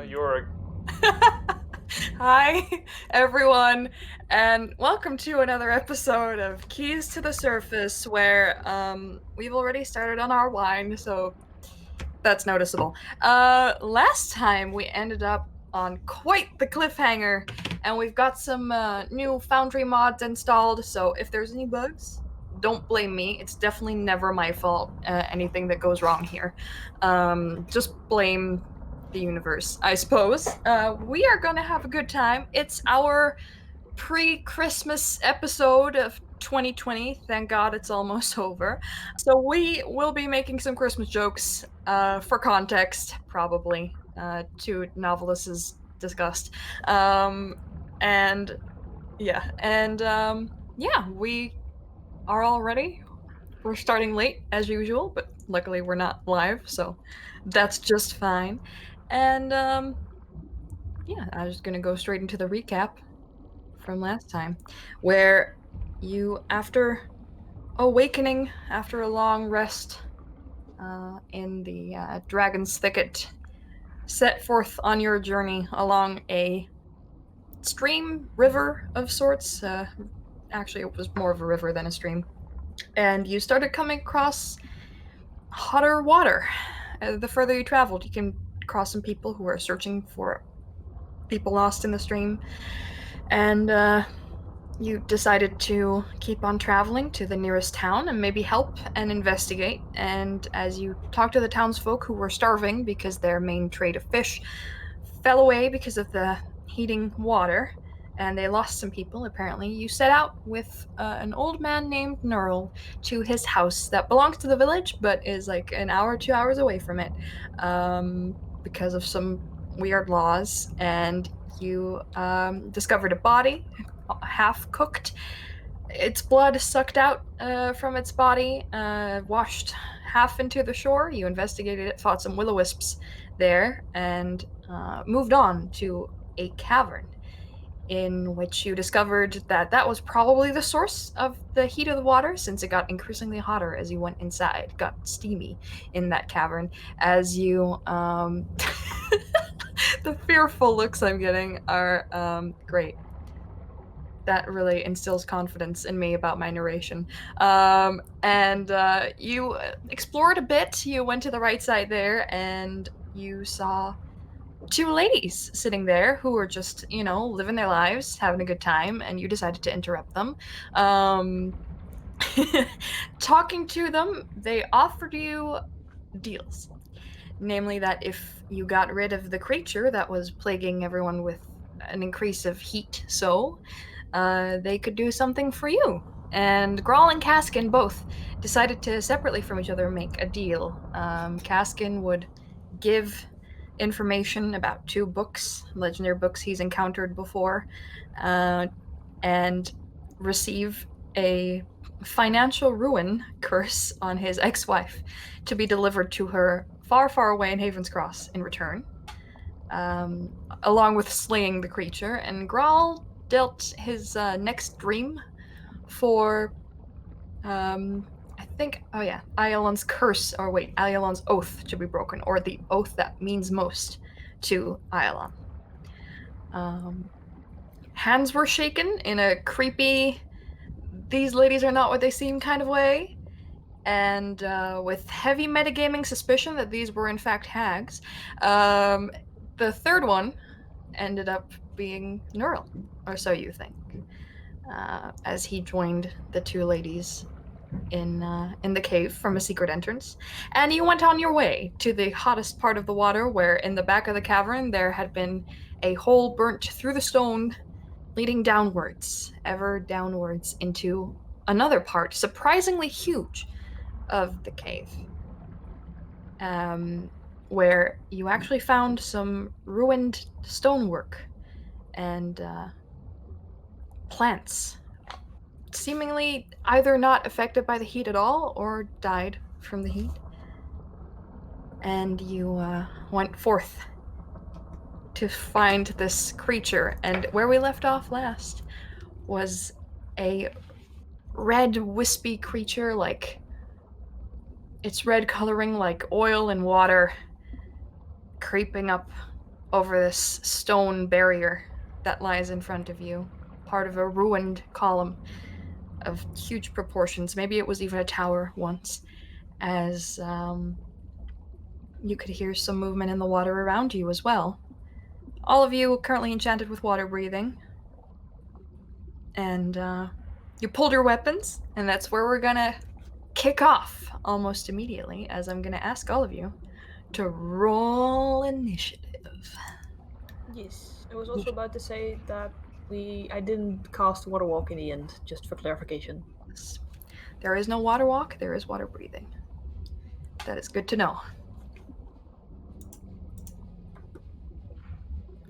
You're Hi, everyone, and welcome to another episode of Keys to the Surface, where we've already started on our wine, so that's noticeable. Last time we ended up on quite the cliffhanger, and we've got some new Foundry mods installed. So if there's any bugs, don't blame me. It's definitely never my fault. Anything that goes wrong here, just blame the universe, I suppose. We are gonna have a good time. It's our pre-Christmas episode of 2020. Thank God it's almost over. So we will be making some Christmas jokes for context, probably, to novelists' disgust. Um, and yeah, we are all ready. We're starting late as usual, but luckily we're not live, so that's just fine. And yeah, I was just gonna go straight into the recap from last time, where you, after awakening after a long rest in the Dragon's Thicket, set forth on your journey along a stream, river of sorts. Actually, it was more of a river than a stream. And you started coming across hotter water. The further you traveled, you came across some people who were searching for people lost in the stream. And you decided to keep on traveling to the nearest town and maybe help and investigate. And as you talked to the townsfolk who were starving because their main trade of fish fell away because of the heating water, and they lost some people, apparently, you set out with an old man named Nurl to his house that belongs to the village, but is like an hour, 2 hours away from it because of some weird laws. And you discovered a body, half cooked, its blood sucked out from its body, washed half into the shore. You investigated it, fought some will-o-wisps there, and moved on to a cavern in which you discovered that that was probably the source of the heat of the water, since it got increasingly hotter as you went inside. It got steamy in that cavern as you the fearful looks I'm getting are great. That really instills confidence in me about my narration. And you explored a bit. You went to the right side there, and you saw two ladies sitting there who were just, living their lives, having a good time, and you decided to interrupt them. Um, Talking to them, they offered you deals. Namely, that if you got rid of the creature that was plaguing everyone with an increase of heat, they could do something for you. And Grawl and Kaskin both decided to separately from each other make a deal. Kaskin would give information about two books, legendary books he's encountered before, uh, and receive a financial ruin curse on his ex-wife to be delivered to her far, far away in Haven's Cross in return, along with slaying the creature. And Grawl dealt his next dream for, I think, oh yeah, Ayalon's curse, or wait, Ayalon's oath to be broken, or the oath that means most to Ayalon. Hands were shaken in a creepy, these ladies are not what they seem kind of way, and with heavy metagaming suspicion that these were in fact hags. The third one ended up being Neural, or so you think, as he joined the two ladies in the cave from a secret entrance, and you went on your way to the hottest part of the water, where in the back of the cavern there had been a hole burnt through the stone, leading downwards, ever downwards into another part, surprisingly huge, of the cave, where you actually found some ruined stonework and plants, seemingly either not affected by the heat at all or died from the heat. And you went forth to find this creature, and where we left off last was a red, wispy creature, like its red coloring like oil and water, creeping up over this stone barrier that lies in front of you, part of a ruined column of huge proportions. Maybe it was even a tower once, as you could hear some movement in the water around you as well. All of you currently enchanted with water breathing. And you pulled your weapons, and that's where we're gonna kick off almost immediately, as I'm gonna ask all of you to roll initiative. Yes, I was also about to say that I didn't cast Water Walk in the end, just for clarification. There is no water walk, there is water breathing. That is good to know.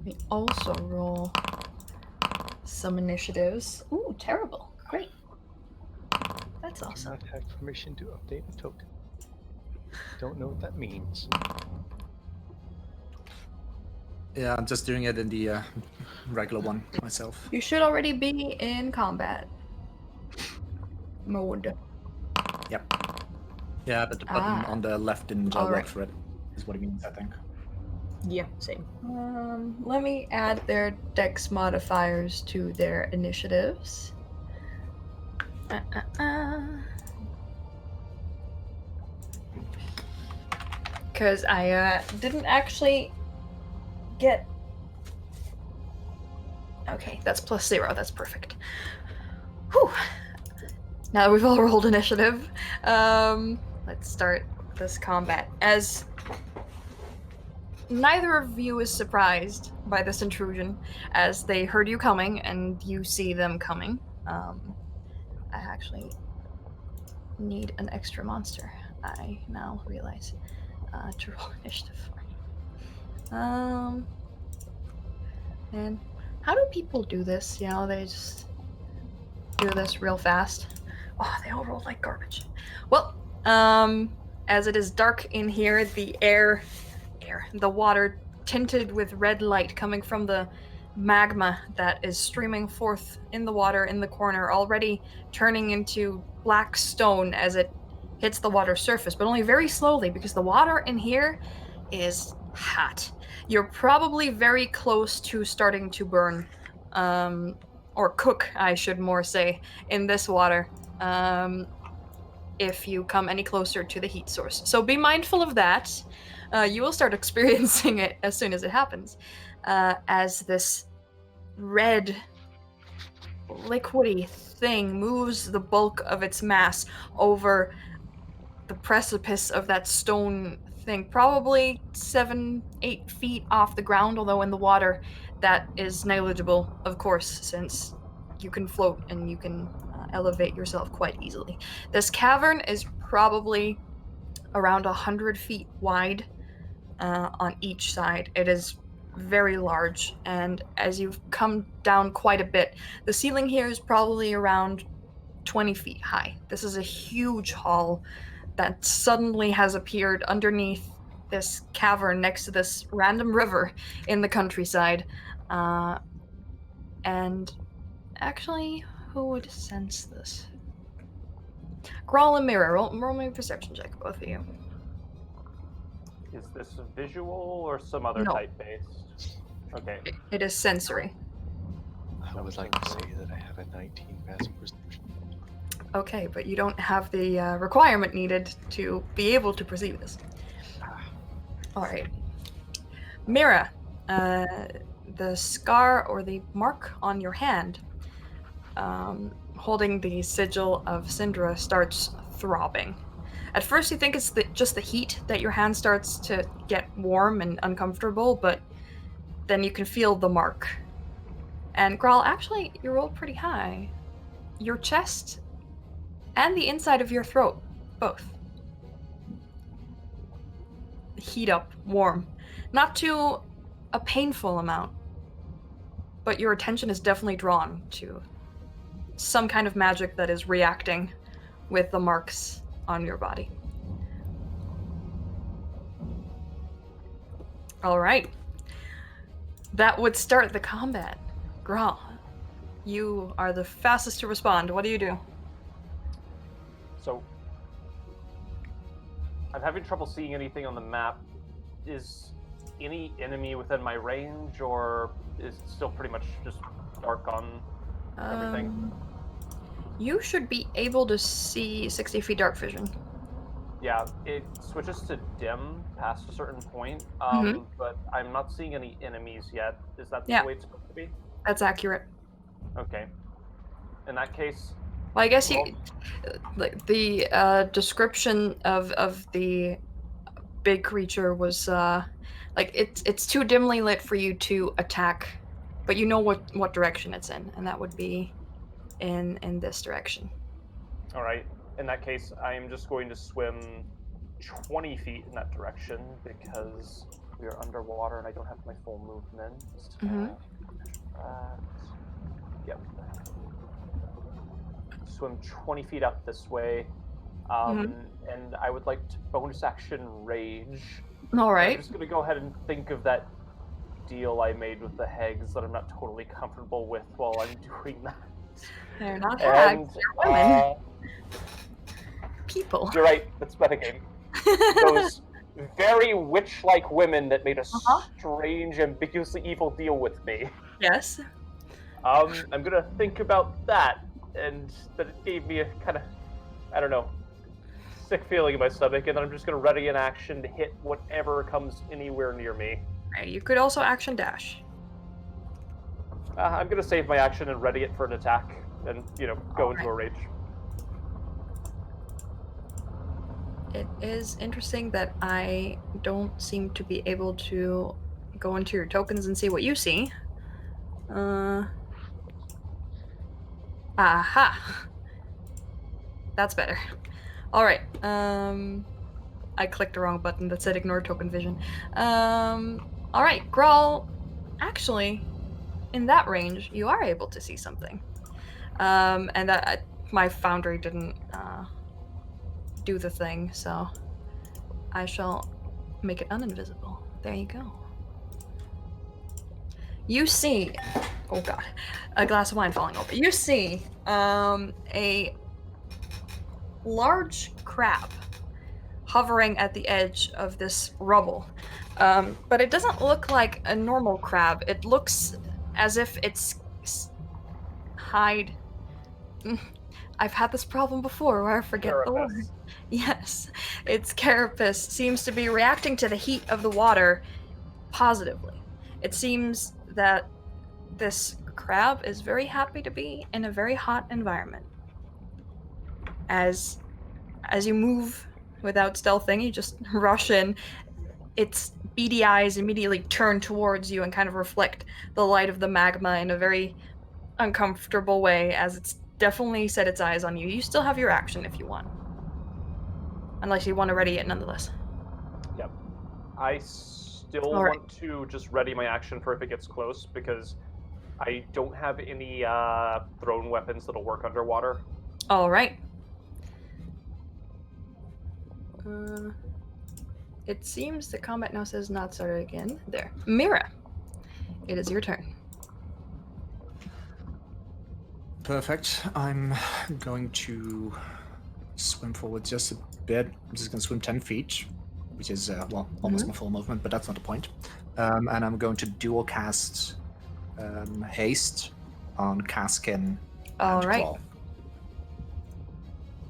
We also roll some initiatives. Ooh, terrible. Great. That's Do awesome. not have permission to update a token. Don't know what that means. Yeah, I'm just doing it in the regular one myself. You should already be in combat mode. Yep. Yeah, but the button on the left didn't work for it, is what it means, I think. Yeah, same. Let me add their dex modifiers to their initiatives. Because I didn't actually get... Okay, that's +0. That's perfect. Whew. Now that we've all rolled initiative, let's start this combat. As neither of you is surprised by this intrusion, as they heard you coming and you see them coming. I actually need an extra monster, I now realize, to roll initiative for. And how do people do this? You know, they just do this real fast. Oh, they all roll like garbage. Well, as it is dark in here, the the water tinted with red light coming from the magma that is streaming forth in the water in the corner, already turning into black stone as it hits the water surface, but only very slowly because the water in here is hot. You're probably very close to starting to burn, or cook, I should more say, in this water, if you come any closer to the heat source. So be mindful of that. You will start experiencing it as soon as it happens, as this red, liquidy thing moves the bulk of its mass over the precipice of that stone thing, probably 7-8 feet off the ground, although in the water that is negligible, of course, since you can float and you can elevate yourself quite easily. This cavern is probably around 100 feet wide on each side. It is very large, and as you've come down quite a bit, the ceiling here is probably around 20 feet high. This is a huge hall that suddenly has appeared underneath this cavern next to this random river in the countryside. And actually, who would sense this? Grawl and Mirror, roll me a perception check, both of you. Is this visual or some other type based? Okay. It is sensory. I would like to say that I have a 19 passive perception. Okay, but you don't have the requirement needed to be able to perceive this. All right. Mira, the scar or the mark on your hand, holding the sigil of Syndra, starts throbbing. At first you think it's just the heat that your hand starts to get warm and uncomfortable, but then you can feel the mark. And Grawl, actually, you rolled pretty high. Your chest and the inside of your throat, both. Heat up, warm. Not to a painful amount, but your attention is definitely drawn to some kind of magic that is reacting with the marks on your body. All right. That would start the combat. Grawl, you are the fastest to respond. What do you do? So, I'm having trouble seeing anything on the map. Is any enemy within my range, or is it still pretty much just dark on everything? You should be able to see 60 feet dark vision. Yeah, it switches to dim past a certain point, but I'm not seeing any enemies yet. Is that the way it's supposed to be? That's accurate. Okay. In that case... Well, I guess like the description of the big creature was like it's too dimly lit for you to attack, but you know what direction it's in, and that would be in this direction. All right. In that case, I'm just going to swim 20 feet in that direction because we are underwater and I don't have my full movement. Yep. Swim 20 feet up this way. And I would like to bonus action rage. All right. I'm just going to go ahead and think of that deal I made with the hags that I'm not totally comfortable with while I'm doing that. They're not hags, they're women. People. You're right, it's metagame. Those very witch-like women that made a strange, ambiguously evil deal with me. Yes. I'm gonna think about that, and that it gave me a kind of, I don't know, sick feeling in my stomach, and then I'm just gonna ready an action to hit whatever comes anywhere near me. You could also action dash. I'm gonna save my action and ready it for an attack, and, go into a rage. It is interesting that I don't seem to be able to go into your tokens and see what you see. Aha! That's better. Alright, I clicked the wrong button that said ignore token vision. Alright, Grawl, actually, in that range, you are able to see something. And that my Foundry didn't do the thing, so I shall make it uninvisible. There you go. You see, oh god, a glass of wine falling over. You see a large crab hovering at the edge of this rubble. But it doesn't look like a normal crab. It looks as if its hide... I've had this problem before where I forget the word. Yes, its carapace seems to be reacting to the heat of the water positively. It seems that this crab is very happy to be in a very hot environment. As you move without stealthing, you just rush in, its beady eyes immediately turn towards you and kind of reflect the light of the magma in a very uncomfortable way, as it's definitely set its eyes on you. You still have your action if you want. Unless you want to ready it nonetheless. Yep. I still want to just ready my action for if it gets close, because I don't have any thrown weapons that'll work underwater. Alright. It seems the combat now says not started again. There. Mira, it is your turn. Perfect. I'm going to swim forward just a bit. I'm just going to swim 10 feet, which is, almost my full movement, but that's not the point. And I'm going to dual cast haste on Kaskin and Claw.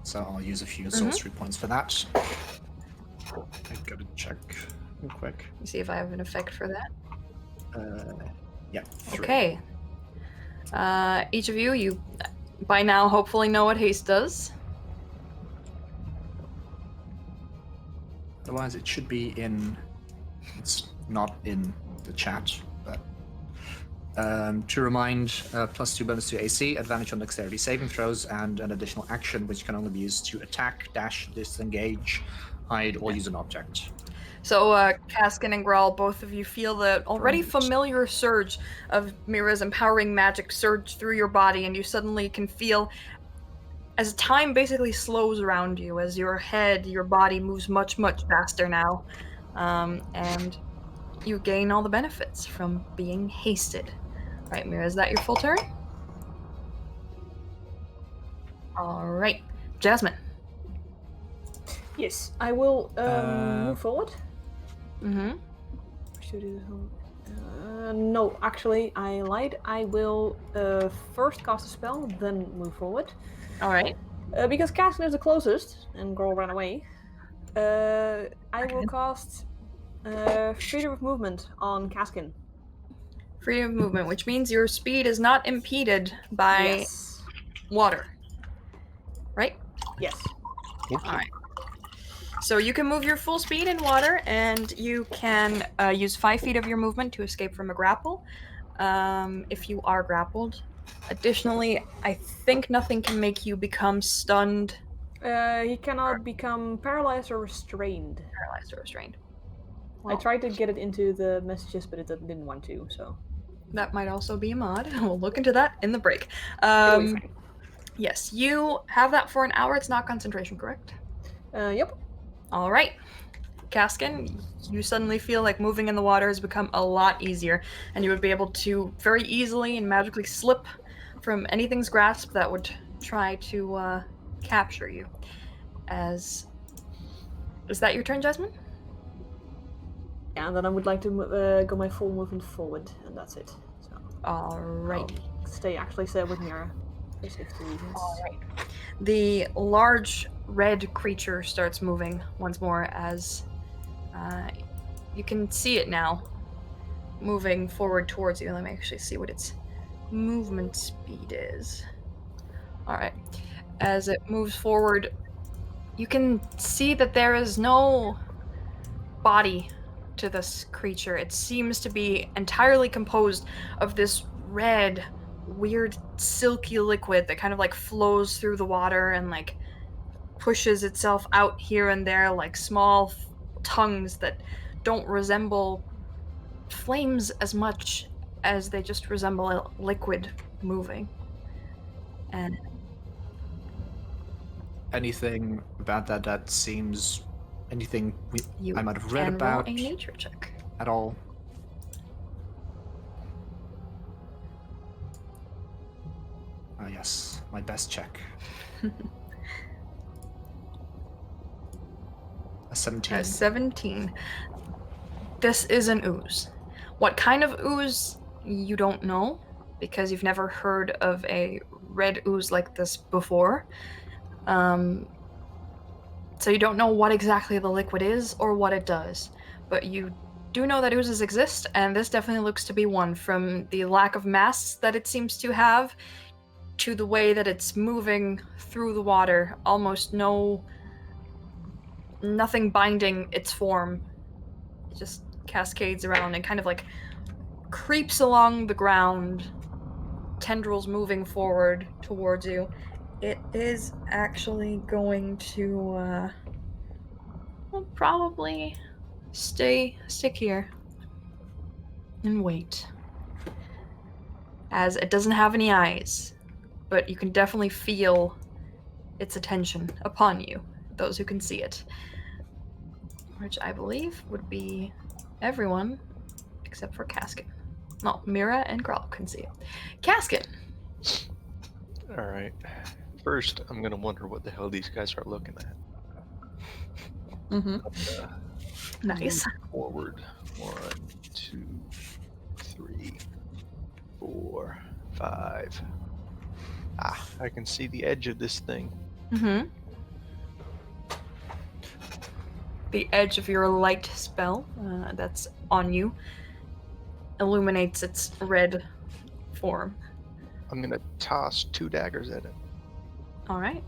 So I'll use a few sorcery points for that. I gotta check real quick. See if I have an effect for that. Yeah, 3. Okay. Each of you by now hopefully know what haste does. Otherwise it should be in... It's not in the chat, but... to remind, +2 bonus to AC, advantage on dexterity saving throws, and an additional action which can only be used to attack, dash, disengage, hide, or use an object. So, Kaskin and Grawl, both of you feel the already familiar surge of Mira's empowering magic surge through your body, and you suddenly can feel, as time basically slows around you, as your head, your body moves much, much faster now, and you gain all the benefits from being hasted. Right, Mira, is that your full turn? Alright. Jasmine. Yes, I will move forward. No, actually, I lied. I will first cast a spell, then move forward. All right. Because Caskin is the closest, and Groll ran away, I will cast Freedom of Movement on Caskin. Freedom of movement, which means your speed is not impeded by Yes. water. Right? Yes. Oops. All right. So you can move your full speed in water, and you can use 5 feet of your movement to escape from a grapple, if you are grappled. Additionally, I think nothing can make you become stunned, He cannot become paralyzed or restrained. paralyzed, or restrained. I tried to get it into the messages, but it didn't want to, so. That might also be a mod. We'll look into that in the break. It'll be fine. Yes, you have that for an hour. It's not concentration, correct? Yep. All right. Caskin, you suddenly feel like moving in the water has become a lot easier, and you would be able to very easily and magically slip from anything's grasp that would try to capture you. Is that your turn, Jasmine? Yeah, and then I would like to go my full movement forward, and that's it. So All right. I'll stay with Mira for safety reasons. All right. The large red creature starts moving once more as you can see it now moving forward towards you. Let me actually see what its movement speed is. All right. As it moves forward, you can see that there is no body to this creature. It seems to be entirely composed of this red, weird, silky liquid that kind of like flows through the water and like pushes itself out here and there like small tongues that don't resemble flames as much as they just resemble a liquid moving. And Anything about that seems anything you I might have read can about roll a nature check. at all? Ah, yes, my best check. A 17. 17. This is an ooze. What kind of ooze, you don't know, because you've never heard of a red ooze like this before. So you don't know what exactly the liquid is or what it does, but you do know that oozes exist, and this definitely looks to be one, from the lack of mass that it seems to have to the way that it's moving through the water. Almost nothing binding its form. It just cascades around and kind of like creeps along the ground, tendrils moving forward towards you. It is actually going to probably stick here and wait, as it doesn't have any eyes, but you can definitely feel its attention upon you, those who can see it, which I believe would be everyone except for Caskin. No, Mira and Grol can see it. Caskin! Alright. First, I'm gonna wonder what the hell these guys are looking at. Mm-hmm. Nice. Forward. 1, 2, 3, 4, 5. Ah, I can see the edge of this thing. Mm-hmm. The edge of your light spell that's on you illuminates its red form. I'm gonna toss 2 daggers at it. All right.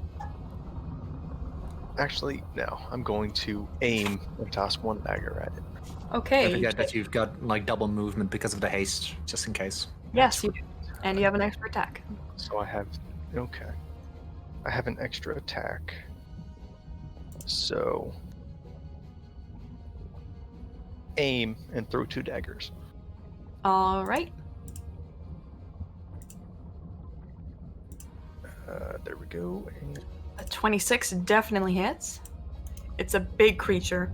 Actually, no. I'm going to aim and toss 1 dagger at it. Okay. Don't forget that you've got like double movement because of the haste, just in case. Yes, you do. And you have an extra attack. So I have... Okay. I have an extra attack. So... aim and throw 2 daggers. All right. There we go. And A 26 definitely hits. It's a big creature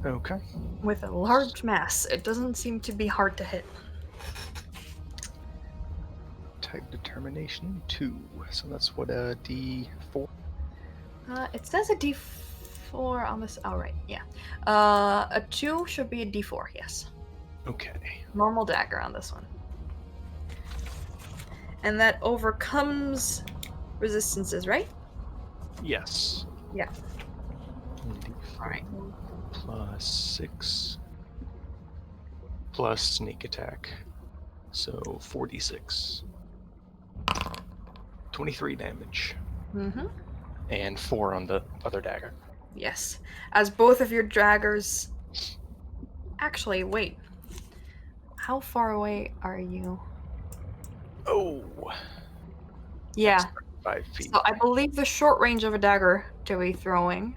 okay. with a large mass. It doesn't seem to be hard to hit. Type determination 2. So that's what a D4. It says a D4 on this. All right, yeah. A 2 should be a D4. Yes. Okay. Normal dagger on this one. And that overcomes resistances, right? Yes. Yeah. 1d4 All right. plus 6 plus sneak attack. So 4d6. 23 damage. Mm-hmm. And 4 on the other dagger. Yes. As both of your daggers... Actually, wait. How far away are you? Oh! Yeah. 5 feet. So I believe the short range of a dagger to be thrown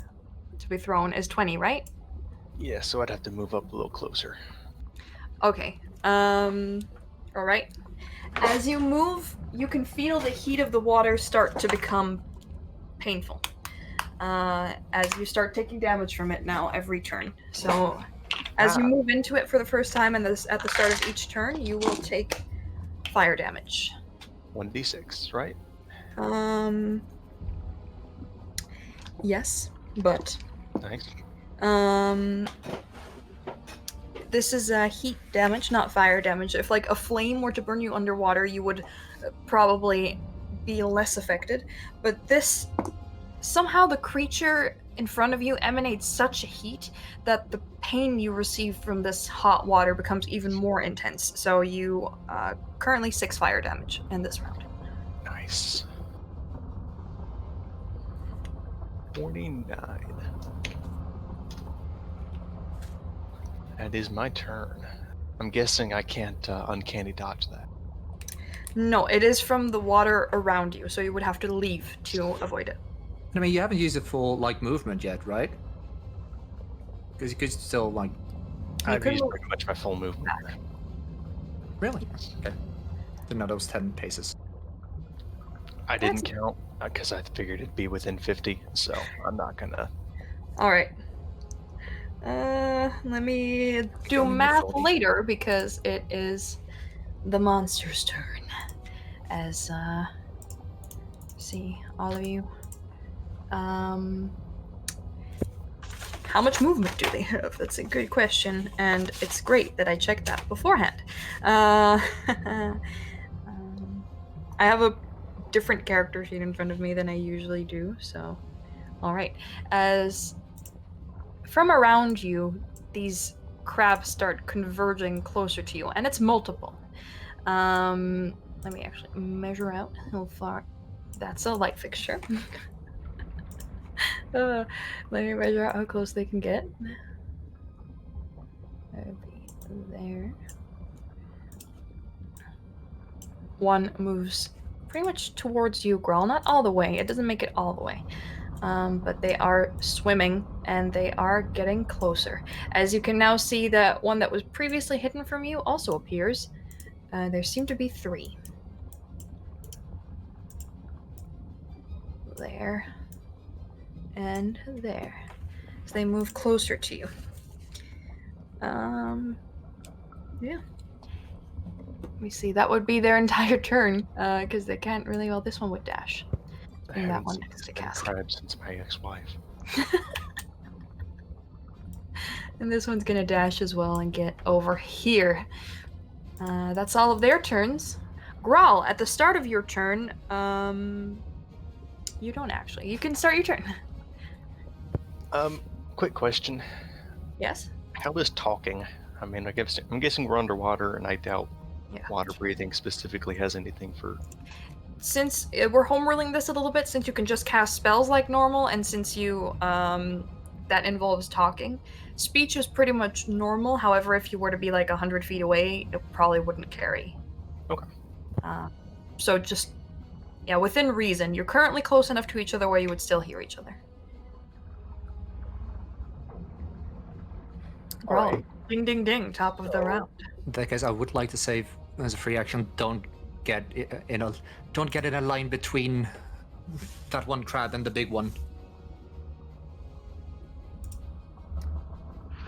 is 20, right? Yeah, so I'd have to move up a little closer. Okay. All right. As you move, you can feel the heat of the water start to become painful. As you start taking damage from it now every turn. So as you move into it for the first time and at the start of each turn, you will take fire damage. 1d6, right? Yes, but Nice. this is heat damage, not fire damage. If like a flame were to burn you underwater, you would probably be less affected. But this, somehow the creature in front of you emanates such a heat that the pain you receive from this hot water becomes even more intense. So you currently 6 fire damage in this round. Nice. 49. That is my turn. I'm guessing I can't uncanny dodge that. No, it is from the water around you, so you would have to leave to avoid it. I mean, you haven't used it for like movement yet, right? Because you could still like. I've could used move pretty much my full movement. Really? Okay. Didn't know that was 10 paces. I didn't count because I figured it'd be within 50, so I'm not gonna. All right. Let me do Going in math the 40. later because it is the monster's turn. As see all of you. How much movement do they have? That's a good question, and it's great that I checked that beforehand. I have a different character sheet in front of me than I usually do, so... Alright. As from around you, these crabs start converging closer to you, and it's multiple. Let me actually measure out how far... That's a light fixture. Let me measure out how close they can get. That'd be there. One moves pretty much towards you, Grawl. Not all the way. It doesn't make it all the way. But they are swimming, and they are getting closer. As you can now see, that one that was previously hidden from you also appears. There seem to be 3. There. And there. So they move closer to you. Yeah. Let me see. That would be their entire turn, because they can't really. Well, this one would dash. I And that haven't one seen next to this cast. crab since my ex-wife. And this one's gonna dash as well and get over here. That's all of their turns. Grawl, at the start of your turn, you don't actually. You can start your turn. Quick question. Yes? How is talking? I mean, I'm guessing we're underwater, and I doubt Yeah. water breathing specifically has anything for. Since we're home ruling this a little bit, since you can just cast spells like normal, and since you that involves talking, speech is pretty much normal. However, if you were to be like 100 feet away, it probably wouldn't carry. Okay. So just within reason. You're currently close enough to each other where you would still hear each other. Alright. Grawl, ding ding ding, top of the round. In that case, I would like to say, as a free action, don't get in a line between that one crab and the big one.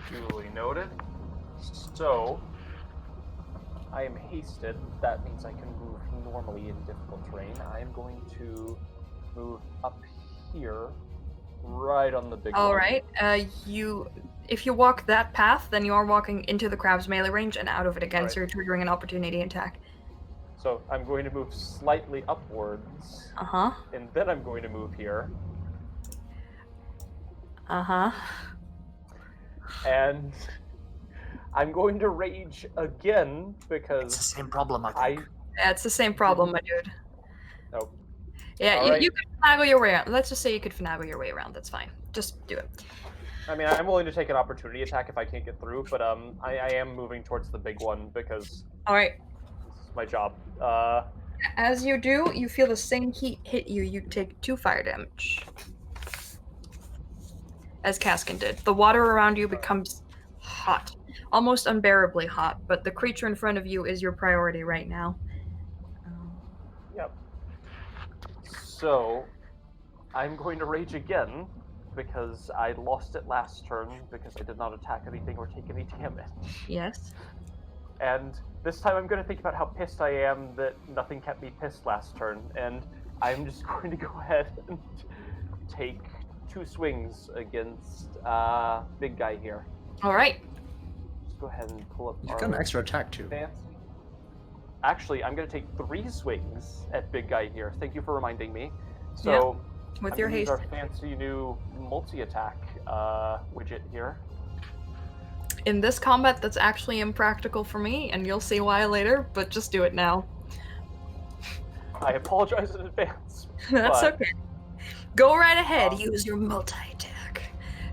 Duly noted. So, I am hasted. That means I can move normally in difficult terrain. I am going to move up here right on the big All one. right. If you walk that path, then you are walking into the crab's melee range and out of it again, Right. so you're triggering an opportunity attack. So I'm going to move slightly upwards, Uh-huh. and then I'm going to move here, Uh-huh. and I'm going to rage again It's because the same problem, I I think. Yeah, it's the same problem, my dude. no. Yeah, All you right. could finagle your way around. Let's just say you could finagle your way around. That's fine. Just do it. I mean, I'm willing to take an opportunity attack if I can't get through, but I am moving towards the big one because All right. this is my job. As you do, you feel the same heat hit you. You take 2 fire damage. As Kaskin did. The water around you becomes hot. Almost unbearably hot, but the creature in front of you is your priority right now. Yep. So I'm going to rage again because I lost it last turn because I did not attack anything or take any damage. Yes. And this time I'm going to think about how pissed I am that nothing kept me pissed last turn, and I'm just going to go ahead and take 2 swings against big guy here. All right. Just go ahead and pull up You've got an extra attack, too. fancy. Actually, I'm going to take 3 swings at big guy here. Thank you for reminding me. So With I'm your gonna use haste. our fancy new multi-attack widget here. In this combat, that's actually impractical for me, and you'll see why later, but just do it now. I apologize in advance. That's but, okay. Go right ahead. Um, Use your multi-attack.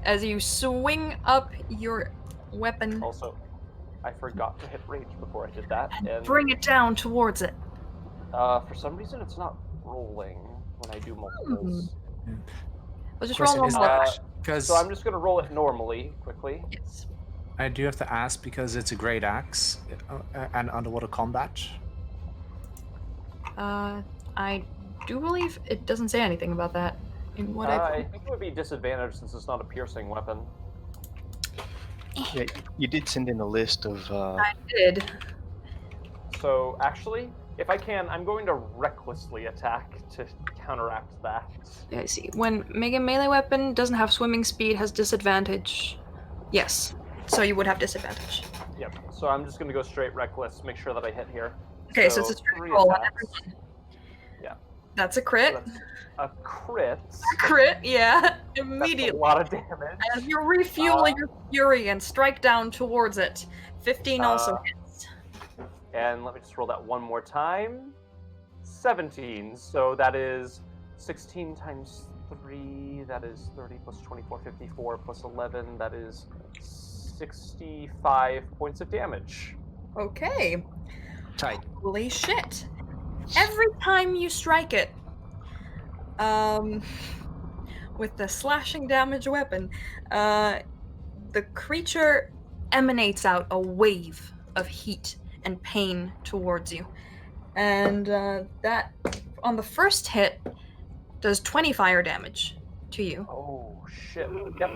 As you swing up your weapon, Also, I forgot to hit rage before I did that, and bring it down towards it. for some reason it's not rolling when I do multiples. We'll just Question roll is normal. that because So I'm just going to roll it normally, quickly. Yes. I do have to ask because it's a great axe and underwater combat. I do believe it doesn't say anything about that in what I think it would be disadvantaged since it's not a piercing weapon. Yeah, you did send in a list of. I did. So actually, if I can, I'm going to recklessly attack to counteract that. I see. When mega melee weapon doesn't have swimming speed, has disadvantage. Yes. So you would have disadvantage. Yep. So I'm just going to go straight reckless, make sure that I hit here. Okay, so it's a straight 3 roll on attacks. everyone. Yeah. That's a So crit. that's a crit. Crit, yeah. That's a Immediately. lot of damage. As you refuel your fury and strike down towards it. 15 also hits. And let me just roll that one more time. 17. So that is 16 times 3. That is 30 plus 24, 54 plus 11. That is 65 points of damage. Okay. Tight. Holy shit. Every time you strike it, with the slashing damage weapon, the creature emanates out a wave of heat and pain towards you. And that, on the first hit, does 20 fire damage to you. Oh, shit. Yep.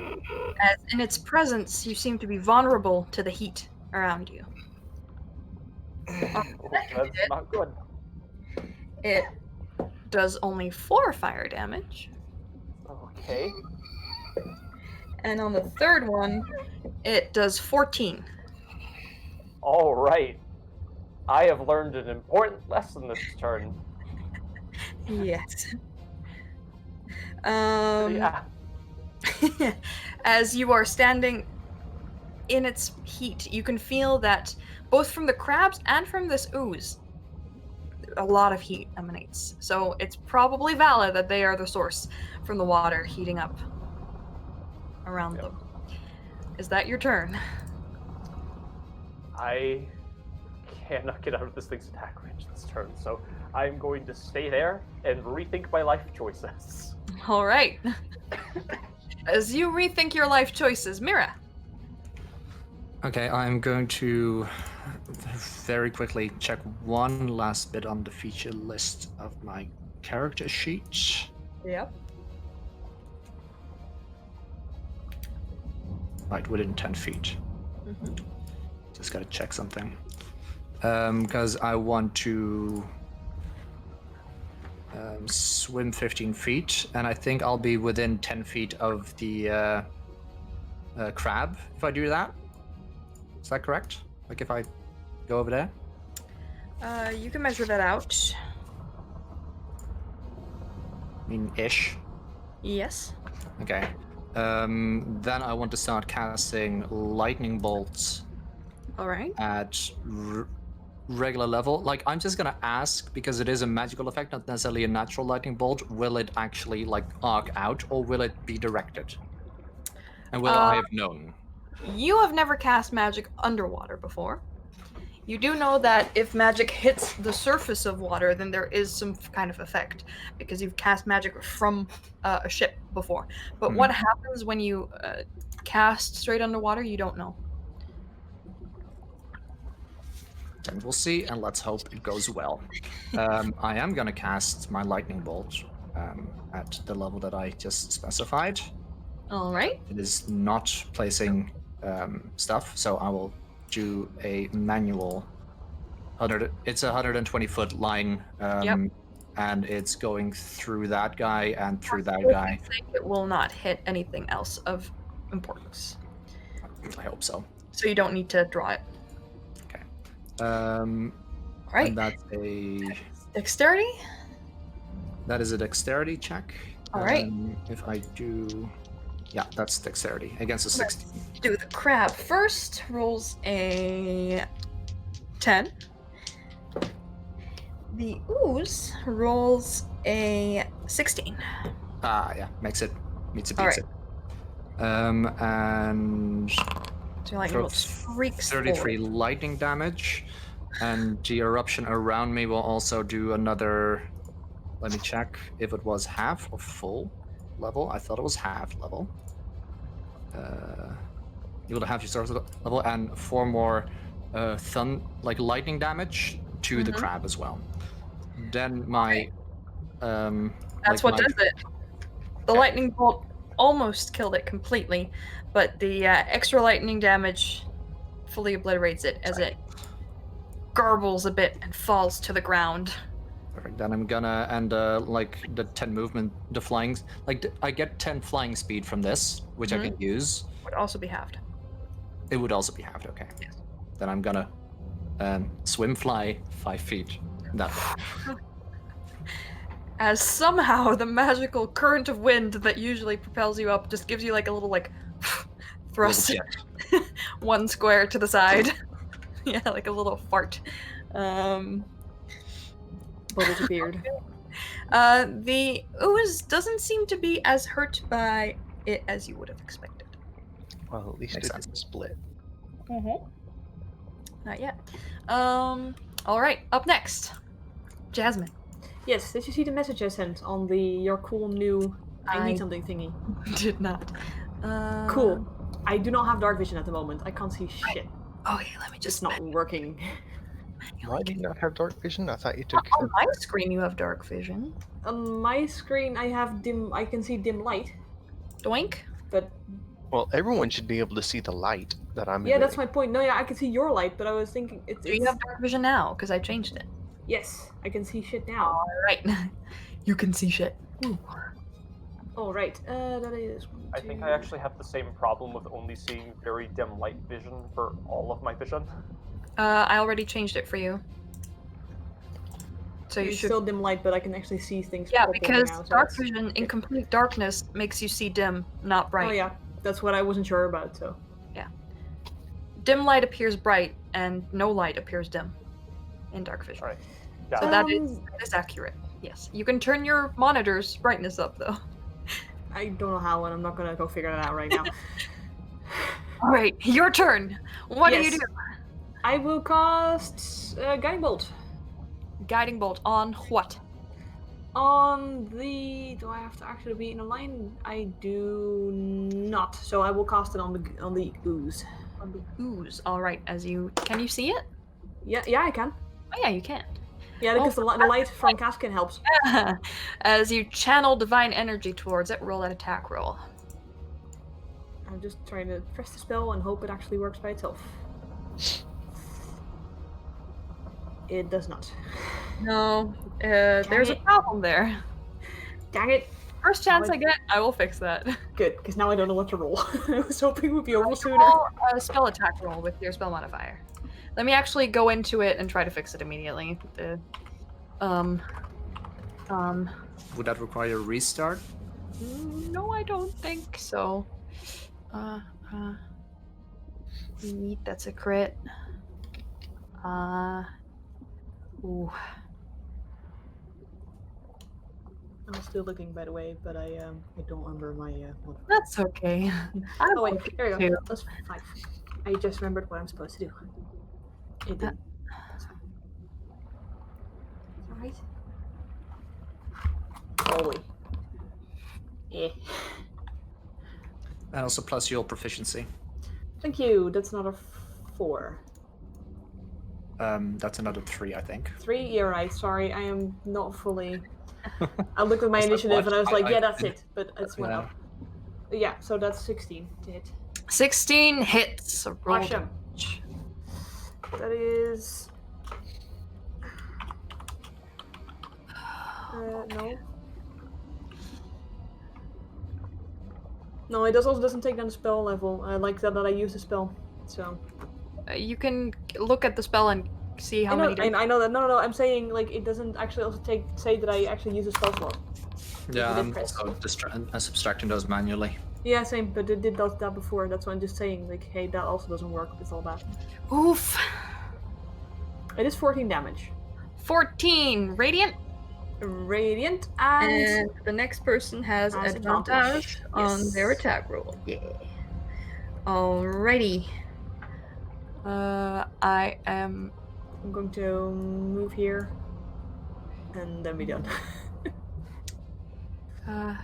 As in its presence, you seem to be vulnerable to the heat around you. Oh, that's not good. It does only 4 fire damage. Okay. And on the third one, it does 14. All right. I have learned an important lesson this turn. Yes. Yeah. As you are standing in its heat, you can feel that both from the crabs and from this ooze, a lot of heat emanates. So it's probably valid that they are the source from the water heating up around them. Is that your turn? I cannot get out of this thing's attack range this turn, so I'm going to stay there and rethink my life choices. All right. As you rethink your life choices, Mira. Okay, I'm going to very quickly check one last bit on the feature list of my character sheet. Yep. Right, within 10 feet. Mm-hmm. Just gotta check something. Because I want to swim 15 feet, and I think I'll be within 10 feet of the crab if I do that. Is that correct? Like if I go over there? You can measure that out. I mean, ish. Yes. Okay. Then I want to start casting lightning bolts All right. at regular level. Like, I'm just gonna ask, because it is a magical effect, not necessarily a natural lightning bolt, will it actually, like, arc out, or will it be directed? And will I have known? You have never cast magic underwater before. You do know that if magic hits the surface of water, then there is some kind of effect, because you've cast magic from a ship before. But what happens when you cast straight underwater, you don't know. Then we'll see, and let's hope it goes well. I am gonna cast my lightning bolt at the level that I just specified. All right. It is not placing stuff, so I will do a manual. It's a 120-foot line, and it's going through that guy and through that guy. I think it will not hit anything else of importance, I hope so. so you don't need to draw it. All Right. And that's a Dexterity. that is a dexterity check. All right. If I do, yeah, that's dexterity against a 16. Do the crab first. Rolls a 10. The ooze rolls a 16. Yeah, meets it, beats All it. And So like for freaks 33 forward. lightning damage, and the eruption around me will also do another. Let me check if it was half or full level. I thought it was half level. You will have your start level and 4 more lightning damage to the crab as well. Then my That's what does it. The lightning bolt almost killed it completely, but the extra lightning damage fully obliterates it as it garbles a bit and falls to the ground. Perfect. Then I'm gonna like the 10 movement, the flying, I get 10 flying speed from this, which I can use. Would also be halved. It would also be halved. Okay. Yes. Then I'm gonna swim fly 5 feet. That way. As somehow the magical current of wind that usually propels you up just gives you like a little thrust Little one square to the side. Yeah, like a little fart. Bubbles appeared. The ooze doesn't seem to be as hurt by it as you would have expected. Well, at least Makes it sense. didn't split. Not yet. All right. Up next, Jasmine. Yes, did you see the message I sent on your cool new I need something thingy? Did not. Cool. I do not have dark vision at the moment. I can't see shit. Okay, let me It's just not working. Why do you not have dark vision? I thought you took. On my screen, you have dark vision. On my screen, I can see dim light, Doink. but Well, everyone should be able to see the light that I'm. yeah, that's my point. No, yeah, I can see your light, but I was thinking Do you have dark vision now? Because I changed it. yes, I can see shit now. All right. You can see shit. Ooh. All right, that is. I think I actually have the same problem with only seeing very dim light vision for all of my vision. I already changed it for you. So you It's should. still dim light, but I can actually see things. Yeah, popping because out, so dark that's- vision in complete darkness makes you see dim, not bright. Oh yeah, that's what I wasn't sure about. So Dim light appears bright, and no light appears dim in dark vision. Alright. So Got it. that is accurate. Yes, you can turn your monitor's brightness up though. I don't know how, and I'm not gonna go figure that out right now. All right, your turn. What do you Yes. do? I will cast Guiding Bolt Guiding bolt on what? on the. Do I have to actually be in a line? I do not. So I will cast it on the ooze. On the ooze. All right. Can you see it? Yeah, I can. Oh yeah, you can. Yeah, because the light from Caskin helps. As you channel divine energy towards it, roll an attack roll. I'm just trying to press the spell and hope it actually works by itself. It does not. No, there's a it. problem there. Dang it. First chance Now I get, I will fix that. Good, because now I don't know what to roll. I was hoping it would be over sooner. Roll a spell attack roll with your spell modifier. Let me actually go into it and try to fix it immediately. Would that require a restart? No, I don't think so. That's a crit. Ooh. I'm still looking, by the way, but I don't remember my modifier. That's okay. Oh wait, there we go. too. That's 5. I just remembered what I'm supposed to do. It didn't. That's fine. Alright. Holy. Eh. And also plus your proficiency. Thank you. That's another 4. That's another 3, I think. 3? You're right. Sorry, I am not fully. I looked at my It's like, initiative what? and I was like, I- yeah, that's it. But it's went Yeah. up. Yeah, so that's 16 to hit. 16 hits. Roll Awesome. damage. That is. No. No, it also doesn't take down the spell level. I like that I use the spell. So. You can look at the spell and see how many. I know that. No. I'm saying like it doesn't actually also say that I actually use a spell slot. Yeah, You did I'm press. also subtracting those manually. Yeah, same. But it did that before. That's why I'm just saying like, hey, that also doesn't work. It's all that. Oof. It is 14 damage. 14 radiant. Radiant And the next person has Has advantage advantage. on Yes. their attack roll. Yeah. Alrighty. I am. I'm going to move here, and then be done.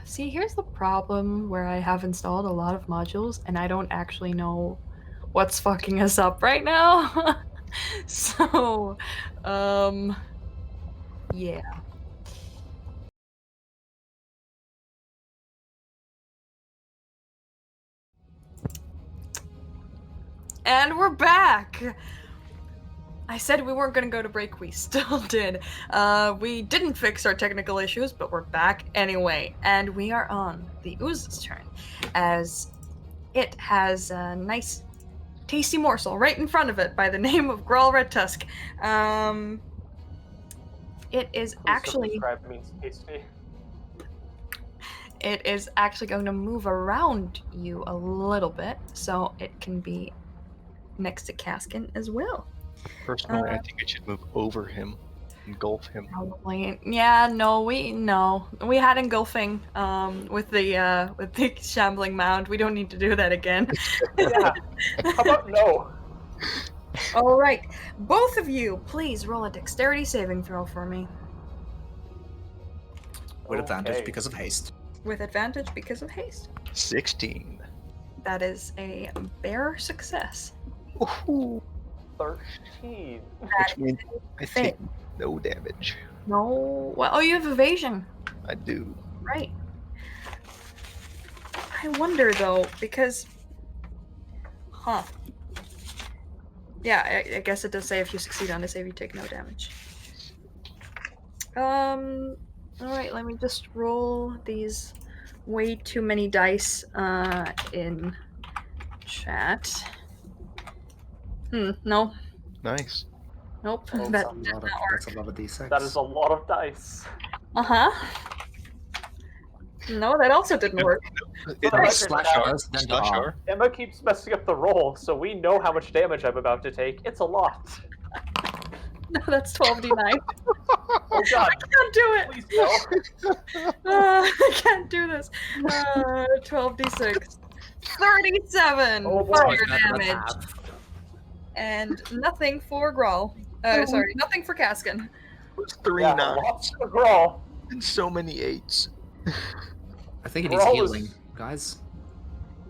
See, here's the problem where I have installed a lot of modules and I don't actually know what's fucking us up right now. So, yeah. And we're back! I said we weren't gonna go to break, we still did. We didn't fix our technical issues, but we're back anyway. And we are on the ooze's turn, as it has a nice, tasty morsel right in front of it by the name of Grawl Red Tusk. It is actually... Subscribe means tasty. It is actually going to move around you a little bit, so it can be next to Kaskin as well. Personally, I think it should move over him, engulf him. Probably, yeah. No, we had engulfing with the shambling mound. We don't need to do that again. Yeah. How about no? All right, both of you, please roll a dexterity saving throw for me. With advantage Okay. because of haste. With advantage because of haste. 16. That is a bare success. Ooh, 13. which means I take no damage. No, well, oh, you have evasion, I do. right? I wonder though, because, yeah, I guess it does say if you succeed on a save, you take no damage. All right, let me just roll these way too many dice in chat. No, Nice. nope. Oh, That That's did a lot of, not work. that's a lot of d6. That is a lot of dice. No, that also didn't work. It Alright, was slash now- ours, then the slash R. R. Emma keeps messing up the roll, so we know how much damage I'm about to take. It's a lot. No, that's 12d9. Oh god, I can't do it. please no. I can't do this. 12d6. 37 Oh, boy. fire That's damage. half. And nothing for Grawl. Sorry, nothing for Kaskin. It was 3 Yeah, 9s lots to growl. and so many 8s. I think it needs Grawl healing, is- guys.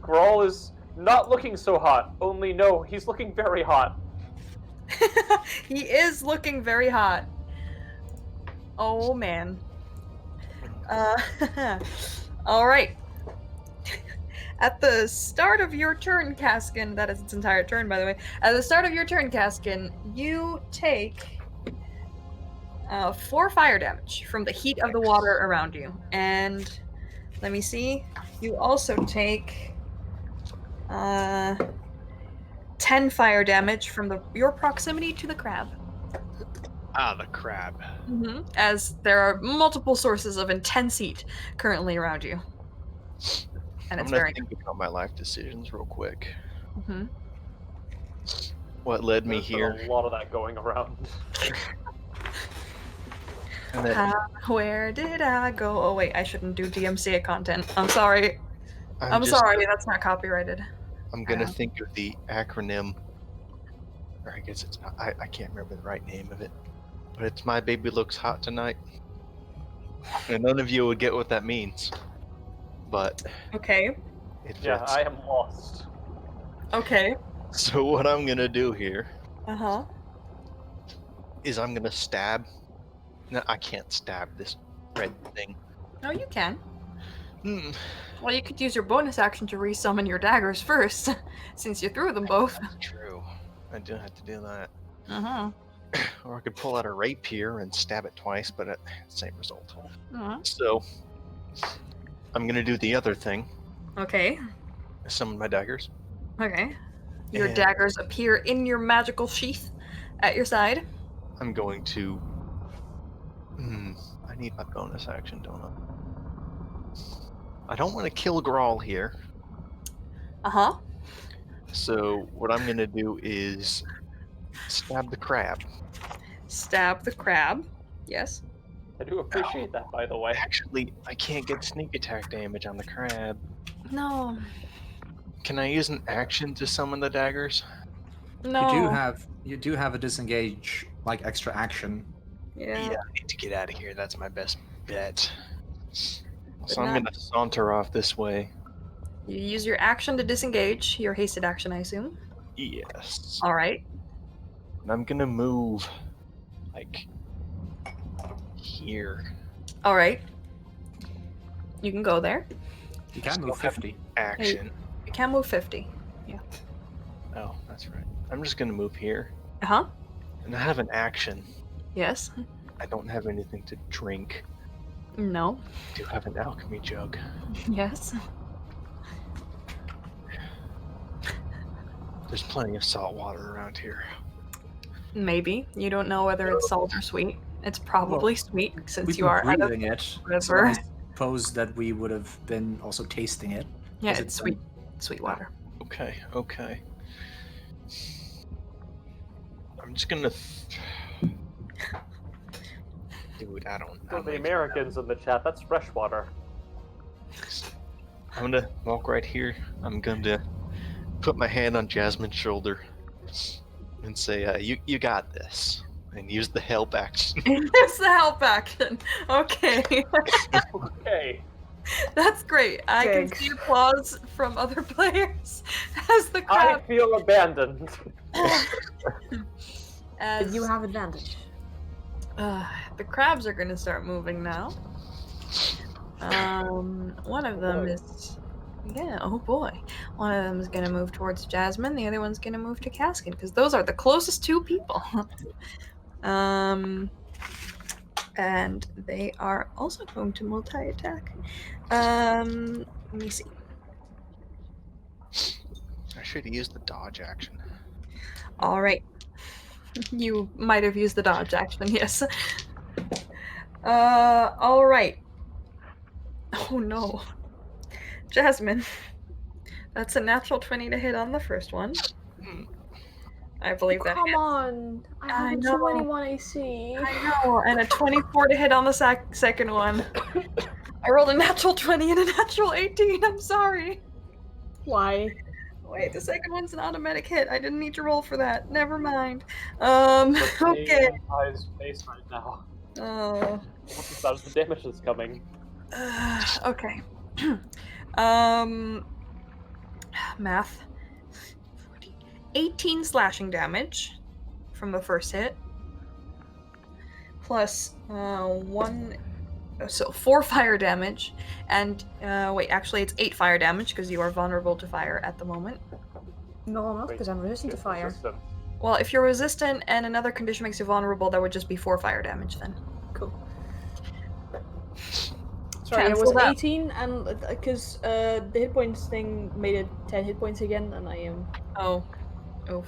Grawl is not looking so hot. Only no, he's looking very hot. He is looking very hot. Oh man. All right. At the start of your turn, Kaskin, that is its entire turn, by the way. At the start of your turn, Kaskin, you take 4 fire damage from the heat of the water around you. And let me see. You also take 10 fire damage from your proximity to the crab. Ah, the crab. As there are multiple sources of intense heat currently around you. And I'm it's gonna very think about my life decisions real quick. Mhm. What led me There's been here? a lot of that going around. And then Where did I go? Oh wait, I shouldn't do DMCA content. I'm sorry. I'm just- sorry, that's not copyrighted. I'm gonna think of the acronym, or I guess it's not. I can't remember the right name of it, but it's "My Baby Looks Hot Tonight," and none of you would get what that means. But Okay. it fits. Yeah, I am lost. Okay. So what I'm gonna do here Uh-huh. is I'm gonna stab. No, I can't stab this red thing. No, you can. Hmm. Well, you could use your bonus action to resummon your daggers first, since you threw them both. That's true. I do have to do that. Uh-huh. Or I could pull out a rapier and stab it twice, but same result. Uh-huh. So I'm gonna do the other thing. Okay. Summon my daggers. Okay. Your And daggers appear in your magical sheath at your side. I'm going to. I need my bonus action, don't I? I don't want to kill Grawl here. Uh-huh. So what I'm gonna do is stab the crab. Stab the crab. Yes. I do appreciate that, by the way. Actually, I can't get sneak attack damage on the crab. No. Can I use an action to summon the daggers? No. You do have a disengage, like extra action. Yeah. I need to get out of here. That's my best bet. But So I'm gonna saunter off this way. You use your action to disengage. Your hasted action, I assume. Yes. All right. And I'm gonna move, like, here. All right. You can go there. You can Still move have 50. Action. You can move 50. Oh, that's right. I'm just gonna move here. Uh-huh. And I have an action. Yes. I don't have anything to drink. No. I do have an alchemy jug. Yes. There's plenty of salt water around here. Maybe. You don't know whether it's salt or sweet. It's probably sweet since We've you been are at a breathing it, so river. I suppose that we would have been also tasting it. Yeah, Is it it's sweet. Sweet water. Okay. I'm just gonna. Dude, I don't For know. the Americans in the chat, that's fresh water. I'm gonna walk right here. I'm gonna put my hand on Jasmine's shoulder and say, "You got this," and use the help action. There's the help action. Okay. Okay. That's great. I can Thanks. see applause from other players as the I crab. feel abandoned. As, You have advantage. the crabs are going to start moving now. One of them boy. is. Yeah, oh boy. One of them is going to move towards Jasmine. The other one's going to move to Caskin because those are the closest two people. And they are also going to multi-attack. Let me see. I should have used the dodge action. All right. You might have used the dodge action, yes. All right. Oh no. Jasmine. That's a natural 20 to hit on the first one. I believe that Come hits. on. I I have know. 21 AC. I know, and a 24 to hit on the second one. I rolled a natural 20 and a natural 18. I'm sorry. Why? Wait, the second one's an automatic hit. I didn't need to roll for that. Never mind. Okay. Eyes face right now. Oh. That's the damage that's coming. Okay. Math. 18 slashing damage from the first hit. Plus 4 fire damage. And, wait, actually it's 8 fire damage because you are vulnerable to fire at the moment. No, I'm not, because I'm resistant to fire. Resistant. Well, if you're resistant and another condition makes you vulnerable, that would just be 4 fire damage then. Cool. Sorry, it Cancel was that. 18, and because the hit points thing made it 10 hit points again, and I am. Oh, oof.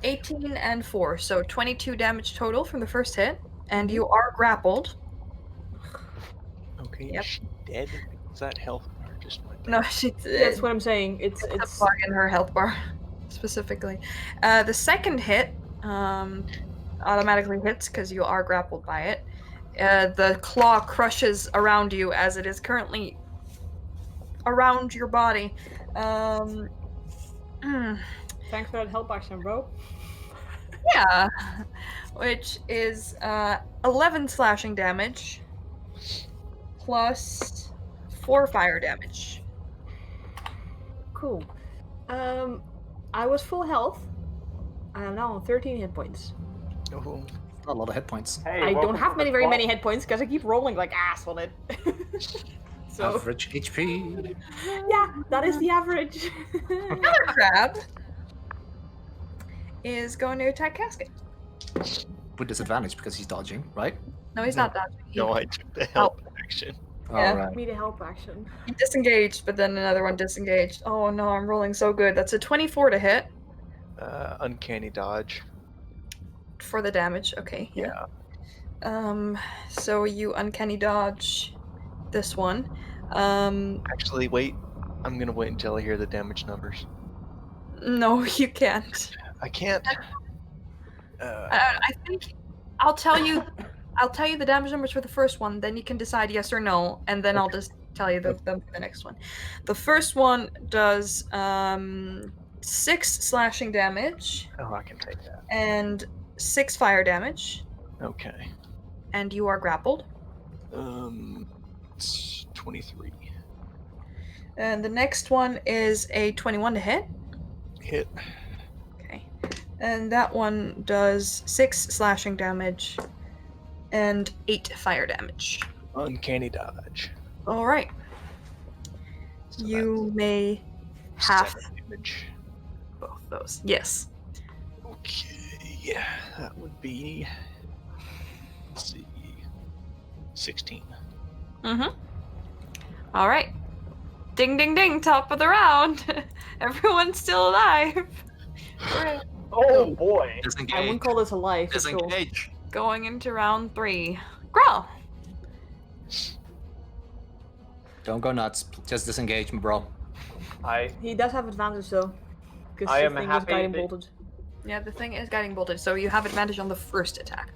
18 and 4, so 22 damage total from the first hit, and you are grappled. Okay, Yep. is she dead? Is that health bar just went No, down? That's what I'm saying. It's a bug in her health bar, specifically. The second hit automatically hits because you are grappled by it. The claw crushes around you as it is currently around your body. Thanks for that help action, bro. Yeah, which is 11 slashing damage plus 4 fire damage. Cool. I was full health. I am now on 13 hit points. Oh, A lot of hit points. Hey, I don't welcome have to the very club. many hit points because I keep rolling like ass on it. So Average HP. yeah, that is the average. Another crab is going to attack Casket. With disadvantage because he's dodging, right? No, he's not dodging. no, I took the help action. Yeah. Alright. Me to help action. He disengaged, but then another one disengaged. Oh no, I'm rolling so good. That's a 24 to hit Uncanny dodge. for the damage. Okay. Yeah. So you uncanny dodge this one. Actually, wait. I'm gonna wait until I hear the damage numbers. No, you can't. I can't. I think I'll tell you the damage numbers for the first one, then you can decide yes or no, and then I'll just tell you the next one. The first one does 6 slashing damage Oh, I can take that. and 6 fire damage, Okay. and you are grappled. It's 23. And the next one is a 21 to hit. Hit. Okay. And that one does 6 slashing damage and 8 fire damage. Uncanny dodge. All right. So You may that's half 7 damage. both those. Yes. Okay. Yeah, that would be. Let's see. 16. Mm-hmm. All right. Ding, ding, ding. Top of the round. Everyone's still alive. We're Oh boy. I wouldn't Disengage. call this a lie for sure. Disengage. going into round 3. Growl. Don't go nuts. Just disengage, my bro. He does have advantage though, because I the am thing is happy guiding that- bolted. Yeah, the thing is guiding bolted, so you have advantage on the first attack.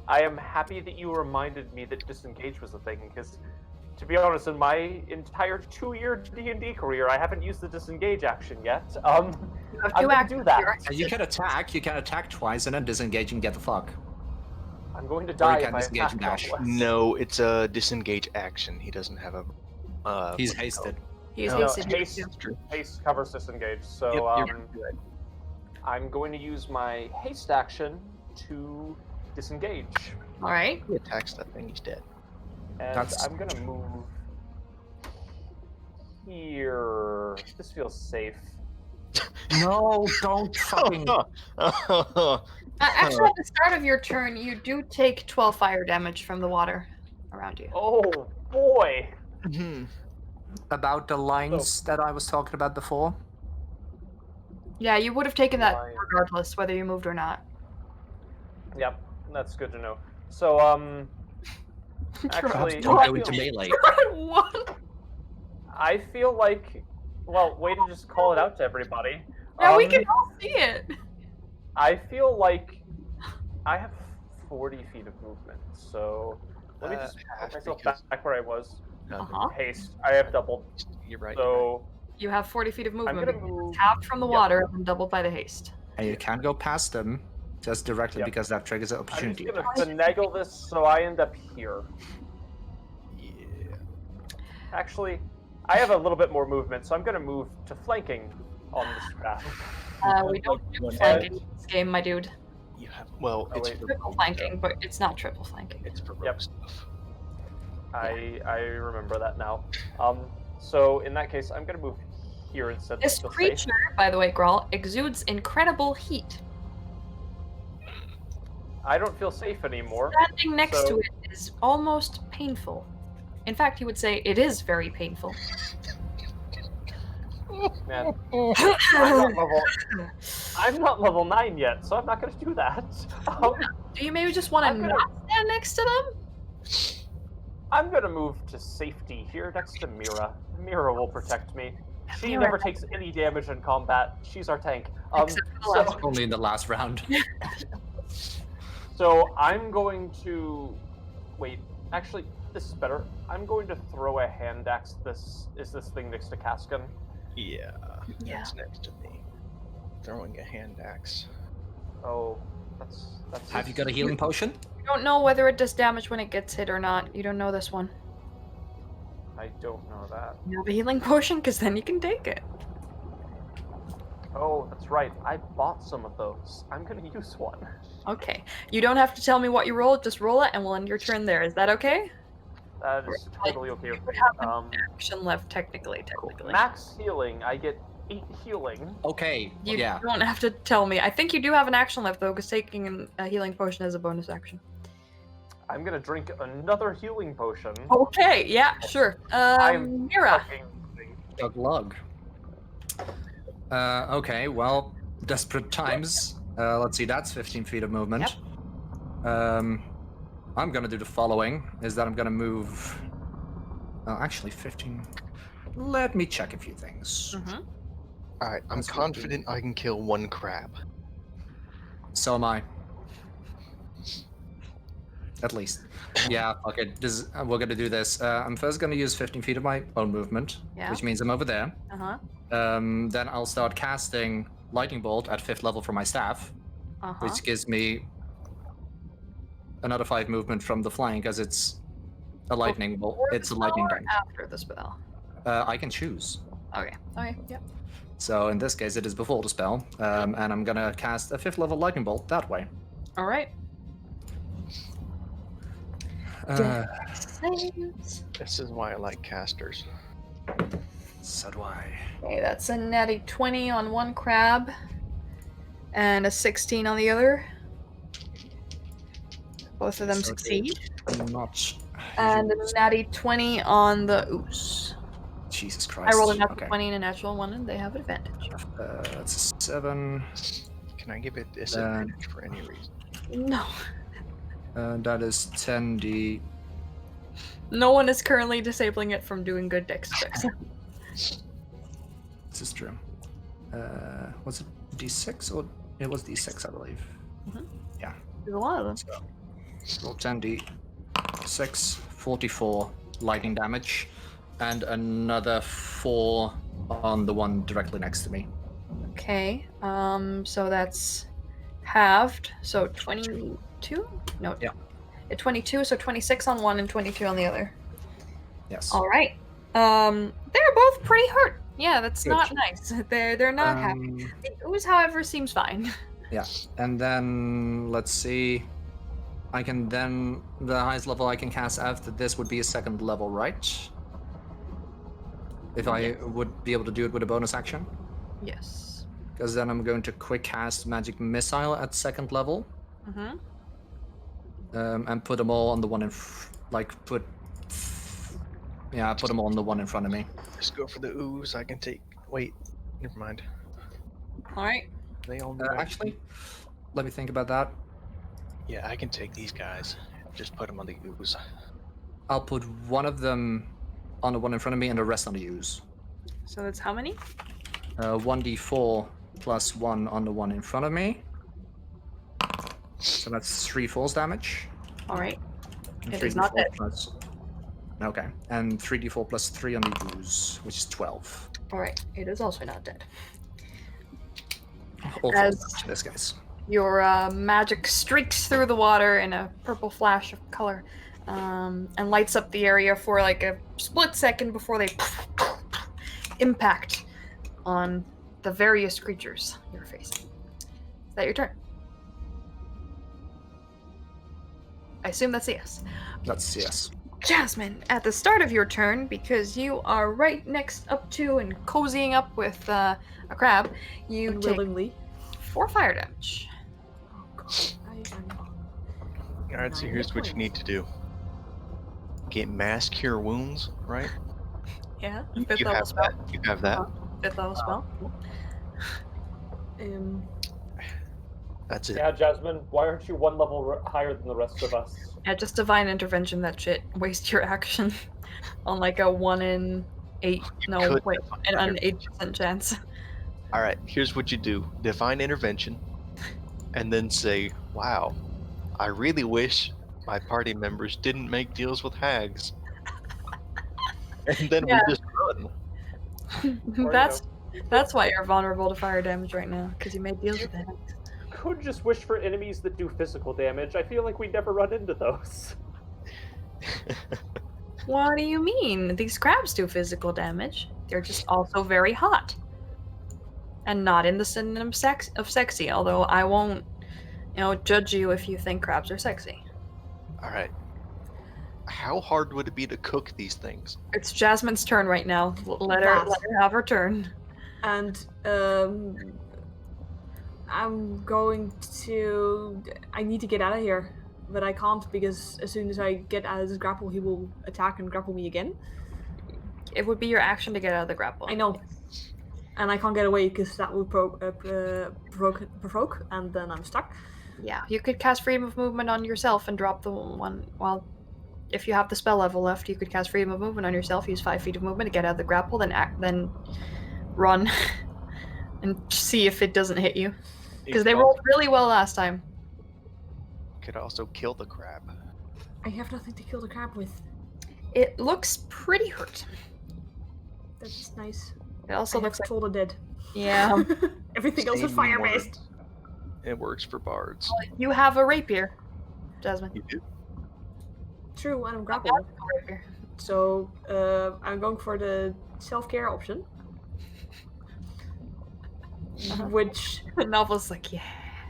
I am happy that you reminded me that disengage was a thing, because, to be honest, in my entire 2-year D&D career, I haven't used the disengage action yet. You have I'm 2 gonna actions. do that. You're- And you can attack twice and then disengage and get the fuck. I'm going to Or die you if can I disengage attack and dash. nonetheless. No, it's a disengage action. He doesn't have a. He's what's it hasted. He's No, hasted. haste. called? True. Haste covers disengage, so Yep, you're good. I'm going to use my haste action to disengage. All right. He attacks that thing. He's dead. And That's- I'm gonna move here. This feels safe. No, don't fucking. Actually, at the start of your turn, you do take 12 fire damage from the water around you. Oh boy! Mhm. About the lines that I was talking about before. Yeah, you would have taken that Right. regardless, whether you moved or not. Yep, that's good to know. So, actually, Don't I go into feel, melee. What? I feel like, well, way to just call it out to everybody. Yeah, we can all see it. I feel like I have 40 feet of movement, so let me just half put myself because- back where I was. No, Uh-huh. Haste. I have doubled, You're right. so You have 40 feet of I'm movement. gonna because move. it's half from the Yep. water and doubled by the haste. And you can't go past them just directly Yep. because that triggers an I'm just opportunity. gonna attack. finagle this so I end up here. Yeah. Actually, I have a little bit more movement, so I'm gonna move to flanking on this graph. We don't do One flanking in this game, my dude. You have. Well, Oh, it's wait. for Triple flanking, but it's not triple flanking. it's for rogue Yep. stuff. I remember that now. So in that case, I'm gonna move here instead. This Feel safe. creature, by the way, Grawl, exudes incredible heat. I don't feel safe anymore. Standing next So- to it is almost painful. In fact, he would say it is very painful. Man, I'm not level 9 yet, so I'm not going to do that. Do you maybe just want to I'm not stand next to them? I'm going to move to safety here next to Mira. Mira will protect me. She Mira. never takes any damage in combat. She's our tank. Except for the last Only in the last round. So I'm going to wait. Actually, this is better. I'm going to throw a hand axe. This thing next to Kaskan. Yeah, Yeah. that's next to me. Throwing a hand axe. Oh, that's. Have you got a healing potion? You don't know whether it does damage when it gets hit or not. You don't know this one. I don't know that. You have a healing potion? Because then you can take it. Oh, that's right. I bought some of those. I'm gonna use one. Okay. You don't have to tell me what you roll. Just roll it and we'll end your turn there. Is that okay? That is totally okay with me. Action left, technically. Max healing. I get 8 healing. Okay, You yeah. don't have to tell me. I think you do have an action left, though, because taking a healing potion is a bonus action. I'm gonna drink another healing potion. Okay, yeah, sure. I'm Mira. fucking- Lug. Okay, well, desperate times. Let's see, that's 15 feet of movement. I'm gonna do the following, is that I'm gonna move... actually, 15... Let me check a few things. Mm-hmm. Alright, I'm That's what confident I can kill one crab. So am I. At least. Yeah, okay, we're gonna do this. I'm first gonna use 15 feet of my own movement, Yeah. which means I'm over there. Uh-huh. Then I'll start casting Lightning Bolt at 5th level for my staff, Uh-huh. which gives me another 5 movement from the flying, because it's a lightning bolt. Before the It's a lightning spell or damage. after the spell? I can choose. Okay. Okay, yep. So in this case, it is before the spell, and I'm gonna cast a 5th level lightning bolt that way. All right. Saves. This is why I like casters. So do I. Okay, that's a natty 20 on one crab, and a 16 on the other. Both of them So succeed. Not. And a natty 20 on the ooze. Jesus Christ. I rolled a natural Okay. 20 and a natural 1, and they have advantage. That's a 7. Can I give it disadvantage for any reason? No. That is 10d. No one is currently disabling it from doing good dex checks. This is true. Was it d6 or it was d6, I believe. There's a lot of them. Roll 10d6, 44 lightning damage, and another 4 on the one directly next to me. Okay. So that's halved. So 22? No. Yeah. 22, so 26 on one and 22 on the other. Yes. All right. They're both pretty hurt. Yeah, that's Good. not nice. They're not happy. The ooze, however, seems fine. And then let's see. I can then the highest level I can cast after this would be a 2nd level, right? If I would be able to do it with a bonus action, Yes. because then I'm going to quick cast magic missile at 2nd level, Mm-hmm. and put them all on the one in, put them all on the one in front of me. Just go for the ooze. I can take. Wait, never mind. All right. They all. Actually, let me think about that. Yeah, I can take these guys. Just put them on the ooze. I'll put one of them on the one in front of me and the rest on the ooze. So that's how many? 1d4 plus 1 on the one in front of me. So that's 3 force damage. All right. And It is not 3d4 dead. plus... Okay, and 3d4 plus 3 on the ooze, which is 12. All right. It is also not dead. All As- force damage in this case. Your magic streaks through the water in a purple flash of color, and lights up the area for like a split second before they impact on the various creatures you're facing. Is that your turn? I assume that's a yes. That's yes. Jasmine, at the start of your turn, because you are right next up to and cozying up with a crab, you take Unwillingly. 4 fire damage. Oh god, I am on. Alright, so 9 here's hit what you need points. to do. Get mass cure wounds, right? Yeah, You 5th level have spell. that. You have that. 5th level spell. That's it. Yeah, Jasmine, why aren't you one level higher than the rest of us? Yeah, just divine intervention. That shit. Waste your action on like a 1 in 8. No, could wait, divine an 8% chance. Alright, here's what you do. Define intervention, and then say, wow, I really wish my party members didn't make deals with hags. And then Yeah. we just run. Or, That's why you're vulnerable to fire damage right now, because you made deals with it. could just wish for enemies that do physical damage. I feel like we never run into those. What do you mean? These crabs do physical damage. They're just also very hot. And not in the synonym of sexy, although I won't, judge you if you think crabs are sexy. Alright. How hard would it be to cook these things? It's Jasmine's turn right now. Let her have her turn. And I'm going to. I need to get out of here, but I can't because as soon as I get out of this grapple, he will attack and grapple me again. It would be your action to get out of the grapple. I know, and I can't get away because that would provoke, and then I'm stuck. Yeah, you could cast freedom of movement on yourself and drop the one. Well, if you have the spell level left, you could cast freedom of movement on yourself. Use 5 feet of movement to get out of the grapple, then run and see if it doesn't hit you. Because they rolled really well last time. Could also kill the crab. I have nothing to kill the crab with. It looks pretty hurt. That's nice. It also looks like told a dead. Yeah. Everything else is Same fire based. words. It works for bards. You have a rapier, Jasmine. You do. True, and I'm grappled. Rapier. So I'm going for the self-care option. Which The novel's like, yeah.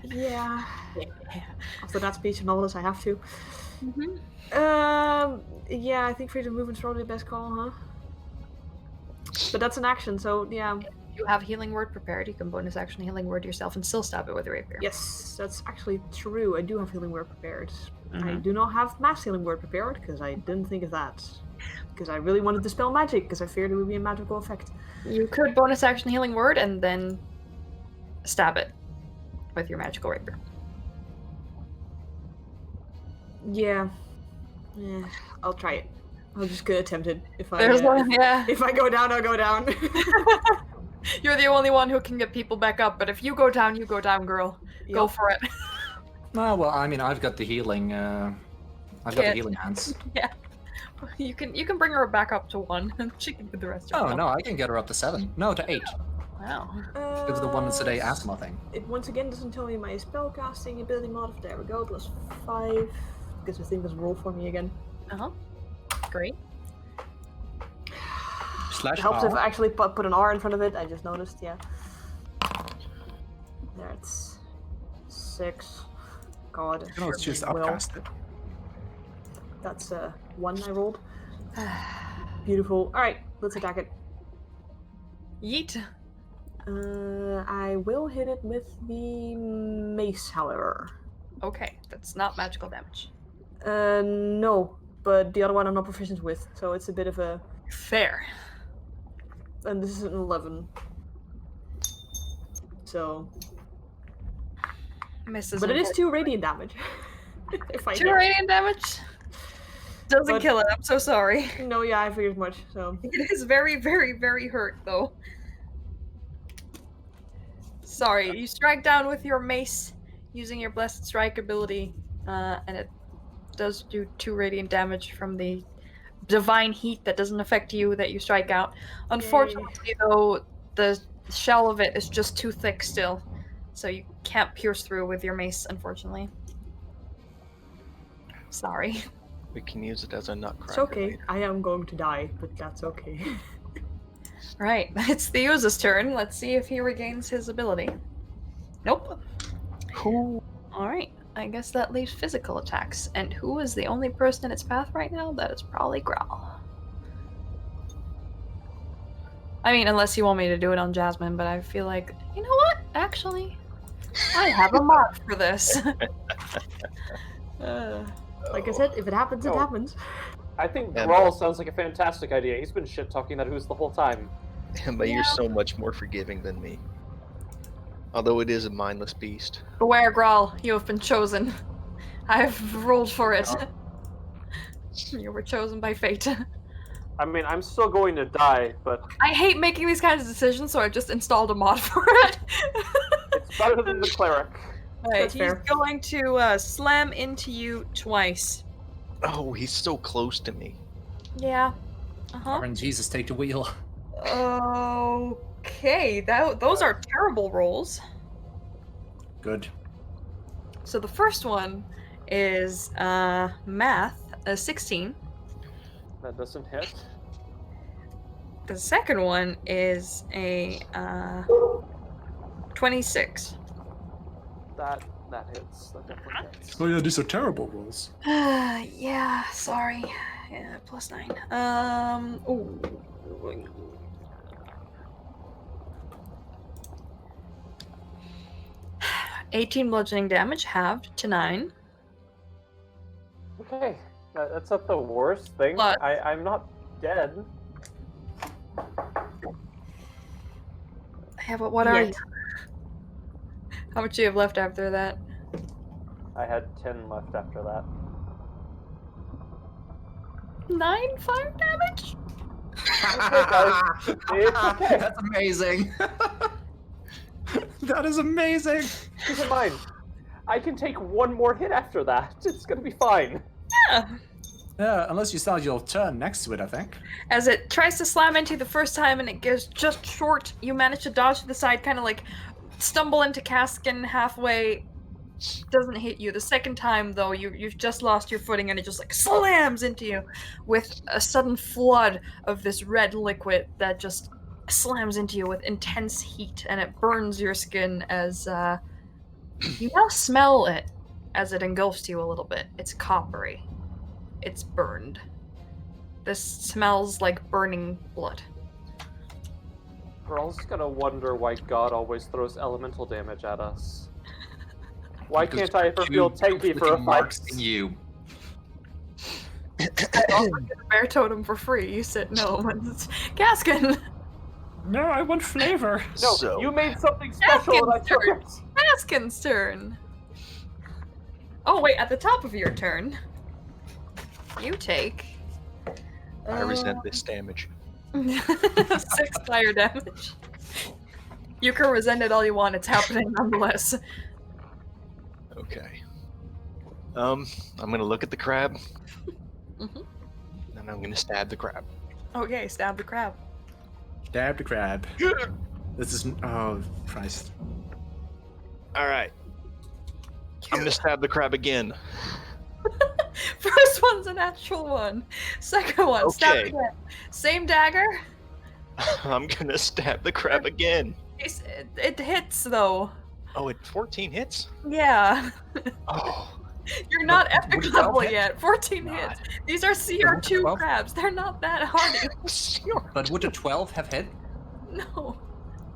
yeah. Yeah. After that speech of novelist I have to. Mm-hmm. Yeah, I think freedom of movement's probably the best call, huh? But that's an action, so yeah. You have healing word prepared. You can bonus action healing word yourself and still stab it with a rapier. Yes, that's actually true. I do have healing word prepared. I Mhm. do not have mass healing word prepared because I didn't think of that. Because I really wanted to spell magic because I feared it would be a magical effect. You could bonus action healing word and then stab it with your magical rapier. Yeah. I'll try it. I'll just get attempted. If I There's one, yeah. if I go down, I'll go down. You're the only one who can get people back up, but if you go down, girl. Go Yep. for it. Well, I mean, I've got the healing. I've got the Yeah. healing hands. Yeah. You can bring her back up to 1, and she can do the rest of Oh herself. no, I can get her up to 7. No, to 8. Wow. It's the one that's today asthma thing. It once again doesn't tell me my spellcasting ability mod. There we go. Plus 5. Because the thing doesn't roll for me again. Uh-huh. Great. Slash It helps if R. I actually put an R in front of it. I just noticed. Yeah. There it's 6. God. You know, it's just well, upcast it. That's 1 I rolled. Beautiful. All right, let's attack it. Yeet. I will hit it with the mace, however. Okay, that's not magical damage. No, but the other one I'm not proficient with, so it's a bit of a. Fair. And this is an 11. So. Misses. But it is 2 radiant damage. If I 2 hit. radiant damage? Doesn't But- kill it, I'm so sorry. No, yeah, I figured as much, so. It is very, very, very hurt, though. Sorry, you strike down with your mace using your Blessed Strike ability, and it does do 2 radiant damage from the divine heat that doesn't affect you that you strike out. Unfortunately, though, the shell of it is just too thick still, so you can't pierce through with your mace, unfortunately. Sorry. We can use it as a nutcracker. It's okay. later. I am going to die, but that's okay. Right, it's the ooze's turn. Let's see if he regains his ability. Nope. Cool. Alright. I guess that leaves physical attacks. And who is the only person in its path right now? That is probably Growl. I mean, unless you want me to do it on Jasmine, but I feel like, you know what? Actually, I have a mod for this. Like I said, if it happens, it Oh. happens. I think Yeah, Grawl sounds like a fantastic idea. He's been shit talking that ooze the whole time. But you're so much more forgiving than me. Although it is a mindless beast. Beware, Growl, you have been chosen. I've rolled for it. You were chosen by fate. I mean, I'm still going to die, but I hate making these kinds of decisions, so I just installed a mod for it. it's better than the cleric. Right, That's he's fair. going to slam into you twice. Oh, he's so close to me. Yeah. Uh-huh. Jesus, take the wheel. Okay, those are terrible rolls. Good. So the first one is math, 16. That doesn't hit. The second one is a 26. That hits. That definitely hits. Oh yeah, these are terrible rolls. Yeah, sorry. Yeah, +9. Ooh. 18 bludgeoning damage, halved to 9. Okay, that's not the worst thing. But- I'm not dead. Yeah, but what are you? Yet. How much do you have left after that? I had 10 left after that. 9 fire damage? Okay, guys. It's okay. That's amazing. That is amazing. Keep in mind, I can take one more hit after that. It's gonna be fine. Yeah. Yeah, unless you start your turn next to it, I think. As it tries to slam into you the first time and it goes just short, you manage to dodge to the side, kind of like stumble into Kaskin halfway. Doesn't hit you. The second time, though, you've just lost your footing and it just like slams into you with a sudden flood of this red liquid that just slams into you with intense heat, and it burns your skin as you now smell it as it engulfs you a little bit. It's coppery. It's burned. This smells like burning blood. Girl's gonna wonder why God always throws elemental damage at us. Why can't I ever feel tanky for a fight? marks in you. I offered you the bear totem for free. You said no. Gaskin! No, I want flavor. No, So- you made something special and I took it. Gaskin's turn. Oh wait, at the top of your turn, you take. I resent this damage. 6 fire damage. You can resent it all you want. It's happening nonetheless. Okay. I'm gonna look at the crab. Mhm. And I'm gonna stab the crab. Okay, stab the crab. Stab the crab. This is... Oh, Christ. Alright. I'm gonna stab the crab again. First one's a natural one. Second one, stab Okay. again. Same dagger. I'm gonna stab the crab again. It hits though. Oh, it 14 hits? Yeah. Oh. You're not Would epic it level hit? yet. 14 God. hits. These are CR2 12? crabs. They're not that hardy. But would a 12 have hit? No.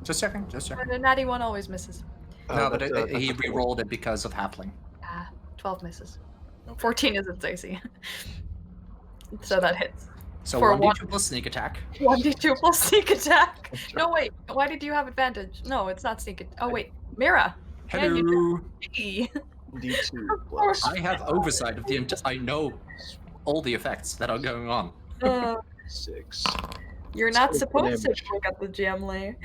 Just checking, just checking. But a natty one always misses. No, but that's, he that's a four. re-rolled it because of halfling. 12 misses. Okay. 14 is its AC. So that hits. So For 1d2 plus sneak attack. 1d2 plus sneak attack. No, wait. Why did you have advantage? No, it's not sneak attack. Oh, wait. Mira. Can you Hello. see? D2 Of course. plus I have oversight of the I know all the effects that are going on. 6. You're not Scope supposed to damage. look at the GM layer.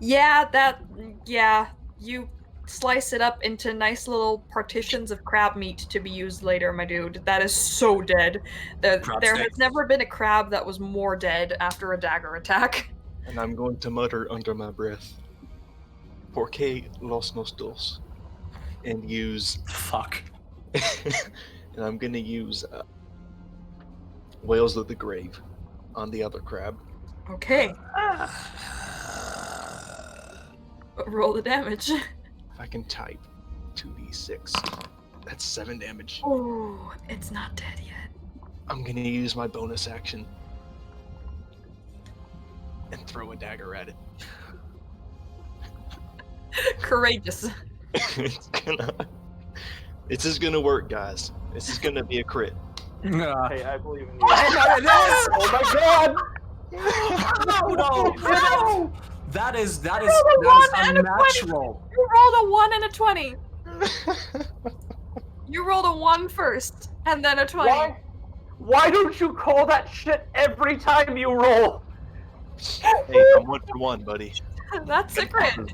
Yeah, you slice it up into nice little partitions of crab meat to be used later, my dude. That is so dead. Crab There has steak. never been a crab that was more dead after a dagger attack. And I'm going to mutter under my breath, Porque los nos dos. And use, Fuck. and I'm gonna use Whales of the Grave on the other crab. Okay. Roll the damage. If I can type. 2d6. That's 7 damage. Oh, it's not dead yet. I'm gonna use my bonus action and throw a dagger at it. Courageous. This is gonna work, guys. This is gonna be a crit. Hey, I believe in you. Oh my god! no! That is one and a unnatural. You rolled a 1 and a 20. You rolled a 1 first, and then a 20. Why don't you call that shit every time you roll? Hey, I'm 1 for 1, buddy. That's a crit.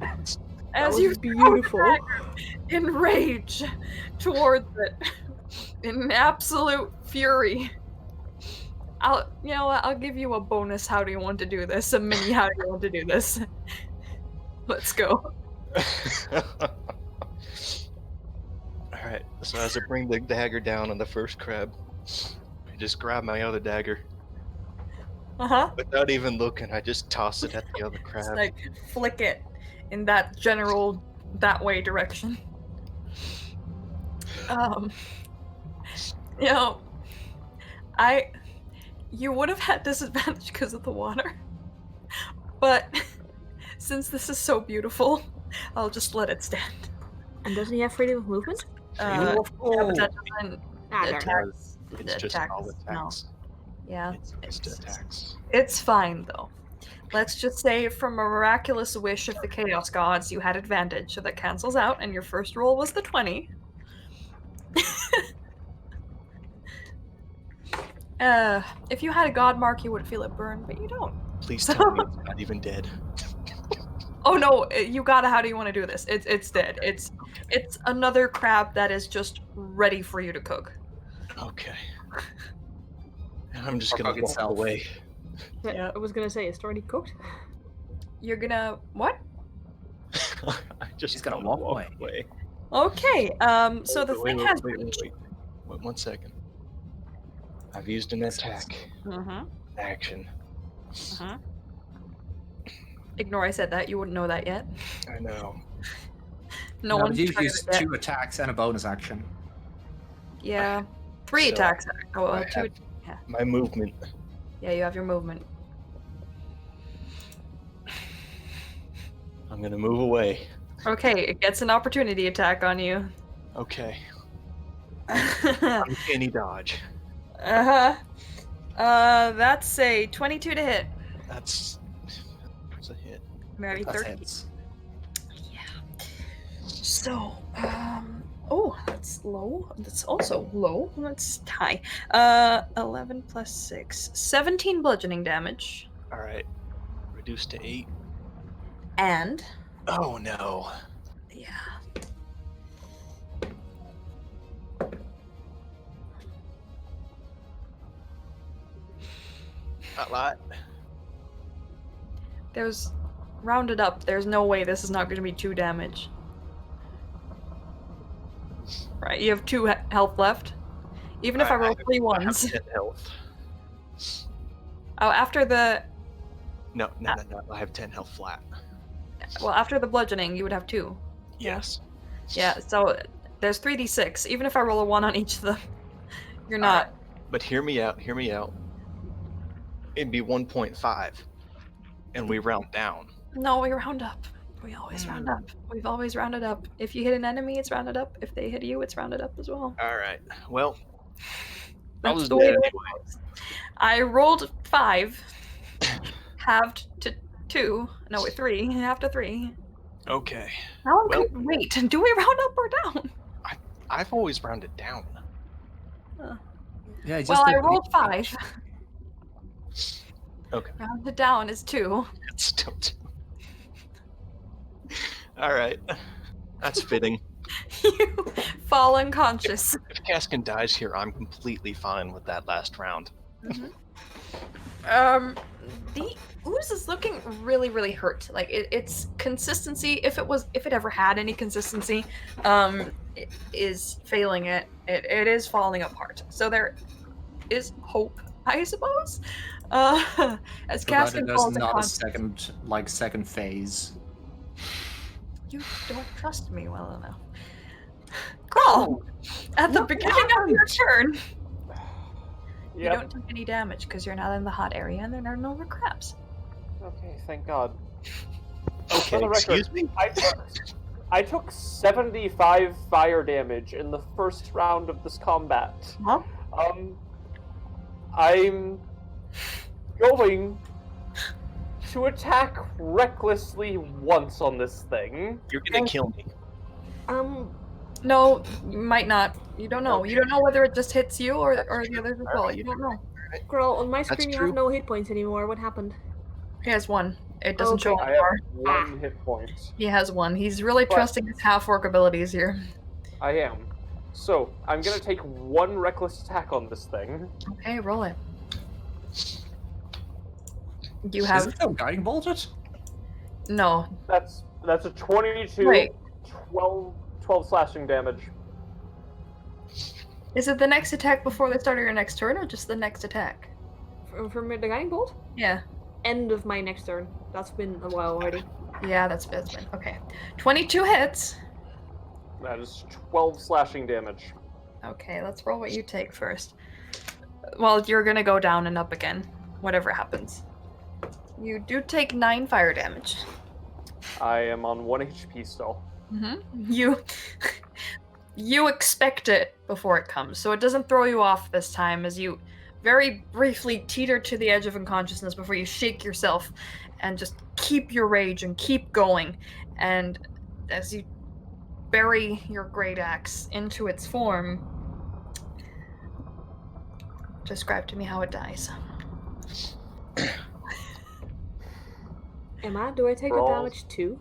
As was you beautiful. throw the dagger in rage towards it, in absolute fury. You know what? I'll give you a bonus. How do you want to do this? A mini. How do you want to do this? Let's go. Alright, so as I bring the dagger down on the first crab, I just grab my other dagger. Without even looking, I just toss it at the other crab. Just like flick it in that general that way direction. You know, you would have had disadvantage because of the water, but since this is so beautiful, I'll just let it stand. And doesn't he have freedom of movement? Yeah, but that doesn't There. attack. It's just all attacks. Yeah, It's just attacks. it's fine though. Let's just say, from a miraculous wish of the Chaos Gods, you had advantage, so that cancels out, and your first roll was the 20. If you had a god mark, you would feel it burn, but you don't. Please tell me it's not even dead. Oh no, you gotta. How do you want to do this? It's dead. It's another crab that is just ready for you to cook. Okay. I'm just Or gonna cook walk itself. away. Yeah. I was gonna say, it's already cooked. You're gonna what? I just He's gonna wanna walk away. Okay. So the thing has. Wait. 1 second. I've used an attack. Mm-hmm. Action. Mm-hmm. Ignore I said that. You wouldn't know that yet. I know. No but one's you've tried used it yet. 2 attacks and a bonus action. Yeah. 3 So, attacks. Oh, I 2. have my movement. Yeah, you have your movement. I'm gonna move away. Okay, it gets an opportunity attack on you. Okay. Uh-huh. Uncanny dodge. That's a 22 to hit. That's a hit. Maybe That's 13. hits. Yeah. So, oh, that's low. That's also low. That's high. 11 plus 6. 17 bludgeoning damage. Alright. Reduced to 8. And, Oh no. yeah. Not a lot. There's, rounded up, there's no way this is not going to be 2 damage. Right, you have 2 health left. Even if I roll 3 I have ones. 10 health. Oh, after the, No. I have 10 health flat. well, after the bludgeoning, you would have 2. Yes. Yeah, so there's 3d6. Even if I roll a 1 on each of them, you're not. Alright, but hear me out. It'd be 1.5. And we round down. No, we round up. We always round up. We've always rounded up. If you hit an enemy, it's rounded up. If they hit you, it's rounded up as well. Alright. Well, I That's was the way dead it anyway. goes. I rolled 5, halved to 2. No, wait, 3. Half to 3. Okay. How Well- wait, do we round up or down? I've always rounded down. Yeah, Well, I rolled 5. Okay. Rounded down is 2. It's still 2. Alright. That's fitting. You fall unconscious. If Kaskin dies here, I'm completely fine with that last round. The ooze is looking really, really hurt. Like its consistency, if it ever had any consistency, it is failing it. It is falling apart. So there is hope, I suppose. As Provided Kaskin there's falls not a unconscious. second phase. You don't trust me well enough. Growl, at the beginning of your turn, you Yep. don't take any damage because you're not in the hot area and there are no more crabs. Okay, thank God. Okay, For the record, excuse me? I took 75 fire damage in the first round of this combat. Huh? I'm going to attack recklessly once on this thing. You're gonna kill me. No, you might not. You don't know. You don't know whether it just hits you or the others as well. You don't know. Girl, on my screen you true. have no hit points anymore. What happened? He has one. It doesn't show Okay. on I the bar. have 1 hit point. He has one. He's really But- trusting his half-orc abilities here. I am. So, I'm gonna take 1 reckless attack on this thing. Okay, roll it. You Is have it still guiding bolted? no. That's a 22, Wait. 12 slashing damage. Is it the next attack before the start of your next turn, or just the next attack? From the guiding bolt? Yeah. End of my next turn. That's been a while already. Yeah, that's been okay. 22 hits. That is 12 slashing damage. Okay, let's roll what you take first. Well, you're gonna go down and up again, whatever happens. You do take 9 fire damage. I am on 1 HP still. You expect it before it comes, so it doesn't throw you off this time as you very briefly teeter to the edge of unconsciousness before you shake yourself and just keep your rage and keep going. And as you bury your great axe into its form, describe to me how it dies. Do I take the Rolls. damage too?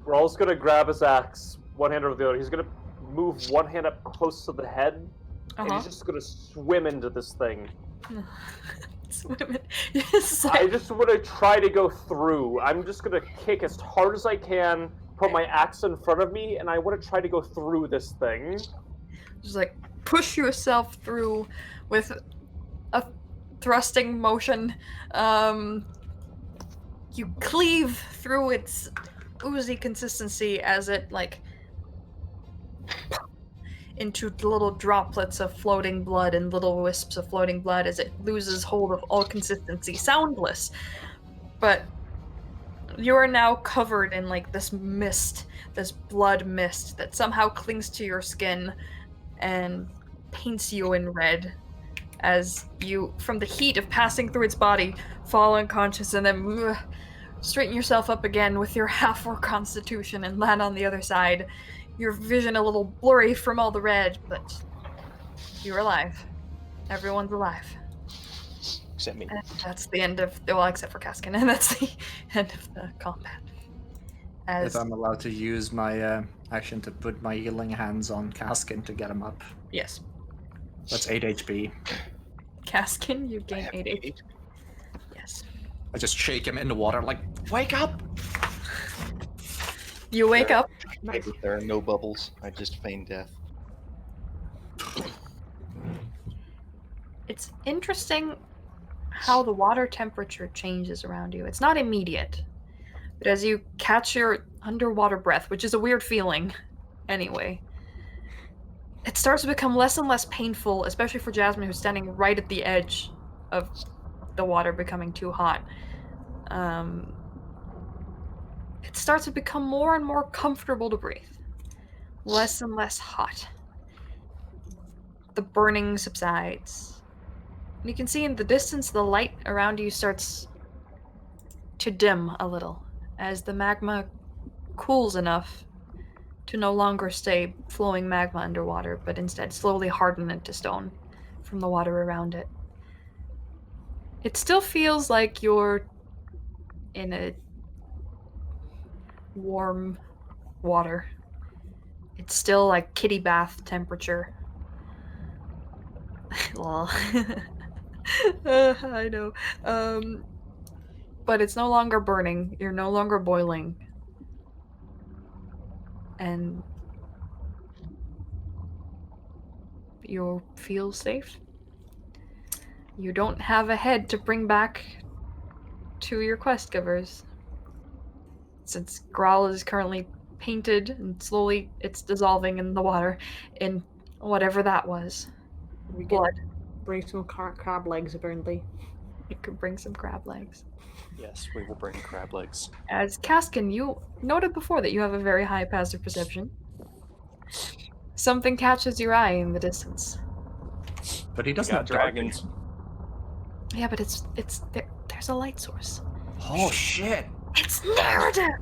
Rawl's gonna grab his axe, one hand over the other. He's gonna move one hand up close to the head, and he's just gonna swim into this thing. Yes. I just want to try to go through. I'm just gonna kick as hard as I can, put my axe in front of me, and I want to try to go through this thing. Just like push yourself through with a thrusting motion. You cleave through its oozy consistency as it like into little droplets of floating blood and little wisps of floating blood as it loses hold of all consistency, soundless. But you are now covered in like this mist, this blood mist that somehow clings to your skin and paints you in red as you, from the heat of passing through its body, fall unconscious and then straighten yourself up again with your half-orc constitution and land on the other side. Your vision a little blurry from all the red, but you're alive. Everyone's alive. Except me. And that's the end of, well, except for Kaskin, and that's the end of the combat. If I'm allowed to use my action to put my healing hands on Kaskin to get him up. Yes. That's 8 HP. Kaskin, you gain 8 HP. Yes. I just shake him in the water like, wake up! You wake up. Nice. There are no bubbles. I just feign death. It's interesting how the water temperature changes around you. It's not immediate, but as you catch your underwater breath, which is a weird feeling anyway, it starts to become less and less painful, especially for Jasmine, who's standing right at the edge of the water becoming too hot. It starts to become more and more comfortable to breathe. Less and less hot. The burning subsides. And you can see in the distance the light around you starts to dim a little as the magma cools enough to no longer stay flowing magma underwater, but instead slowly harden into stone from the water around it. It still feels like you're in a warm water. It's still like kitty bath temperature. Lol. I know. But it's no longer burning. You're no longer boiling. And you feel safe. You don't have a head to bring back to your quest givers, since Grawl is currently painted, and slowly it's dissolving in the water in whatever that was. We can Blood. bring some crab legs, apparently. It could bring some crab legs. Yes, we will bring crab legs. As Kaskin, you noted before that you have a very high passive perception. Something catches your eye in the distance. But he We doesn't got have dark dragons. vision. Yeah, but there's a light source. Oh shit! It's narrative.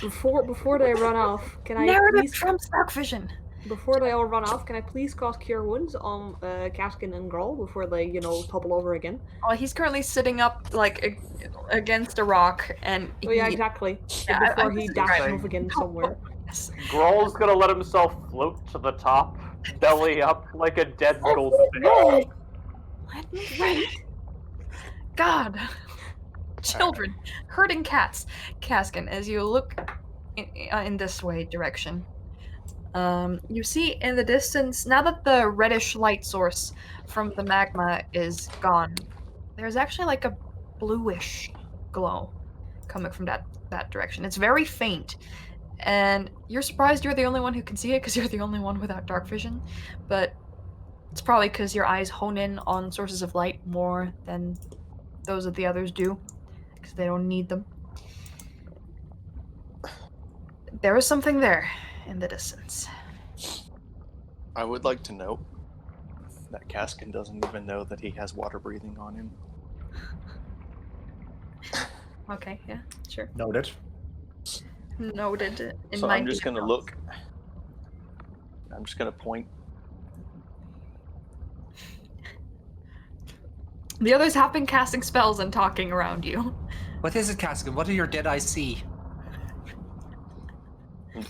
Before they run off, can I Narrative please? trumps dark vision. Before they all run off, can I please cast Cure Wounds on Kaskin and Groll before they, topple over again? Oh, he's currently sitting up like against a rock, and Oh yeah, he- exactly. Yeah, Before I'm he just dashes describing- off again somewhere. Yes. Groll's gonna let himself float to the top, belly up like a dead goldfish. No! Let me wait. God. Children. Herding cats. Kaskin, as you look in this way direction, you see in the distance, now that the reddish light source from the magma is gone, there's actually like a bluish glow coming from that direction. It's very faint, and you're surprised you're the only one who can see it because you're the only one without dark vision, but it's probably because your eyes hone in on sources of light more than those of the others do, because they don't need them. There is something there in the distance. I would like to note that Kaskin doesn't even know that he has water breathing on him. Okay, yeah, sure. Noted. Noted in So my I'm just gonna details. look. I'm just gonna point. The others have been casting spells and talking around you. What is it, Kaskin? What do your dead eyes see?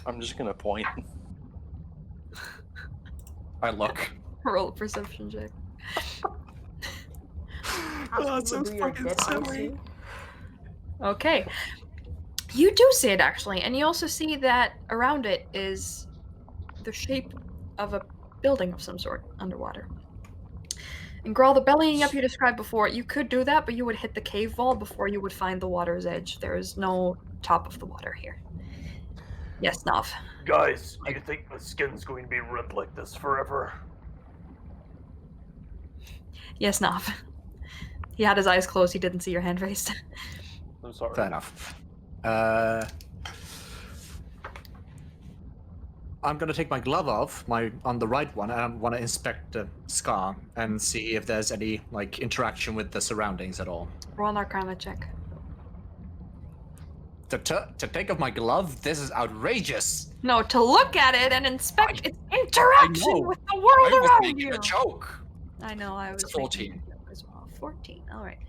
I'm just gonna point. I look. Roll a perception check. That's so What do your fucking dead eyes silly. see? Okay. You do see it actually, and you also see that around it is the shape of a building of some sort underwater. And Grawl, the bellying up you described before, you could do that, but you would hit the cave wall before you would find the water's edge. There is no top of the water here. Yes, Nav. Guys, do you think the skin's going to be red like this forever? Yes, Nav. He had his eyes closed, he didn't see your hand raised. I'm sorry. Fair enough. I'm gonna take my glove off, on the right one, and I want to inspect the scar and see if there's any interaction with the surroundings at all. Roll an Arcana check. To take off my glove, this is outrageous. No, to look at it and inspect its interaction know. with the world I was around making you. a joke. I know, I was It's a 14. making a joke as well. 14, alright.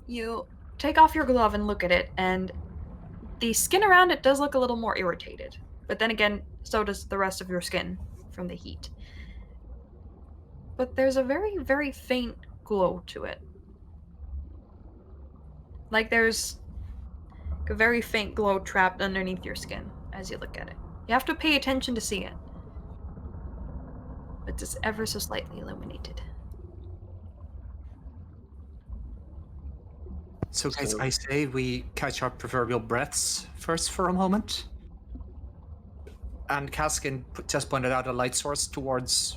You take off your glove and look at it, and the skin around it does look a little more irritated. But then again, so does the rest of your skin from the heat. But there's a very, very faint glow to it. Like there's a very faint glow trapped underneath your skin as you look at it. You have to pay attention to see it. But it's ever so slightly illuminated. So guys, I say we catch our proverbial breaths first for a moment. And Kaskin just pointed out a light source towards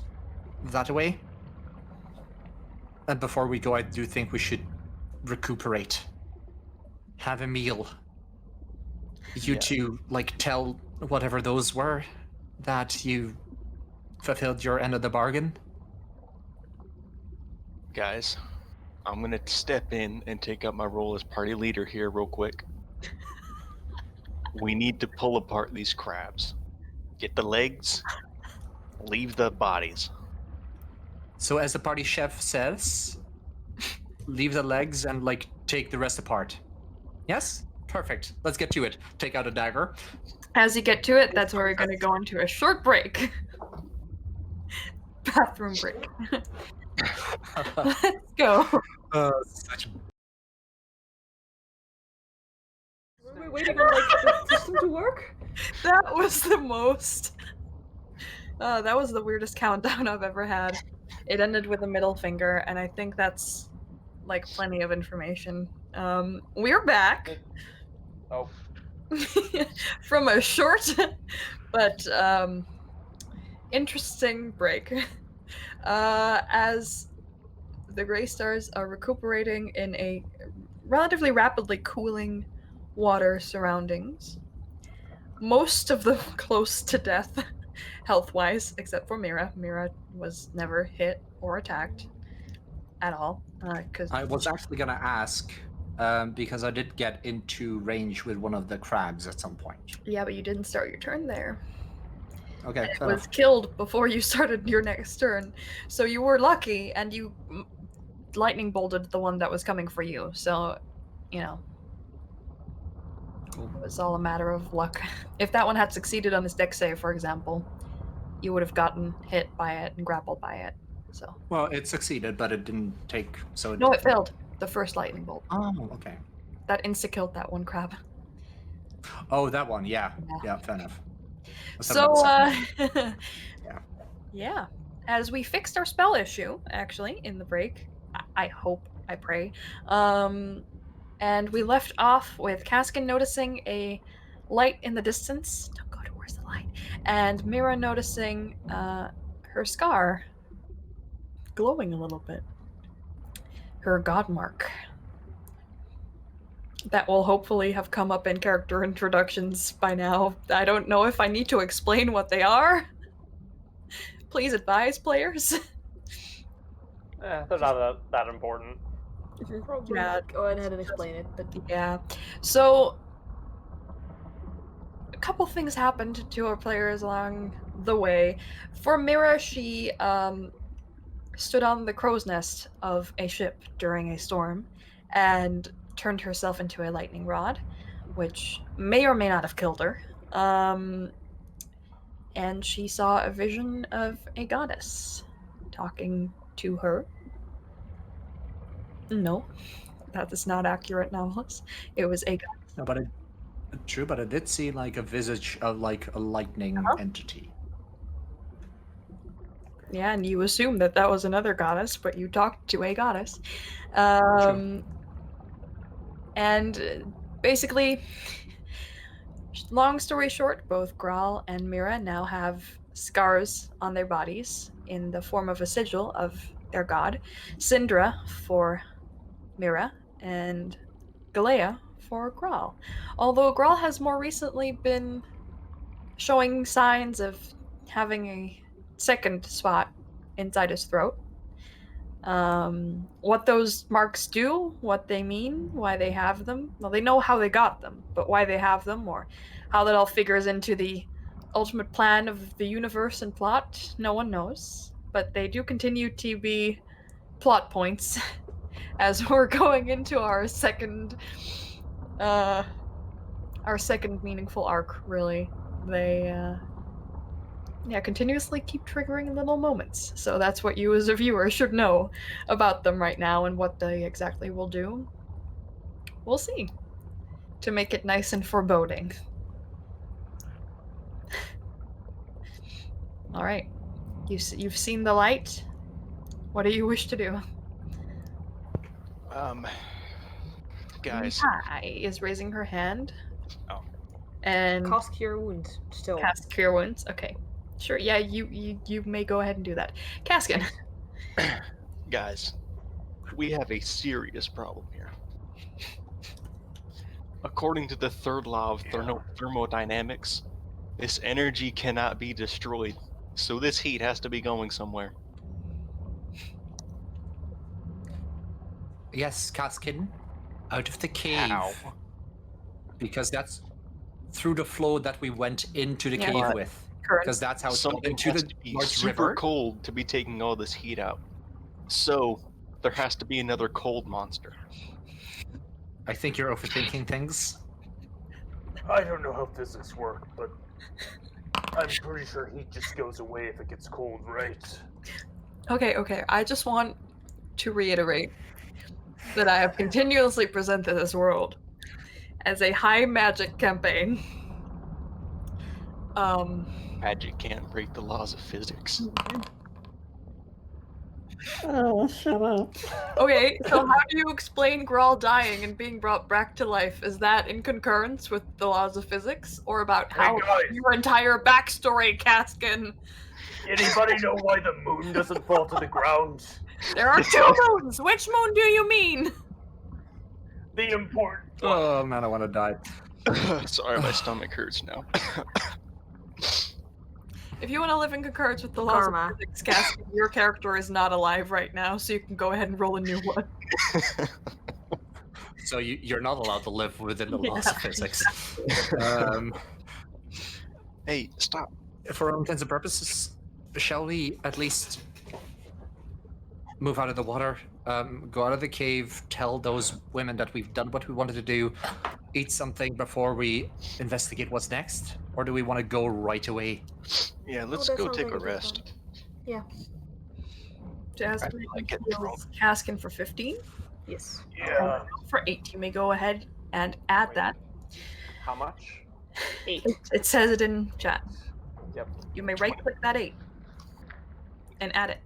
that way. And before we go, I do think we should recuperate. Have a meal. You two, tell whatever those were that you fulfilled your end of the bargain. Guys, I'm gonna step in and take up my role as party leader here real quick. We need to pull apart these crabs. Get the legs, leave the bodies. So as the party chef says, leave the legs and take the rest apart. Yes? Perfect. Let's get to it. Take out a dagger. As you get to it, that's where we're going to go into a short break. Bathroom break. Let's go. Such Were we waiting on the system to work? That was the most. That was the weirdest countdown I've ever had. It ended with a middle finger, and I think that's plenty of information. We're back. Oh. from a short but interesting break. As the Greystars are recuperating in a relatively rapidly cooling water surroundings. Most of them close to death, health-wise, except for Mira. Mira was never hit or attacked at all. Because I was actually going to ask, because I did get into range with one of the crabs at some point. yeah, but you didn't start your turn there. Okay, It fair was enough. killed before you started your next turn, so you were lucky, and you lightning bolted the one that was coming for you. So, you know, Cool. it was all a matter of luck. If that one had succeeded on his dex save, for example, you would have gotten hit by it and grappled by it. So Well, it succeeded, but it didn't take. So no, it failed. The first lightning bolt Oh, okay. that insta-killed that one crab. Oh, that one. Yeah. Yeah, fair enough. I was talking So, about the second one. Yeah. yeah. As we fixed our spell issue, actually, in the break, I hope, I pray, and we left off with Kaskin noticing a light in the distance. Don't go towards the light. And Mira noticing her scar glowing a little bit. Her god mark. That will hopefully have come up in character introductions by now. I don't know if I need to explain what they are. Please advise players. They're not that important. Probably Yeah. go ahead and explain it. But Yeah. So, a couple things happened to our players along the way. For Mira, she stood on the crow's nest of a ship during a storm and turned herself into a lightning rod, which may or may not have killed her. And she saw a vision of a goddess talking to her. No, that is not accurate, Nautilus. It was a goddess. No, but true, but I did see like a visage of like a lightning Uh-huh. entity. Yeah, and you assume that that was another goddess, but you talked to a goddess. And basically, long story short, both Graal and Mira now have scars on their bodies in the form of a sigil of their god, Syndra for Mira, and Galea for Graal. Although Graal has more recently been showing signs of having a second spot inside his throat. What those marks do, what they mean, why they have them. Well, they know how they got them, but why they have them, or how that all figures into the ultimate plan of the universe and plot, no one knows. But they do continue to be plot points as we're going into our second meaningful arc, really. They continuously keep triggering little moments. So that's what you as a viewer should know about them right now and what they exactly will do. We'll see. To make it nice and foreboding. All right. You've seen the light. What do you wish to do? Guys. Hi is raising her hand. Oh. And cast Cure Wounds still. cast Cure Wounds. Okay. Sure. Yeah, you may go ahead and do that. Kaskin. Guys, we have a serious problem here. According to the third law of thermodynamics, this energy cannot be destroyed, so this heat has to be going somewhere. Yes, Kaskin, out of the cave. How? Because that's through the flow that we went into the Yeah. cave But with. Correct. Because that's how it's Something into has the to be large super river. cold to be taking all this heat out. So, there has to be another cold monster. I think you're overthinking things. I don't know how physics work, but I'm pretty sure heat just goes away if it gets cold, right? Okay. I just want to reiterate that I have continuously presented this world as a high magic campaign. Magic can't break the laws of physics. Oh, shut up. Okay, so how do you explain Grawl dying and being brought back to life? Is that in concurrence with the laws of physics, or about Hey, how guys. your entire backstory, Caskin? Anybody know why the moon doesn't fall to the ground? There are 2 moons! Which moon do you mean? The important one. Oh man, I want to die. Sorry, my stomach hurts now. If you want to live in concurrence with the laws Karma. of physics, Caskin, your character is not alive right now, so you can go ahead and roll a new one. So you're not allowed to live within the laws of physics. Hey, stop. For all intents and purposes, shall we at least move out of the water, go out of the cave, tell those women that we've done what we wanted to do, eat something before we investigate what's next? Or do we want to go right away? Yeah, let's that go sounds take like a a good rest. Jasmine I get heals Caskin for 15. Yes. Yeah. For 8, you may go ahead and add Wait. that. How much? 8. It says it in chat. Yep. You may right-click that 8 and add it.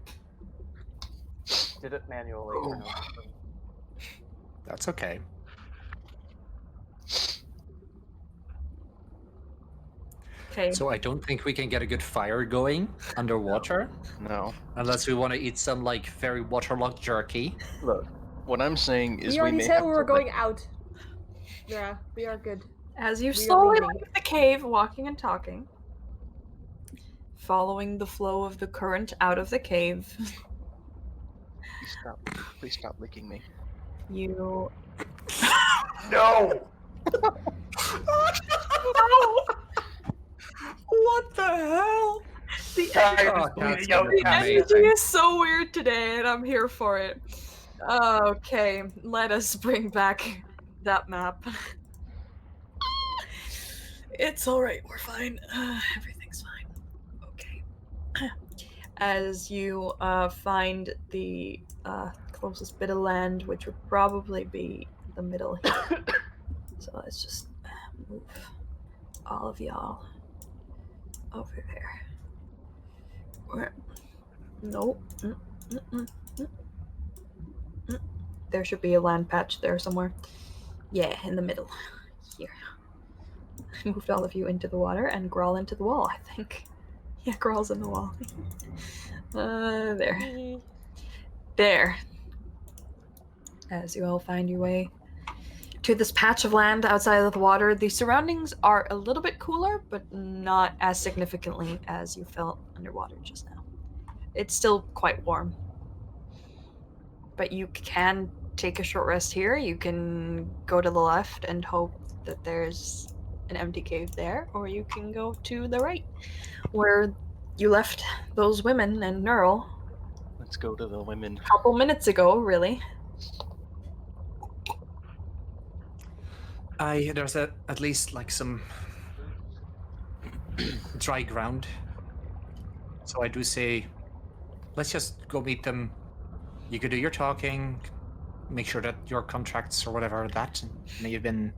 Did it manually. Or no? That's okay. Okay. So I don't think we can get a good fire going underwater No. unless we want to eat some like very waterlogged jerky. Look, what I'm saying is We we already may said have we to, were like- going out. Yeah, we are good. As you We are slowly leaving. leave the cave, walking and talking, following the flow of the current out of the cave, Please stop licking me. you... No! What the hell? The Tired Oh, of bleeding that's out gonna be Caskin. energy is so weird today, and I'm here for it. Okay, let us bring back that map. It's alright, we're fine. Everything's fine. Okay. As you find the closest bit of land, which would probably be the middle here. So let's just move all of y'all over there. Nope. There should be a land patch there somewhere. Yeah, in the middle. Here. Moved all of you into the water and Grawl into the wall, I think. Yeah, Grawl's in the wall. There. There. As you all find your way to this patch of land outside of the water, the surroundings are a little bit cooler, but not as significantly as you felt underwater just now. It's still quite warm. But you can take a short rest here. You can go to the left and hope that there's an empty cave there, or you can go to the right, where you left those women and Neural Let's go to the women. a couple minutes ago, really. There's at least like some dry ground. So I do say, let's just go meet them. You could do your talking, make sure that your contracts or whatever that may have been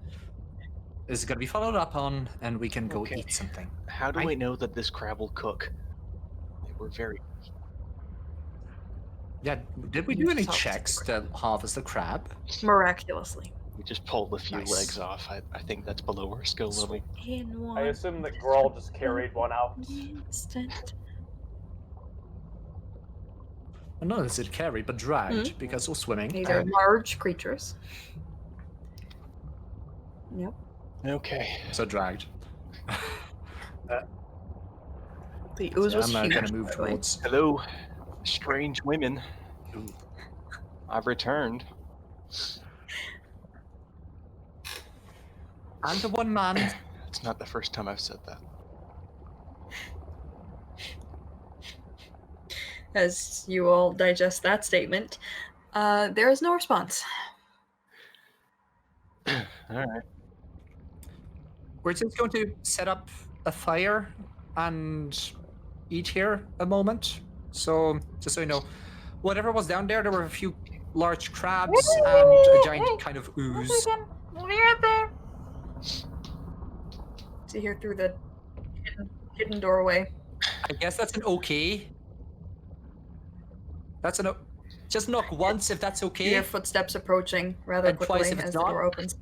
is going to be followed up on, and we can go Okay. eat something. How do I- we know that this crab will cook? We're very. Yeah, did we You do any just have to checks take to harvest the crab? Miraculously. We just pulled a few Nice. legs off. I think that's below our skill level. In one I assume that Grawl just carried one out. instant. Well, not as it carried, but dragged because of swimming. These are large creatures. Yep. Okay. So dragged. The ooze was I'm huge. going to move by the way. towards. Hello, strange women. Ooh. I've returned. I'm the one man. It's not the first time I've said that. As you all digest that statement, there is no response. All right. We're just going to set up a fire and eat here a moment. So, just so you know, whatever was down there, there were a few large crabs and a giant kind of ooze. We're there. To hear through the hidden doorway. I guess that's an okay. That's enough. Just knock once if that's You okay. hear footsteps approaching rather And twice quickly if it's as the not. door opens.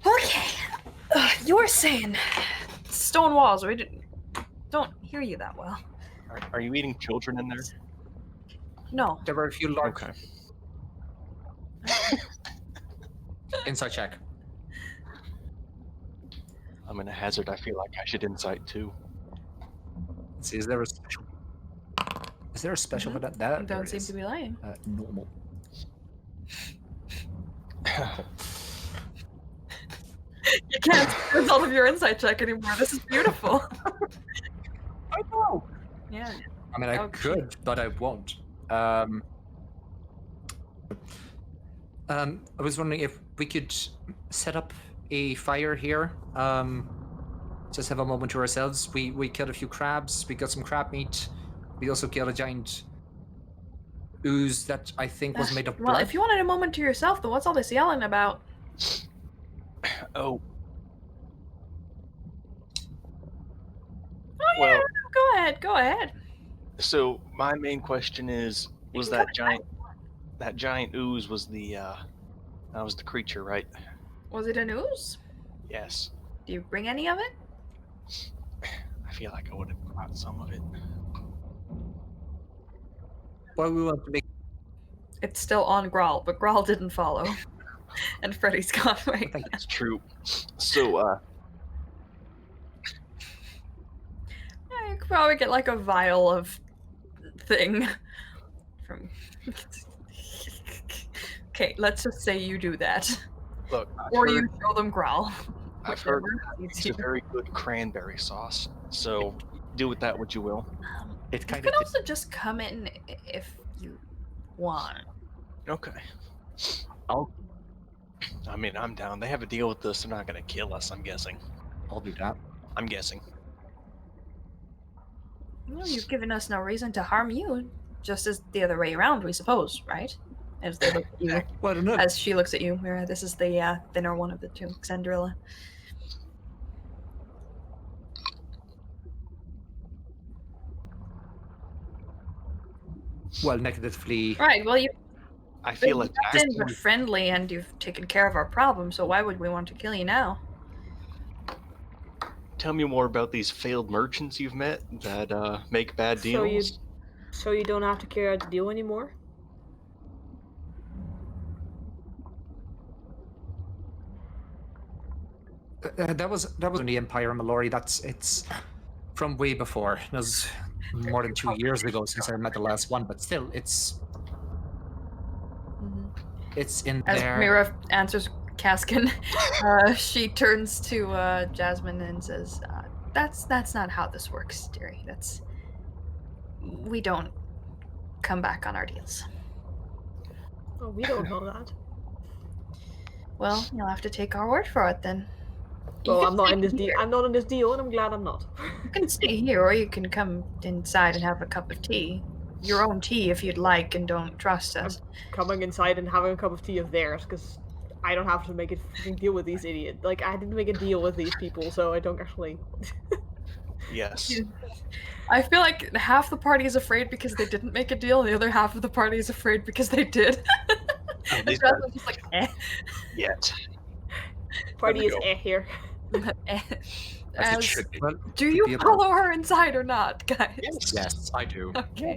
Okay. You were saying stone walls. Don't hear you that well. Are you eating children in there? No. There were a few large. Okay. Insight check. I'm in a hazard. I feel like I should insight too. Let's see, is there a special? Is there a special for that? You There don't it seem is. to be lying. Normal. You can't see the result of your insight check anymore. This is beautiful. I know. Yeah. I mean, I Oh, could, but I won't. I was wondering if we could set up a fire here. Just have a moment to ourselves. We killed a few crabs. We got some crab meat. We also killed a giant ooze that I think was made of blood. Well, if you wanted a moment to yourself, then what's all this yelling about? Oh. Oh, yeah, Well, go ahead. so my main question is, was that giant ooze was that was the creature, right? Was it an ooze? Yes. Do you bring any of it? I feel like I would have brought some of it. Well, we want to make. It's still on Grawl, but Grawl didn't follow. And Freddy's gone right now. That's true. So, You could probably get like a vial of thing from. Okay, let's just say you do that. look, Or you show them Growl. I've heard Whichever. it's a very good cranberry sauce. So, do with that what you will. It You kind can of. also just come in if you want. Okay. I'll I'm down. They have a deal with this. They're not going to kill us, I'm guessing. do that. I'm guessing. Well, you've given us no reason to harm you, just as the other way around, we suppose, right? As they look at you, Well, I don't know. as she looks at you, Mira. This is the thinner one of the two, Xandrilla. Well, negatively. Right. Well, you've I feel been attacked. nothing but friendly, and you've taken care of our problem. So why would we want to kill you now? Tell me more about these failed merchants you've met that make bad deals. So you don't have to carry out the deal anymore? That was in the Empire in Lorai. It's from way before. It was more than 2 years ago since I met the last one, but still, it's in As there. Mira answers Kaskin, she turns to Jasmine and says, "That's not how this works, dearie. We don't come back on our deals." Oh, we don't know that. Well, you'll have to take our word for it then. Well, You I'm not can in this stay deal. here. I'm not in this deal, and I'm glad I'm not. You can stay here, or you can come inside and have a cup of tea. Your own tea, if you'd like, and don't trust us. Coming inside and having a cup of tea of theirs, because I don't have to make a freaking deal with these idiots. Like, I didn't make a deal with these people, so I don't actually... Yes. I feel like half the party is afraid because they didn't make a deal, and the other half of the party is afraid because they did. Oh, And these Jasmine's just like, Yet. Party is go. here. eh. As it As- should be. Do be you able- follow her inside or not, guys? Yes, I do. Okay.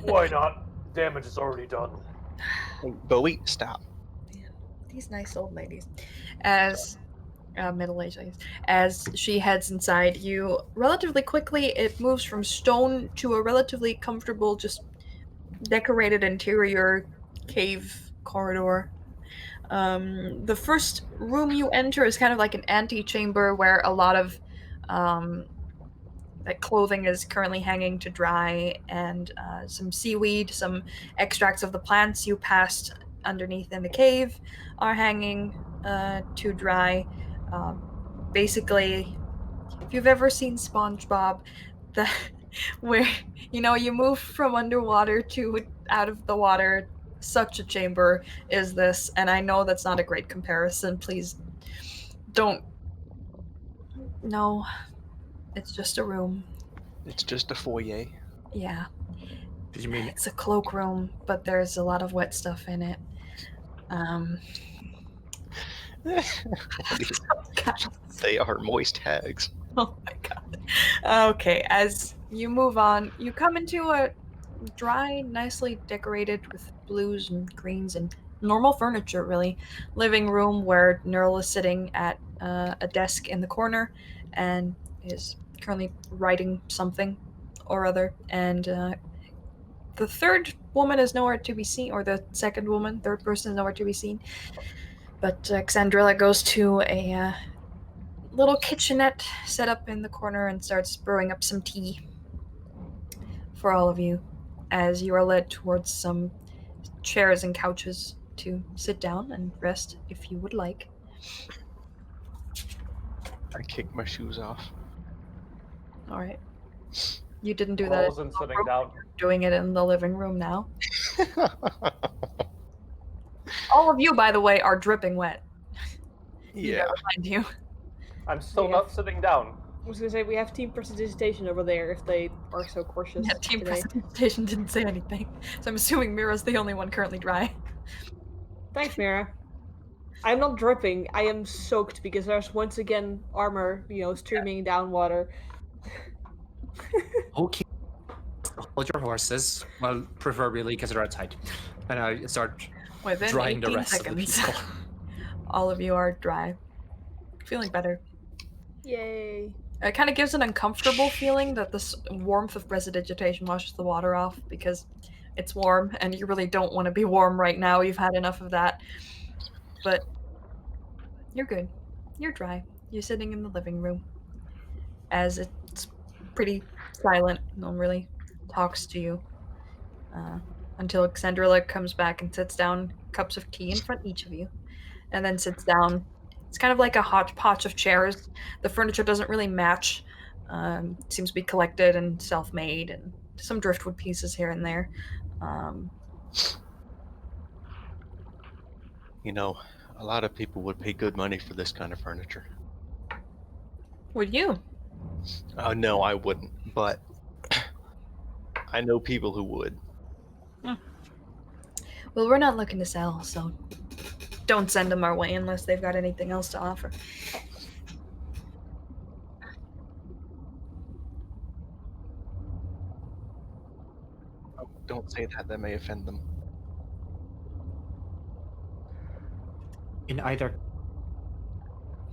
Why not? Damage is already done. Hey, Bowie, stop. These nice old ladies. As middle-aged ladies. As she heads inside, you relatively quickly, it moves from stone to a relatively comfortable, just decorated interior cave corridor. The first room you enter is kind of like an antechamber where a lot of like clothing is currently hanging to dry, and some seaweed, some extracts of the plants you passed underneath in the cave are hanging to dry. Basically, if you've ever seen SpongeBob, where you move from underwater to out of the water, such a chamber is this. And I know that's not a great comparison. Please don't. No, it's just a room. It's just a foyer. Yeah. Did you mean It's a cloakroom, but there's a lot of wet stuff in it. God. They are moist hags. Oh my god. Okay, as you move on, you come into a dry, nicely decorated with blues and greens and normal furniture, really. Living room where Neural is sitting at a desk in the corner and is currently writing something or other. And the third woman is nowhere to be seen, or the second woman, third person is nowhere to be seen. But Xandrilla goes to a little kitchenette set up in the corner and starts brewing up some tea for all of you as you are led towards some chairs and couches to sit down and rest if you would like. I kicked my shoes off. All right. You didn't do Growl that. isn't sitting down. Doing it in the living room now. All of you, by the way, are dripping wet. Yeah. Mind you. I'm still Yeah. not sitting down. I was gonna say we have team prestidigitation over there if they are so cautious. Yeah, team today. presentation didn't say anything, so I'm assuming Mira's the only one currently dry. Thanks, Mira. I'm not dripping. I am soaked because there's once again armor, streaming down water. okay? Hold your horses. Well, preferably because they're outside. And I start Within drying the 18 rest seconds. of the people. All of you are dry. Feeling better. Yay. It kind of gives an uncomfortable feeling that this warmth of prestidigitation washes the water off because it's warm and you really don't want to be warm right now. You've had enough of that. But you're good. You're dry. You're sitting in the living room as it's pretty silent. No one really talks to you until Xandrilla comes back and sits down, cups of tea in front of each of you, and then sits down. It's kind of like a hodgepodge of chairs. The furniture doesn't really match. It seems to be collected and self-made, and some driftwood pieces here and there. A lot of people would pay good money for this kind of furniture. Would you? No, I wouldn't, but I know people who would. Well, we're not looking to sell, so don't send them our way unless they've got anything else to offer. Oh, don't say that. That may offend them. In either.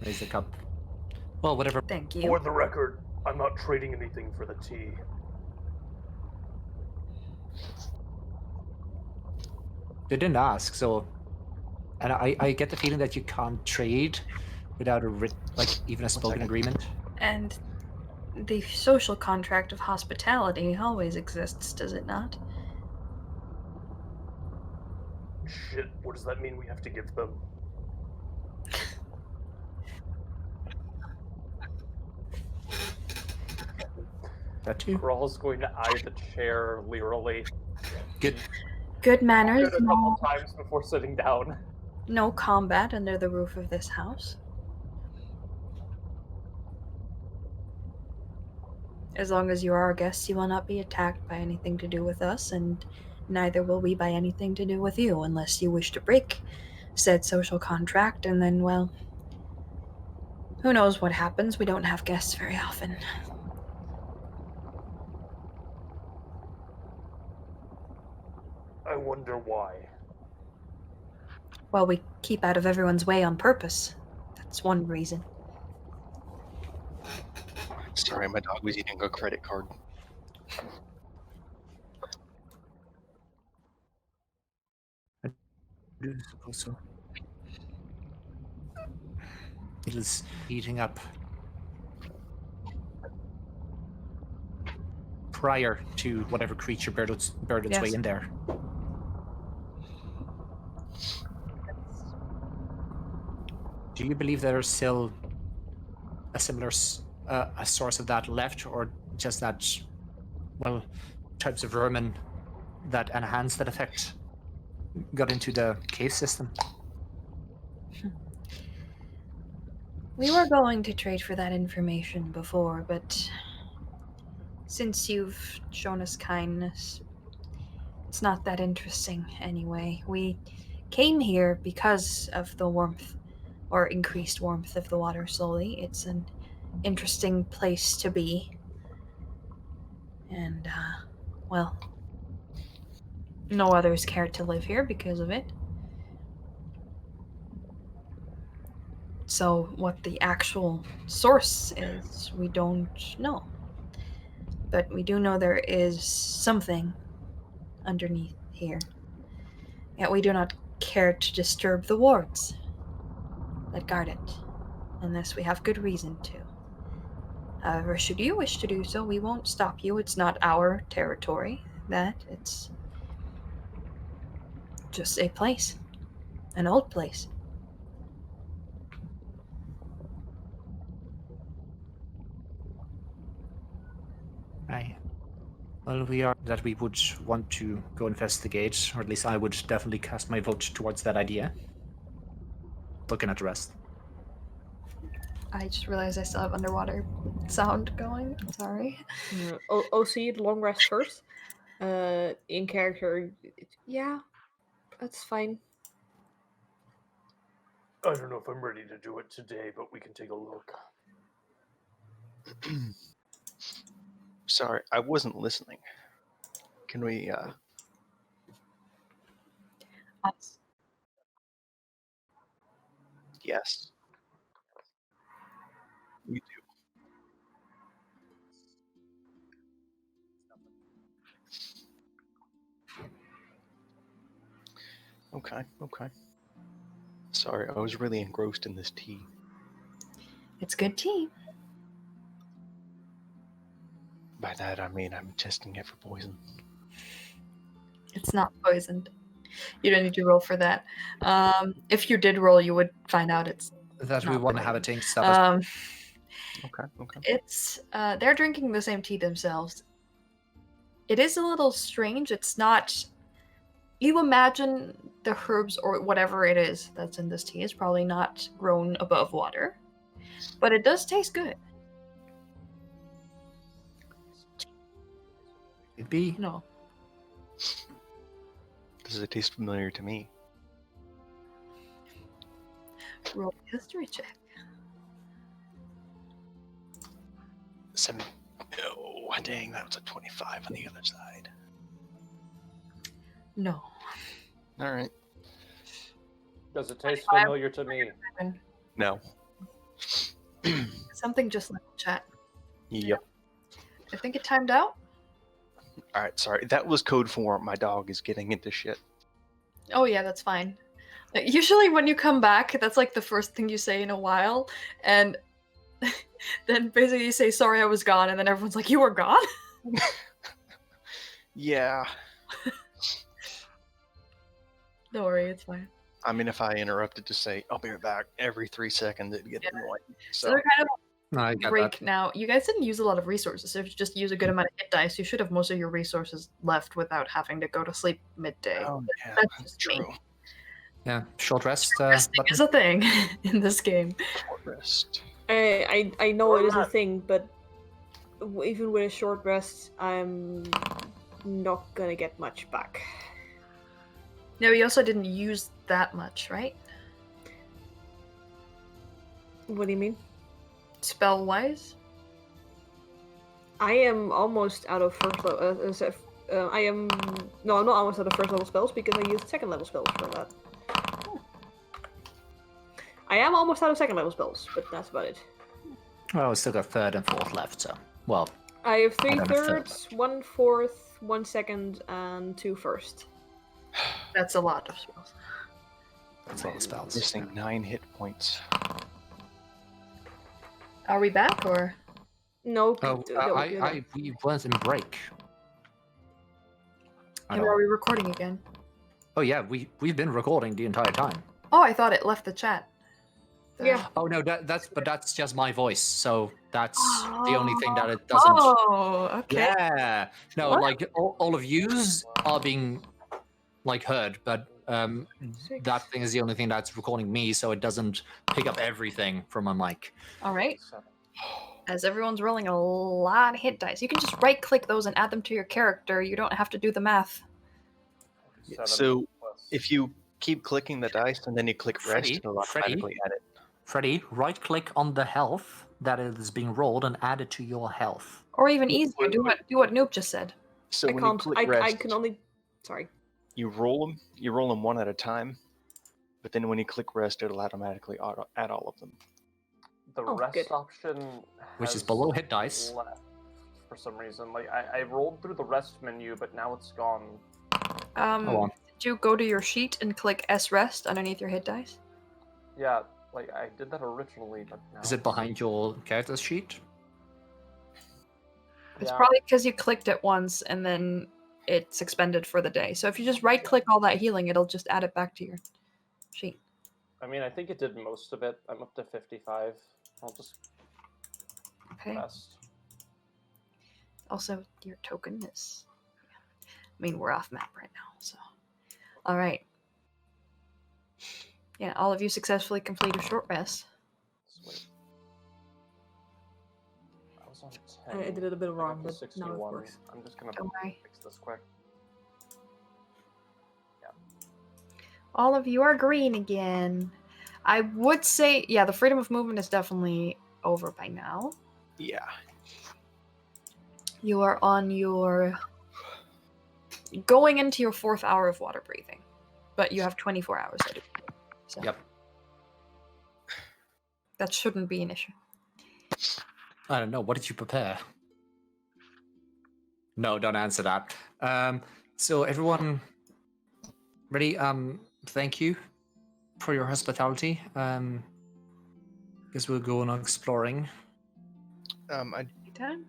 Raise the cup. Well, whatever. Thank you. For the record, I'm not trading anything for the tea. They didn't ask, so. And I get the feeling that you can't trade without even a spoken agreement. And the social contract of hospitality always exists, does it not? Shit, what does that mean we have to give them? That too. Grawl's going to eye the chair leerily. Good manners, A couple times before sitting down. no combat under the roof of this house. As long as you are our guests, you will not be attacked by anything to do with us, and neither will we by anything to do with you, unless you wish to break said social contract, and then, well, who knows what happens. We don't have guests very often. I wonder why. Well, we keep out of everyone's way on purpose. That's one reason. Sorry, my dog was eating a credit card. I suppose so. It is eating up prior to whatever creature buried its Yes. way in there. Do you believe there is still a similar a source of that left, or just that, well, types of vermin that enhance that effect got into the cave system? We were going to trade for that information before, but since you've shown us kindness, It's not that interesting anyway. We came here because of the warmth, or increased warmth of the water slowly. It's an interesting place to be. And, well, no others care to live here because of it. So what the actual source is, we don't know. But we do know there is something underneath here. Yet we do not care to disturb the wards that guard it, unless we have good reason to. However, should you wish to do so, we won't stop you. It's not our territory. It's just a place. An old place. Right. Well, we are that we would want to go investigate, or at least I would definitely cast my vote towards that idea. Looking at the rest. I just realized I still have underwater sound going. Sorry. OC, long rest first. In character, yeah, that's fine. I don't know if I'm ready to do it today, but we can take a look. Sorry, I wasn't listening. Can we, Yes. We do. Okay. Sorry, I was really engrossed in this tea. It's good tea. By that, I mean I'm testing it for poison. It's not poisoned. You don't need to roll for that. If you did roll, you would find out it's That we not want to have a poison. tank stuff. As Okay. It's they're drinking the same tea themselves. It is a little strange. It's not. You imagine the herbs or whatever it is that's in this tea is probably not grown above water, but it does taste good. It'd be No, Does it taste familiar to me? roll a history check. 7. Oh, dang, that was a 25 on the other side. No. All right. Does it taste familiar to me? No. Something just left the chat. Yep. I think it timed out. All right, sorry. That was code for my dog is getting into shit. Oh yeah, that's fine. Usually when you come back, that's like the first thing you say in a while, and then basically you say, sorry I was gone, and then everyone's like, you were gone? Yeah. Don't worry, it's fine. I mean, if I interrupted to say, I'll be right back every 3 seconds, it'd get annoying. So So, they're kind I of get break that. now. You guys didn't use a lot of resources. So if you just use a good amount of hit dice, you should have most of your resources left without having to go to sleep midday. oh, yeah, That's that's just me. true. Yeah, short rest. Resting Button. is a thing in this game. Short rest. I know it is a thing, but even with a short rest, I'm not gonna get much back. No, you also didn't use that much, right? What do you mean? Spell-wise? I am almost out of first level. I'm not almost out of first level spells because I used second level spells for that. I am almost out of second level spells, but that's about it. Well, we still got third and fourth left, so well. I have I 3 don't have third. thirds, 1 fourth, 1 second, and 2 first. That's a lot of spells. That's all the spells. Missing 9 hit points. Are we back, or? No, Oh, we weren't in break. At And all. are we recording again? Oh yeah, we've been recording the entire time. Oh, I thought it left the chat. Yeah. Oh no, that's just my voice. So that's the only thing that it doesn't. Oh, okay. Yeah. No, What? like all of yous are being like heard, but that thing is the only thing that's recording me, so it doesn't pick up everything from my mic. All right. As everyone's rolling a lot of hit dice, you can just right-click those and add them to your character. You don't have to do the math. 7 So plus. if you keep clicking the dice and then you click rest, Freddy, it'll automatically add it. Freddy, right-click on the health that is being rolled and add it to your health. Or even easier, do what Noob just said. So I when can't. you click I rest, can only. Sorry. you roll them. You roll them one at a time, but then when you click rest, it'll automatically add all of them. The Oh, rest good. option Which is has below hit dice. left for some reason. Like I rolled through the rest menu, but now it's gone. Hold on. Did you go to your sheet and click S rest underneath your hit dice? Yeah, like I did that originally, but now Is it behind your character sheet? It's Yeah. probably because you clicked it once and then it's expended for the day. So if you just right click all that healing, it'll just add it back to your sheet. I mean, I think it did most of it. I'm up to 55. I'll just Okay. rest. Also, your token is. I mean, we're off map right now, so. All right. Yeah, all of you successfully complete a short rest. Sweet. I was on 10. I did it a bit I got wrong, to but now 61. it works. I'm just gonna Don't worry. fix this quick. All of you are green again. I would say, yeah, the freedom of movement is definitely over by now. Yeah. You are on your. Going into your 4th hour of water breathing, but you have 24 hours to do it. So Yep. that shouldn't be an issue. I don't know. What did you prepare? No, don't answer that. So everyone ready? Thank you for your hospitality. Guess we'll go on exploring. I Anytime?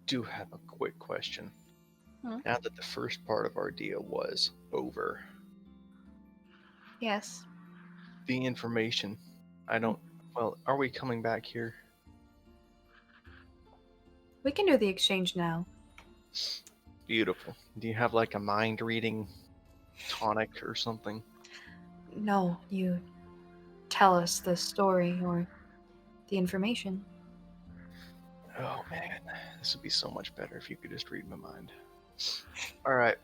do have a quick question. Hmm? Now that the first part of our deal was over, Yes. the information, I don't. Well, are we coming back here? We can do the exchange now. Beautiful. Do you have like a mind reading tonic or something? No, you tell us the story or the information. Oh man, this would be so much better if you could just read my mind. All right,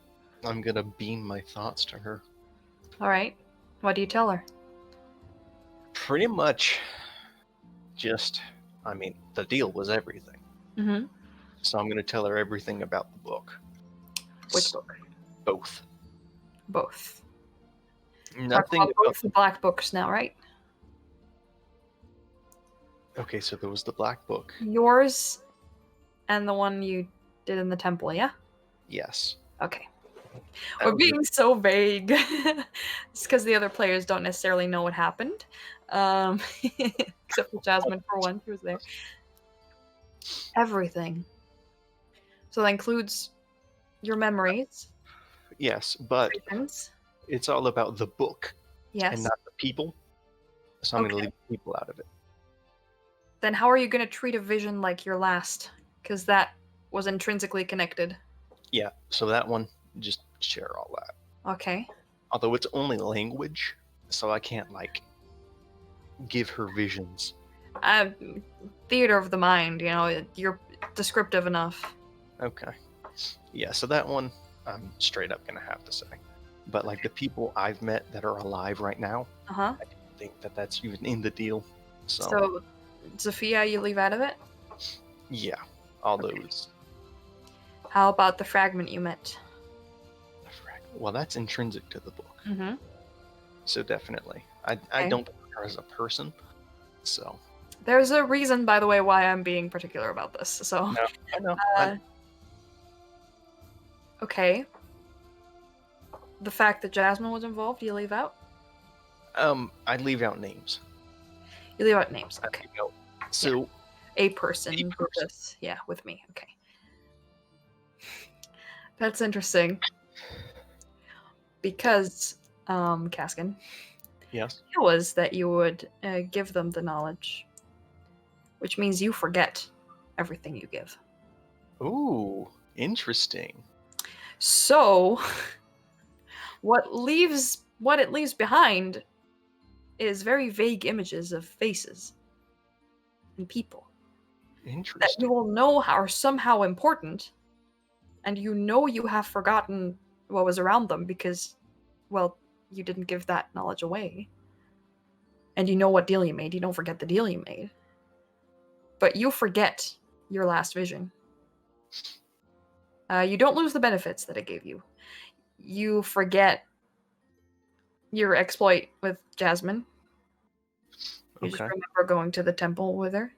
I'm gonna beam my thoughts to her. All right. What do you tell her? Pretty much, just, I mean, the deal was everything. Mm-hmm. So I'm gonna tell her everything about the book. Which book? Both. Both. Nothing Talk about about. both the black books now, right? Okay, so there was the black book. Yours and the one you did in the temple, yeah? Yes. Okay. That We're was being so vague. It's because the other players don't necessarily know what happened. Except for Jasmine, for one, she was there. Everything. So that includes your memories, Yes, but visions. it's all about the book Yes. and not the people. So I'm Okay. gonna leave the people out of it. Then how are you going to treat a vision like your last? Because that was intrinsically connected. Yeah, so that one, just share all that. Okay. Although it's only language, so I can't like give her visions. Theater of the mind, you know, you're descriptive enough. Okay. Yeah, so that one I'm straight up gonna have to say. But like the people I've met that are alive right now, Uh-huh. I don't think that that's even in the deal. So, So, Zofia, you leave out of it? yeah, all those. How about the fragment you met? Well, that's intrinsic to the book, Mm-hmm. so definitely. I Okay. don't think her as a person, so. There's a reason, by the way, why I'm being particular about this. So, No, I know. Okay. The fact that Jasmine was involved, you leave out? I leave out names. You leave out names. I Okay. leave out- So A person. A with person. this. Yeah, with me. Okay. That's interesting. Because, Kaskin, yes. it was that you would give them the knowledge, which means you forget everything you give. Ooh, interesting. So, what it leaves behind is very vague images of faces and people that Interesting. you will know are somehow important, and you know you have forgotten what was around them because well, you didn't give that knowledge away. And you know what deal you made. You don't forget the deal you made. But you forget your last vision. You don't lose the benefits that it gave you. You forget your exploit with Jasmine. You just remember going to the temple with her.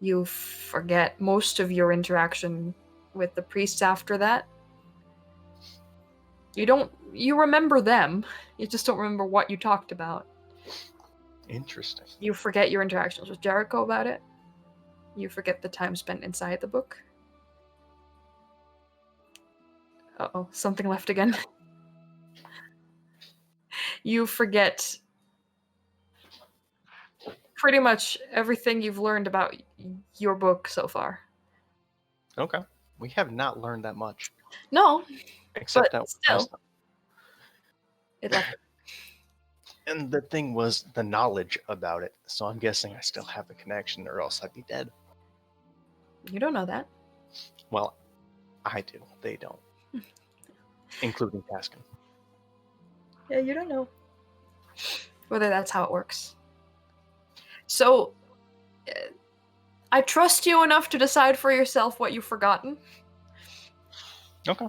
You forget most of your interaction with the priests after that. You remember them. You just don't remember what you talked about. Interesting. You forget your interactions with Jericho about it. You forget the time spent inside the book. Uh-oh, something left again. You forget pretty much everything you've learned about your book so far. Okay. We have not learned that much. No, Except but that still. last time. It left. And the thing was the knowledge about it. So I'm guessing I still have a connection or else I'd be dead. You don't know that. Well, I do. They don't. Including Caskin. Yeah, you don't know whether that's how it works. So, I trust you enough to decide for yourself what you've forgotten. Okay.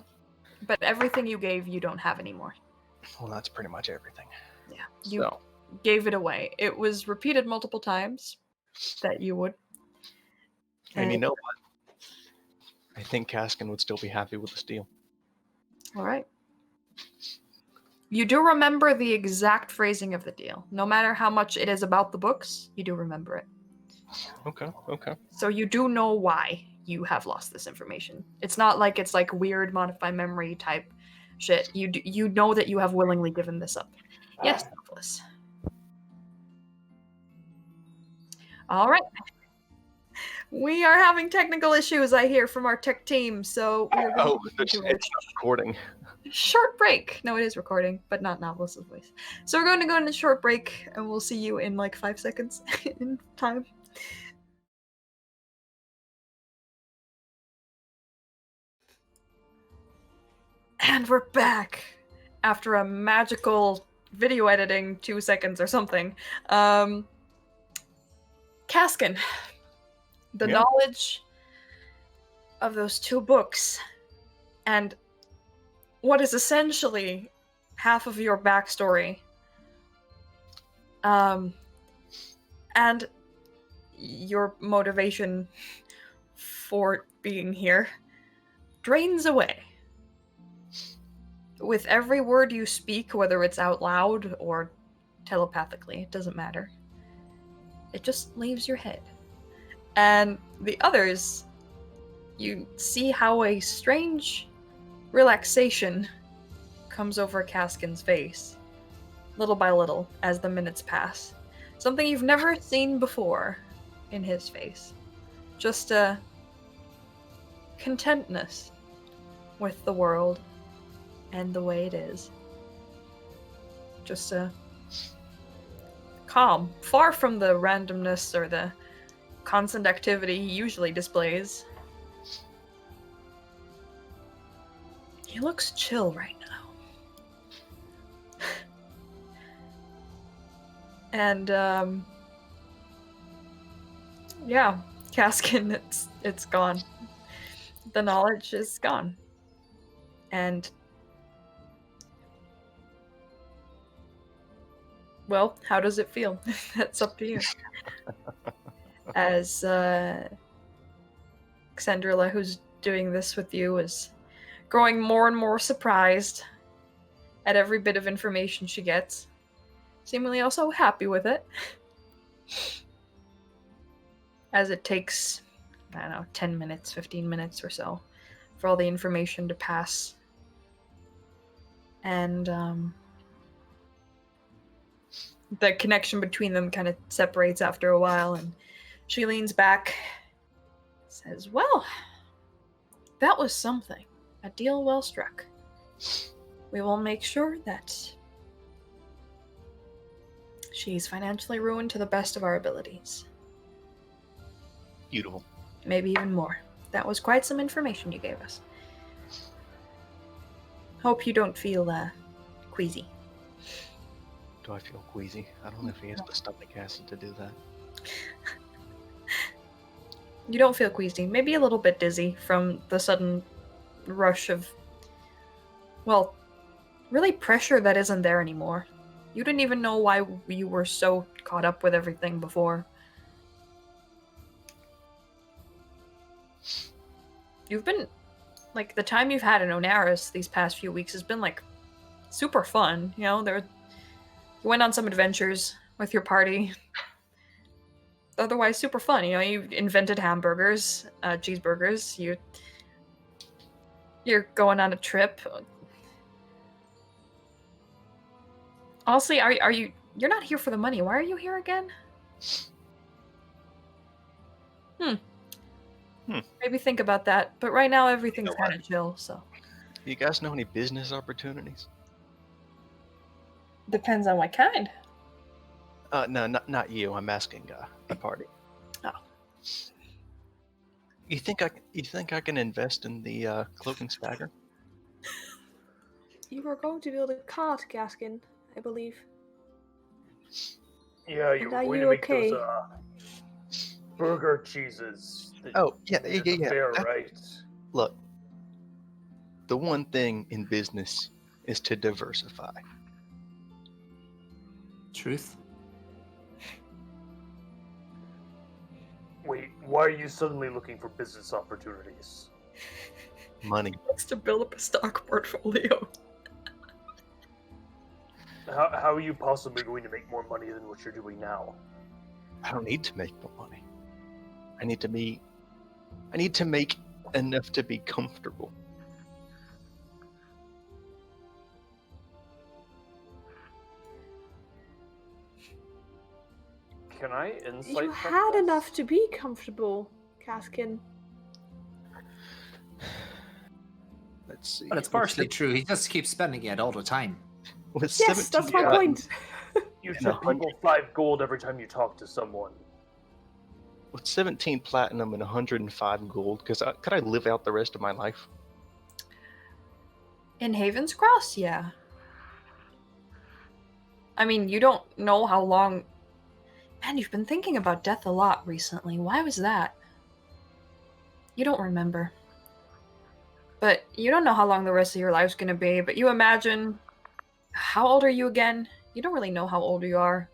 But everything you gave, you don't have anymore. Well, that's pretty much everything. Yeah, you So, gave it away. It was repeated multiple times that you would. and you know what? I think Caskin would still be happy with this deal. All right. You do remember the exact phrasing of the deal. No matter how much it is about the books, you do remember it. Okay. So you do know why you have lost this information. It's not like it's like weird modify memory type shit. You know that you have willingly given this up. Yes, Nicholas. All right. We are having technical issues, I hear, from our tech team, so we're going it's not recording. short break. No, it is recording, but not Novelis' voice. So we're going to go into a short break, and we'll see you in like 5 seconds in time. And we're back after a magical video editing 2 seconds or something. Caskin, the knowledge of those 2 books and what is essentially half of your backstory, and your motivation for being here drains away. With every word you speak, whether it's out loud or telepathically, it doesn't matter. It just leaves your head. And the others, you see how a strange relaxation comes over Caskin's face, little by little, as the minutes pass. Something you've never seen before in his face. Just a contentness with the world and the way it is. Just a calm, far from the randomness or the constant activity he usually displays. He looks chill right now. And, yeah, Caskin, it's gone. The knowledge is gone. And, well, how does it feel? That's up to you. As Xandrilla, who's doing this with you, is growing more and more surprised at every bit of information she gets. Seemingly also happy with it. As it takes, I don't know, 10 minutes, 15 minutes or so for all the information to pass. And the connection between them kind of separates after a while, and she leans back, says, "Well, that was something. A deal well struck. We will make sure that she's financially ruined to the best of our abilities." Beautiful. Maybe even more. That was quite some information you gave us. Hope you don't feel queasy. Do I feel queasy? I don't know if he has the stomach acid to do that. You don't feel queasy. Maybe a little bit dizzy from the sudden rush of, well, really pressure that isn't there anymore. You didn't even know why you were so caught up with everything before. You've been, like, the time you've had in Onaris these past few weeks has been, like, super fun. You know, you went on some adventures with your party. Otherwise, super fun. You know, you invented hamburgers, cheeseburgers. You're going on a trip. Honestly, are you? You're not here for the money. Why are you here again? Maybe think about that. But right now, everything's kind of chill. So. You guys know any business opportunities? Depends on what kind. No, not you. I'm asking the party. Oh. You think I can invest in the cloak and stagger? You were going to build a cart, Gaskin, I believe. Yeah, you And were are going you to make okay? those burger cheeses. Oh, yeah. Fair, right? Look, the one thing in business is to diversify. Truth. Wait, why are you suddenly looking for business opportunities? Money. Wants to build up a stock portfolio. How are you possibly going to make more money than what you're doing now? I don't need to make more money. I need to make enough to be comfortable. Can I insight You check had this? enough to be comfortable, Gaskin. Let's see. But it's partially true. He just keeps spending it all the time. With Yes, that's my yeah. point. You And should 5 gold every time you talk to someone. With 17 platinum and 105 gold, could I live out the rest of my life? In Haven's Cross, yeah. I mean, you don't know how long... Man, you've been thinking about death a lot recently. Why was that? You don't remember. But you don't know how long the rest of your life's gonna be, but you imagine... How old are you again? You don't really know how old you are.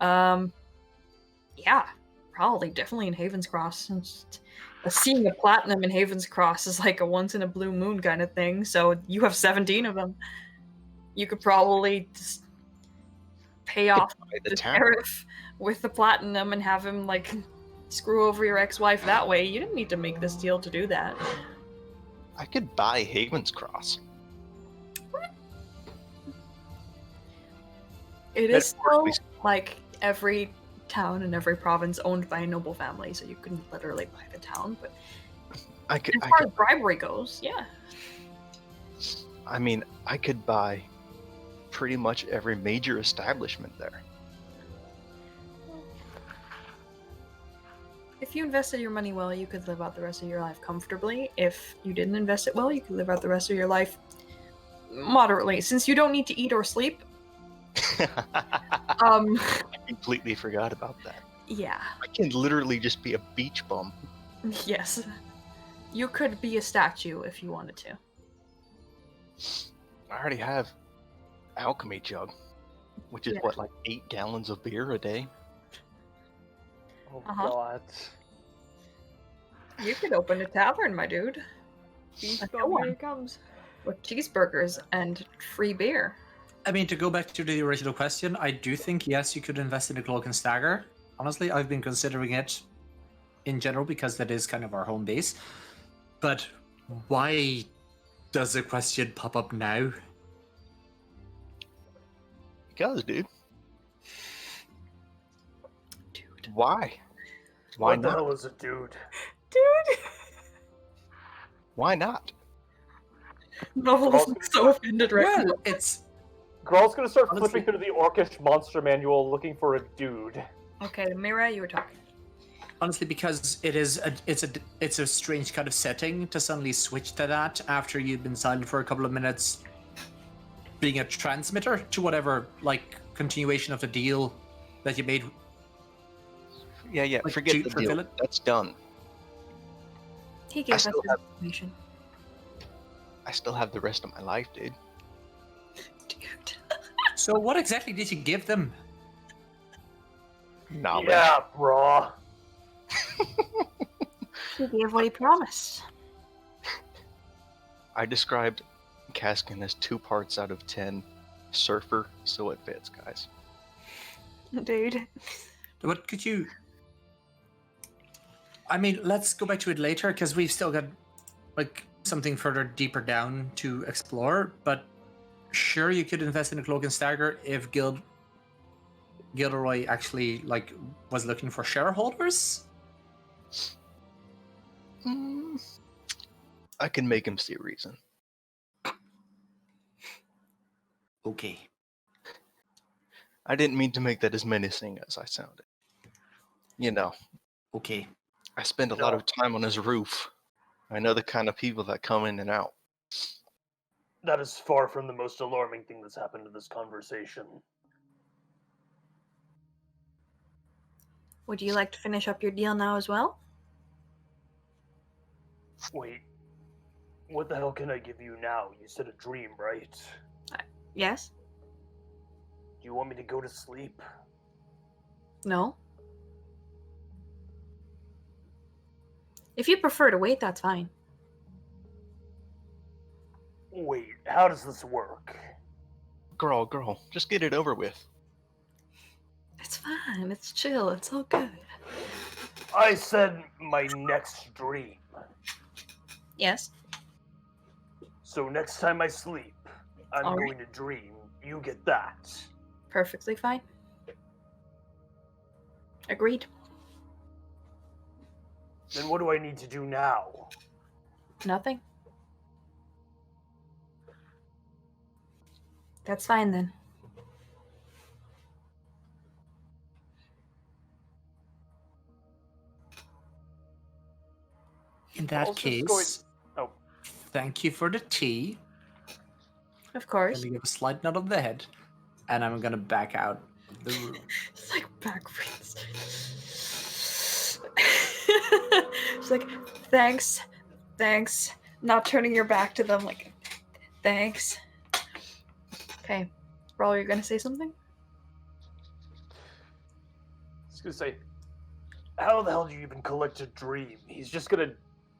Yeah, probably, definitely in Haven's Cross. Seeing a platinum in Haven's Cross is like a once-in-a-blue moon kind of thing, so you have 17 of them. You could probably just pay off the tariff with the platinum and have him, like, screw over your ex-wife that way. You didn't need to make this deal to do that. I could buy Haven's Cross. It is still, like, every town and every province owned by a noble family, so you can literally buy the town, but as far as bribery goes, yeah. I mean, I could buy pretty much every major establishment there. If you invested your money well, you could live out the rest of your life comfortably. If you didn't invest it well, you could live out the rest of your life moderately. Since you don't need to eat or sleep, I completely forgot about that. yeah. I can literally just be a beach bum. Yes. You could be a statue if you wanted to. I already have alchemy jug, which is what, like 8 gallons of beer a day? Oh Uh-huh. god. You could open a tavern, my dude. Beach I bomb, know here one. it comes. With cheeseburgers and free beer. I mean, to go back to the original question, I do think, yes, you could invest in the Cloak and Stagger. Honestly, I've been considering it in general because that is kind of our home base. But why does the question pop up now? Because, dude. Dude. Why? Why What the not? hell is a dude? Dude! Why not? Novel's so offended right now. Well, it's Gral's gonna start Honestly- flipping through the Orcish monster manual looking for a dude. Okay, Mira, you were talking. honestly because it's a strange kind of setting to suddenly switch to that after you've been silent for a couple of minutes being a transmitter to whatever like continuation of the deal that you made. Yeah, Like, forget to the fulfill deal. it? That's done. He gave us still his information. I still have the rest of my life, dude. Dude. So what exactly did you give them? Knowledge. Yeah, brah. He gave what he promised. I described Kaskin as 2 parts out of 10 surfer, so it fits, guys. Dude. What could you? I mean, let's go back to it later because we've still got like something further deeper down to explore. But sure, you could invest in a cloak and stagger if Gilderoy actually like was looking for shareholders. I can make him see a reason. Okay. I didn't mean to make that as menacing as I sounded. You know, Okay. I spend a lot of time on his roof. I know the kind of people that come in and out. That is far from the most alarming thing that's happened to this conversation. Would you like to finish up your deal now as well? Wait, what the hell can I give you now? You said a dream, right? Yes? Do you want me to go to sleep? No? If you prefer to wait, that's fine. Wait, how does this work? Girl, just get it over with. It's fine. It's chill. It's all good. I said my next dream. Yes? So next time I sleep, I'm All right. going to dream. You get that. Perfectly fine. Agreed. Then what do I need to do now? Nothing. That's fine then. In that was just case, going- Oh. thank you for the tea. Of course. Let me give a slight nod of the head, and I'm gonna back out of the room. It's like backwards. It's like, thanks. Not turning your back to them, like, thanks. Okay. Raul, you're gonna say something? I was gonna say, how the hell do you even collect a dream? He's just gonna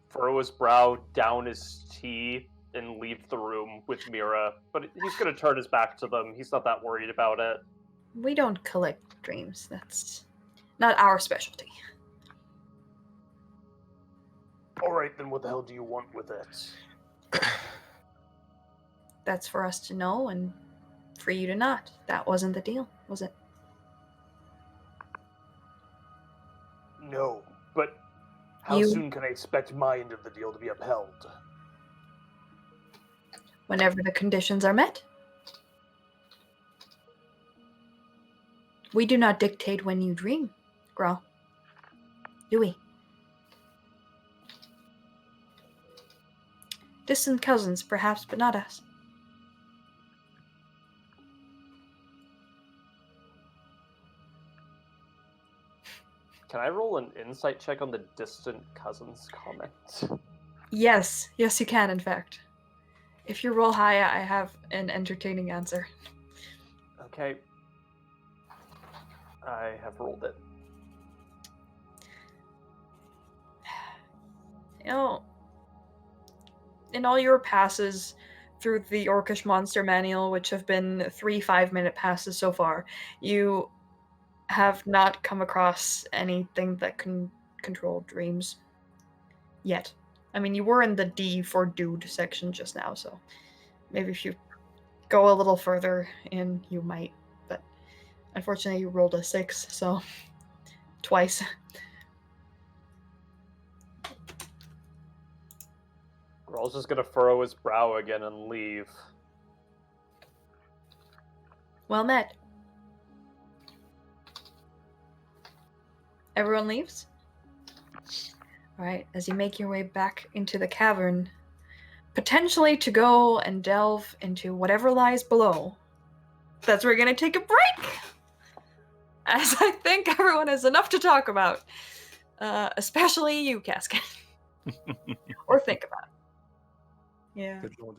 furrow his brow, down his tea, and leave the room with Mira. But he's gonna turn his back to them. He's not that worried about it. We don't collect dreams. That's not our specialty. Alright, then what the hell do you want with it? That's for us to know and for you to not. That wasn't the deal, was it? No, but how You- soon can I expect my end of the deal to be upheld? Whenever the conditions are met. We do not dictate when you dream, Grawl. Do we? Distant cousins, perhaps, but not us. Can I roll an insight check on the distant cousins comment? Yes, you can, in fact. If you roll high, I have an entertaining answer. Okay. I have rolled it. You know, in all your passes through the Orcish Monster Manual, which have been 3 5-minute passes so far, you have not come across anything that can control dreams. Yet. I mean, you were in the D for dude section just now, so maybe if you go a little further in, you might. But unfortunately, you rolled a 6, so twice. Rawl's just gonna furrow his brow again and leave. Well met. Everyone leaves? Alright, as you make your way back into the cavern, potentially to go and delve into whatever lies below, that's where we're going to take a break. As I think everyone has enough to talk about, especially you, Cascan. Or think about. Yeah. Good lord.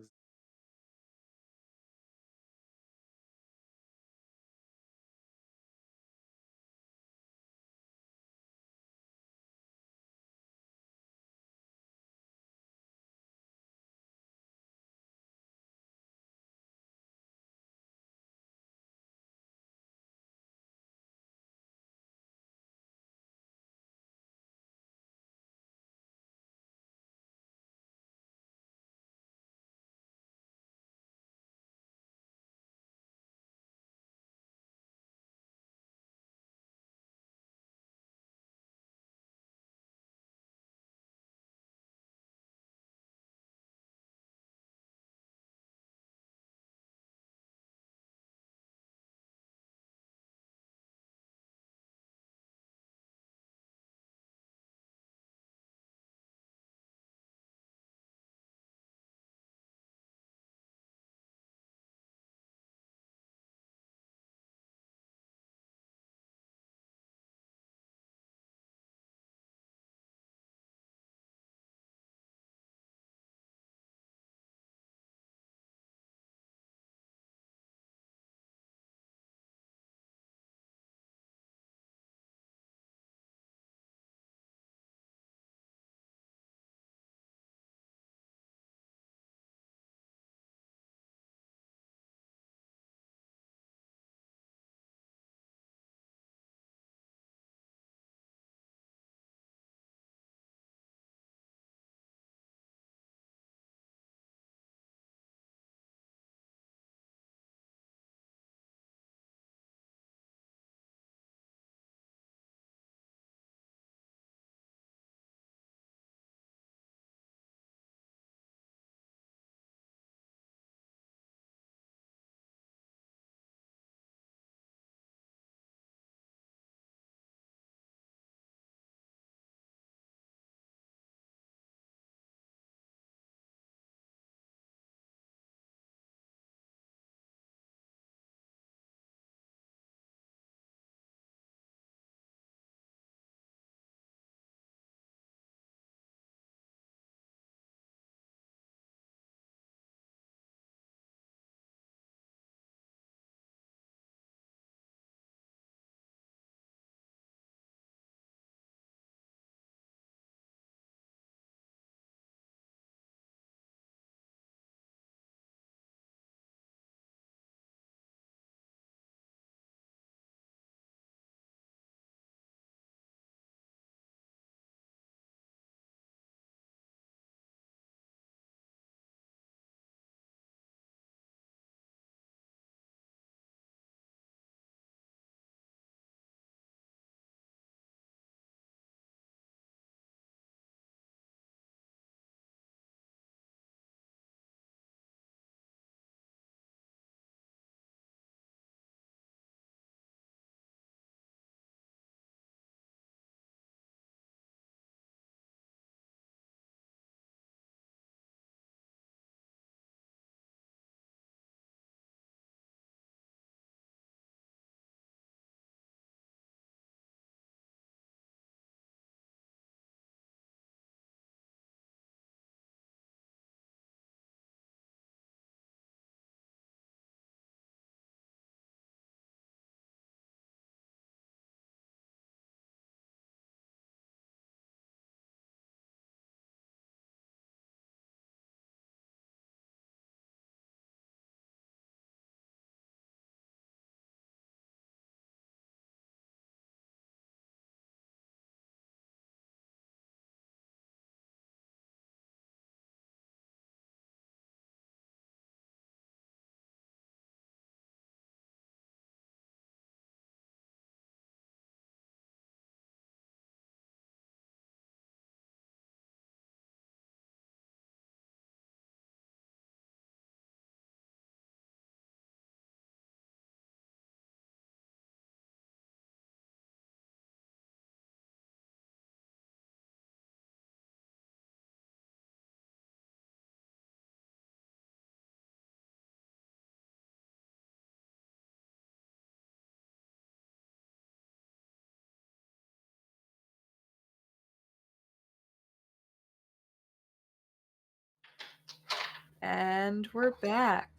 And we're back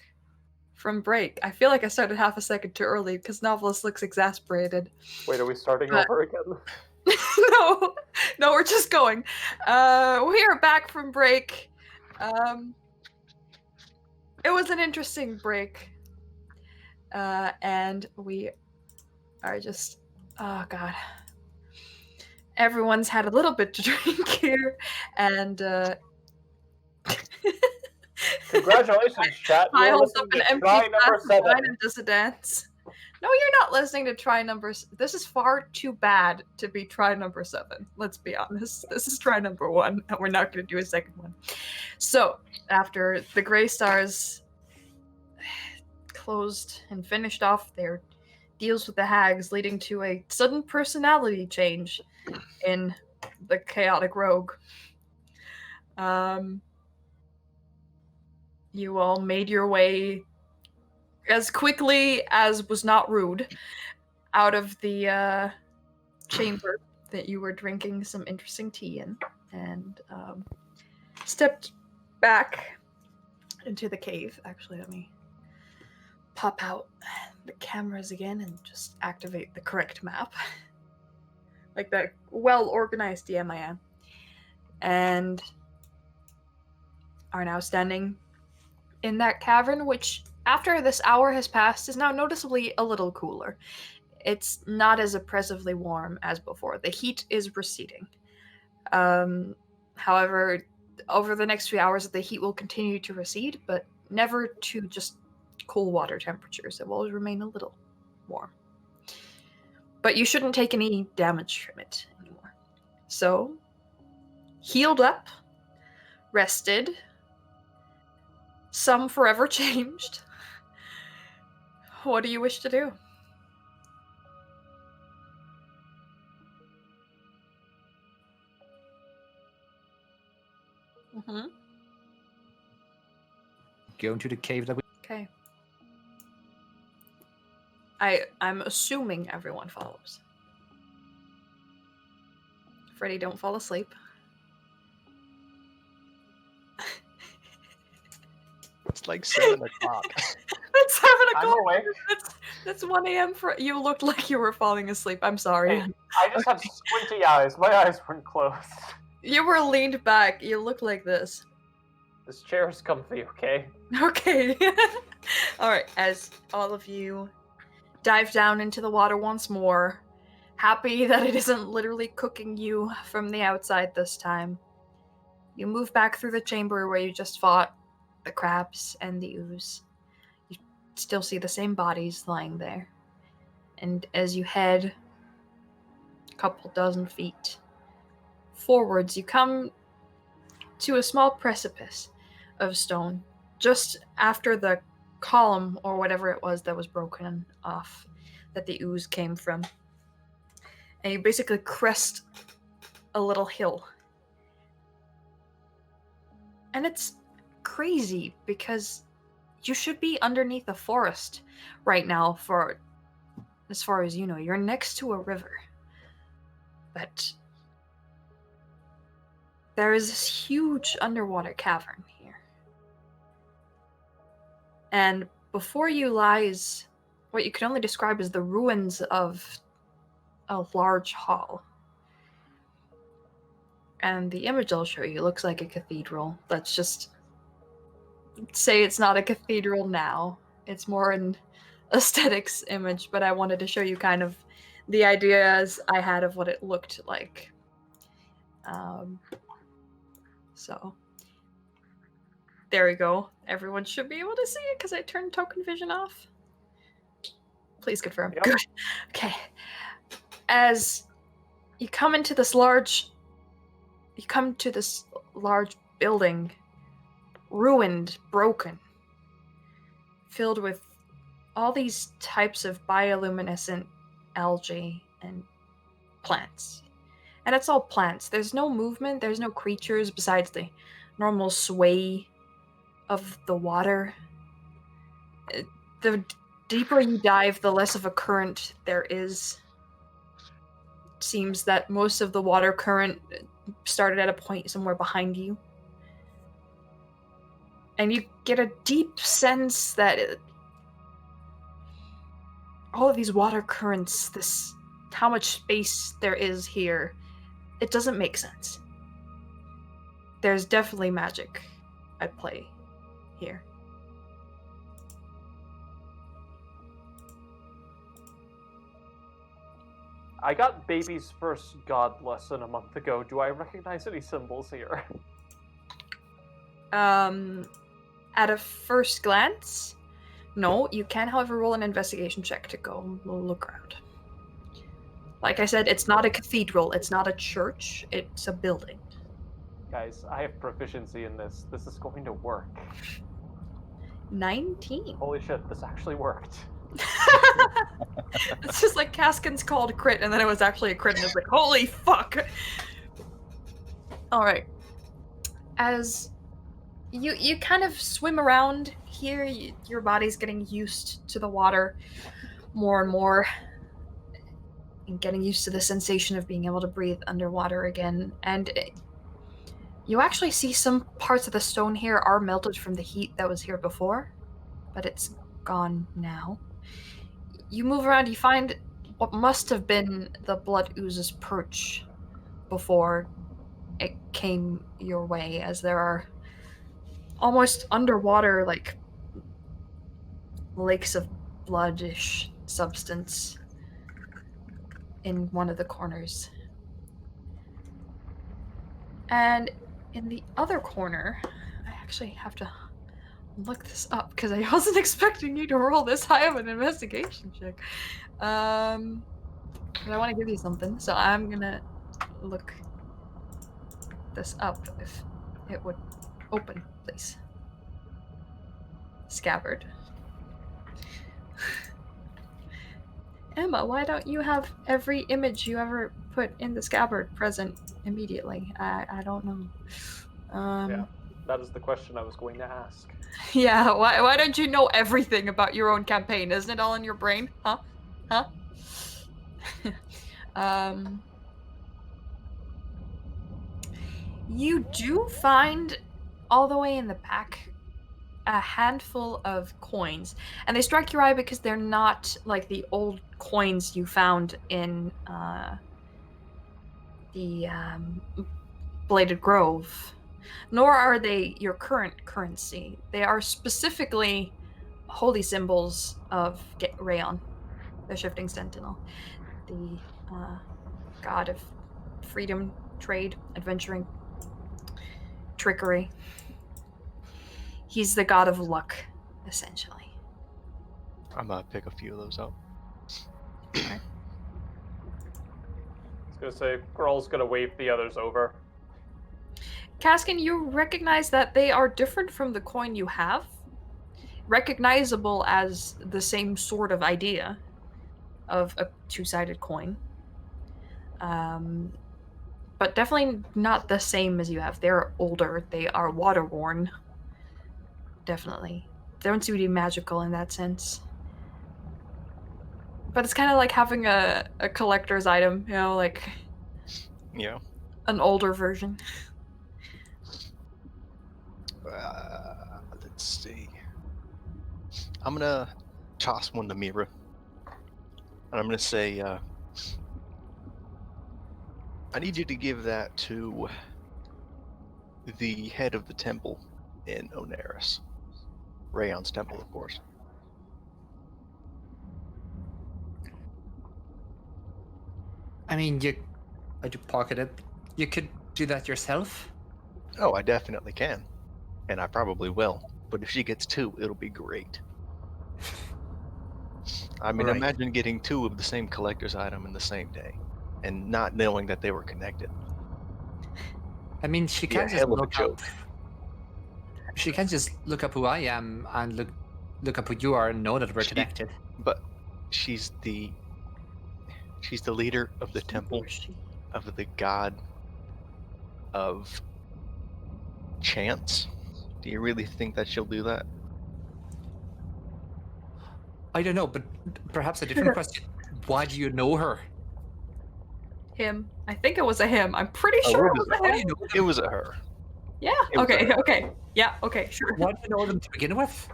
from break. I feel like I started half a second too early because Novelist looks exasperated. Wait, are we starting over again? No, we're just going. We are back from break. It was an interesting break. And we are just, oh god. Everyone's had a little bit to drink here, and Congratulations, chat. I You're hold up listening an to empty try glass number of 7. wine and does a dance. No, you're not listening to try numbers. This is far too bad to be try number 7. Let's be honest. This is try number 1, and we're not going to do a second one. So, after the Greystars closed and finished off their deals with the hags, leading to a sudden personality change in the chaotic rogue, you all made your way as quickly as was not rude out of the chamber that you were drinking some interesting tea in, and stepped back into the cave. Actually, let me pop out the cameras again and just activate the correct map. Like that well-organized DM I am. And are now standing in that cavern, which, after this hour has passed, is now noticeably a little cooler. It's not as oppressively warm as before. The heat is receding. However, over the next few hours, the heat will continue to recede, but never to just cool water temperatures. It will remain a little warm. But you shouldn't take any damage from it anymore. So, healed up, rested, some forever changed. What do you wish to do? Mm-hmm. Go into the cave that we. Okay. I'm assuming everyone follows. Freddy, don't fall asleep. It's like 7 o'clock. It's 7 o'clock. I'm awake. That's 1 a.m. for you. Looked like you were falling asleep. I'm sorry. Hey, I just have squinty eyes. My eyes weren't closed. You were leaned back. You look like this. This chair is comfy, okay? Okay. All right. As all of you dive down into the water once more, happy that it isn't literally cooking you from the outside this time, you move back through the chamber where you just fought the crabs and the ooze. You still see the same bodies lying there. And as you head a couple dozen feet forwards, you come to a small precipice of stone just after the column or whatever it was that was broken off that the ooze came from. And you basically crest a little hill. And it's crazy because you should be underneath a forest right now, for as far as you know. You're next to a river. But there is this huge underwater cavern here. And before you lies what you can only describe as the ruins of a large hall. And the image I'll show you looks like a cathedral. Let's just say it's not a cathedral now. It's more an aesthetics image, but I wanted to show you kind of the ideas I had of what it looked like. So there we go. Everyone should be able to see it because I turned token vision off. Please confirm. Yep. Good. Okay. As you come into this large building, ruined, broken, filled with all these types of bioluminescent algae and plants. And it's all plants. There's no movement, there's no creatures besides the normal sway of the water. The deeper you dive, the less of a current there is. It seems that most of the water current started at a point somewhere behind you. And you get a deep sense that all of these water currents, how much space there is here, it doesn't make sense. There's definitely magic at play here. I got baby's first god lesson a month ago. Do I recognize any symbols here? At a first glance, no. You can, however, roll an investigation check to go look around. Like I said, it's not a cathedral, it's not a church, it's a building. Guys, I have proficiency in this. This is going to work. 19. Holy shit, this actually worked. It's just like Kaskin's called crit, and then it was actually a crit, and it's like, holy fuck! Alright. As you kind of swim around here, your body's getting used to the water more and more, and getting used to the sensation of being able to breathe underwater again, and you actually see some parts of the stone here are melted from the heat that was here before, but it's gone now. You move around, you find what must have been the blood ooze's perch before it came your way, as there are almost underwater, like, lakes of bloodish substance in one of the corners. And in the other corner, I actually have to look this up because I wasn't expecting you to roll this high of an investigation check. But I want to give you something, so I'm gonna look this up if it would open, please. Scabbard. Emma, why don't you have every image you ever put in the scabbard present immediately? I don't know. Yeah, that is the question I was going to ask. Yeah, why don't you know everything about your own campaign? Isn't it all in your brain? Huh? You do find, all the way in the back, a handful of coins. And they strike your eye because they're not like the old coins you found in the Bladed Grove. Nor are they your current currency. They are specifically holy symbols of Rayon, the Shifting Sentinel, the god of freedom, trade, adventuring, trickery. He's the god of luck, essentially. I'm gonna pick a few of those up. I was gonna say, Girl's gonna wave the others over. Kaskin, you recognize that they are different from the coin you have. Recognizable as the same sort of idea of a two-sided coin. But definitely not the same as you have. They're older. They are water-worn. Definitely. They don't seem to be magical in that sense. But it's kind of like having a collector's item, you know, like... Yeah. An older version. Let's see. I'm gonna toss one to Mira. And I'm gonna say, I need you to give that to the head of the temple in Onaris. Rayon's temple, of course. I mean, I do pocket it. You could do that yourself. Oh, I definitely can. And I probably will. But if she gets two, it'll be great. I mean, Right. imagine getting two of the same collector's item in the same day. And not knowing that they were connected. I mean, she Be can't a just hell of a look up. joke. She can't just look up who I am and look up who you are and know that we're She- connected. But she's the leader of the temple of the god of chance. Do you really think that she'll do that? I don't know, but perhaps a different question. Why do you know her? Him. I think it was a him. I'm pretty Oh, sure it it was was a him. It was a her. Yeah. It was Okay. Yeah. Okay. Sure. Why do you know them to begin with?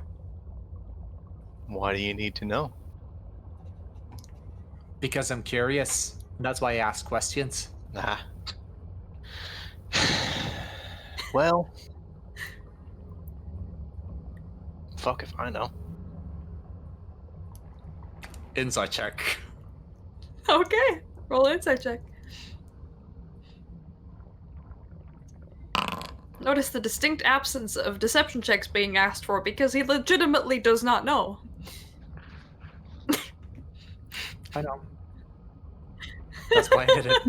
Why do you need to know? Because I'm curious. That's why I ask questions. Nah. Well, fuck if I know. Insight check. Okay. Roll an insight check. Notice the distinct absence of deception checks being asked for because he legitimately does not know. I know. That's why I did it.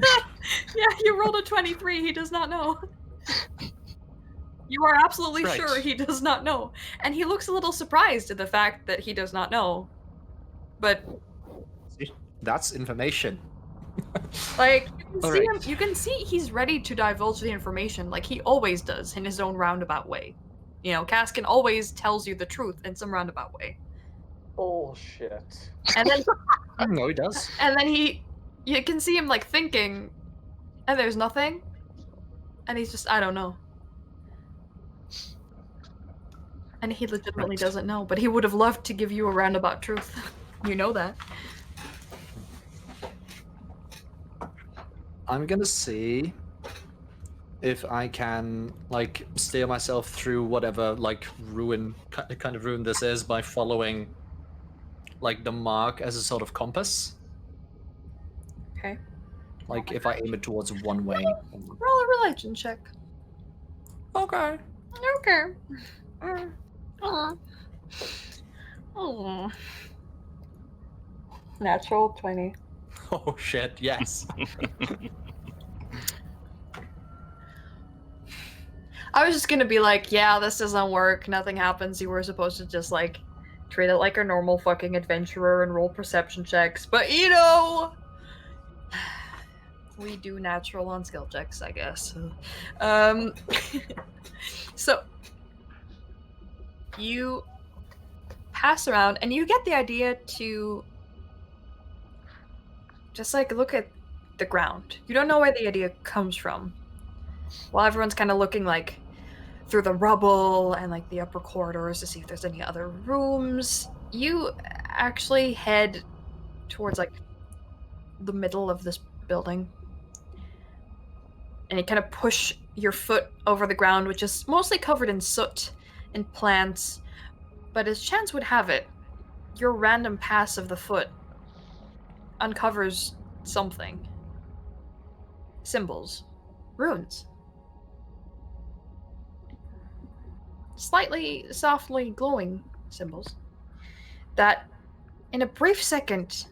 Yeah, you rolled a 23. He does not know. You are absolutely Right. sure he does not know. And he looks a little surprised at the fact that he does not know. But, See? That's information. like, you can see Alright. him, you can see he's ready to divulge the information, like he always does in his own roundabout way. You know, Kaskin always tells you the truth in some roundabout way. Bullshit. And then No, he does. and then you can see him like thinking, and there's nothing. And he's just, I don't know. And he legitimately Right. doesn't know, but he would have loved to give you a roundabout truth. You know that. I'm gonna see if I can like steer myself through whatever like kind of ruin this is by following like the mark as a sort of compass. Okay. Like if I aim it towards one way. Roll a religion check. Okay. Okay. Oh. Natural 20. Oh shit, yes. I was just gonna be like, yeah, this doesn't work, nothing happens, you were supposed to just like treat it like a normal fucking adventurer and roll perception checks, but you know, we do natural on skill checks, I guess. So you pass around and you get the idea to just like look at the ground. You don't know where the idea comes from. While everyone's kind of looking like through the rubble and like the upper corridors to see if there's any other rooms, you actually head towards like the middle of this building. And you kind of push your foot over the ground, which is mostly covered in soot and plants. But as chance would have it, your random pass of the foot uncovers something. Symbols. Runes. Slightly, softly glowing symbols. That, in a brief second,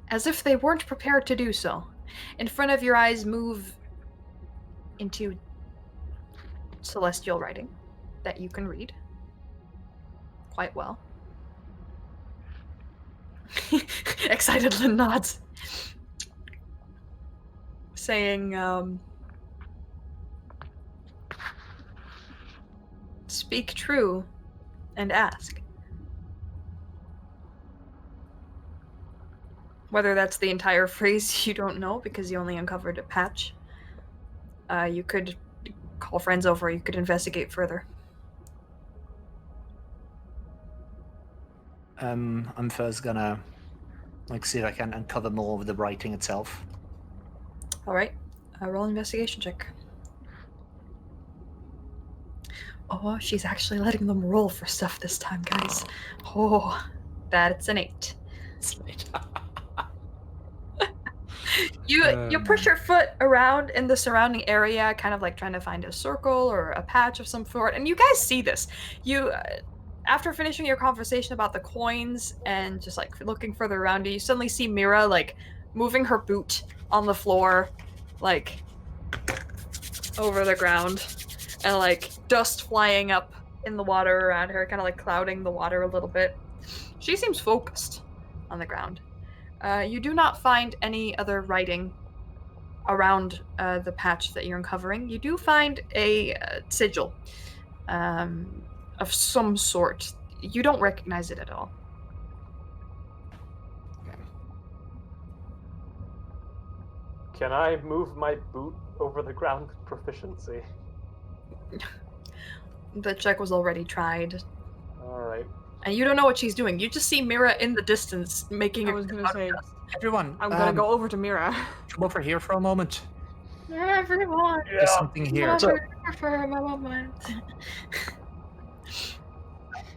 as if they weren't prepared to do so, in front of your eyes move into celestial writing that you can read quite well. Excited Lynn nods. Saying, speak true and ask. Whether that's the entire phrase, you don't know because you only uncovered a patch. You could call friends over, you could investigate further. I'm first gonna like see if I can uncover more of the writing itself. Alright, roll an investigation check. Oh, she's actually letting them roll for stuff this time, guys. Oh, that's an 8. Sweet. You push your foot around in the surrounding area, kind of like trying to find a circle or a patch of some sort, and you guys see this. You, after finishing your conversation about the coins and just like looking further around you, you suddenly see Mira like moving her boot on the floor, like over the ground, and like dust flying up in the water around her, kind of like clouding the water a little bit. She seems focused on the ground. You do not find any other writing around the patch that you're uncovering. You do find a sigil of some sort. You don't recognize it at all. Can I move my boot over the ground with proficiency? The check was already tried. Alright. And you don't know what she's doing. You just see Mira in the distance making I a was gonna say, Everyone, I'm gonna go over to Mira. come over here for a moment. Everyone. There's something here. For a moment.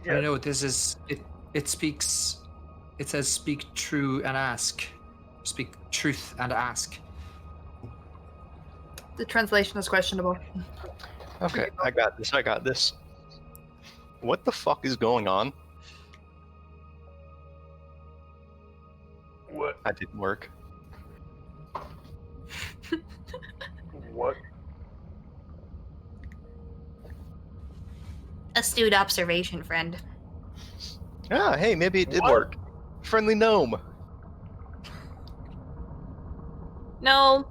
I know this is it. It speaks. It says, "Speak true and ask." Speak truth and ask. The translation is questionable. Okay, I got this. What the fuck is going on? What? That didn't work. What? Astute observation, friend. Ah, hey, maybe it did What? work. Friendly gnome. No.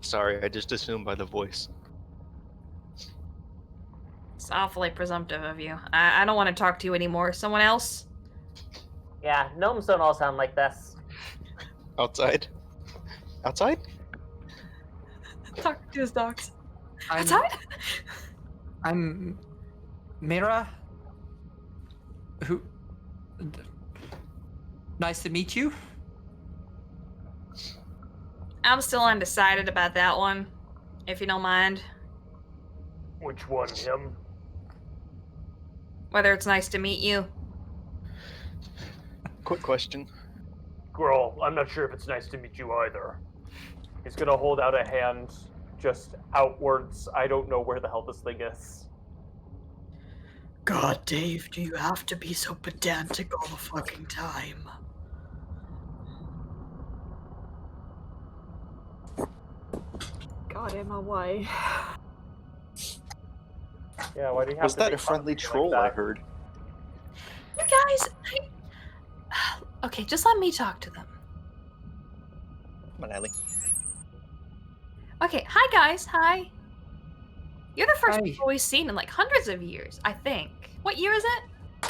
Sorry, I just assumed by the voice. It's awfully presumptive of you. I don't want to talk to you anymore. Someone else? Yeah, gnomes don't all sound like this. Outside? Outside? Talk to his dogs. I'm, Outside? I'm Mira. Who? Nice to meet you. I'm still undecided about that one, if you don't mind. Which one, him? Whether it's nice to meet you. Quick question. Girl, I'm not sure if it's nice to meet you either. He's gonna hold out a hand just outwards. I don't know where the hell this thing is. God, Dave, do you have to be so pedantic all the fucking time? God, Emma, why? Yeah, why do you have Was to that be a friendly fucking troll like I that? heard? You guys, okay, just let me talk to them. Come on, Ellie. Okay, hi guys, hi. You're the first Hi. people we've seen in like hundreds of years, I think. What year is it?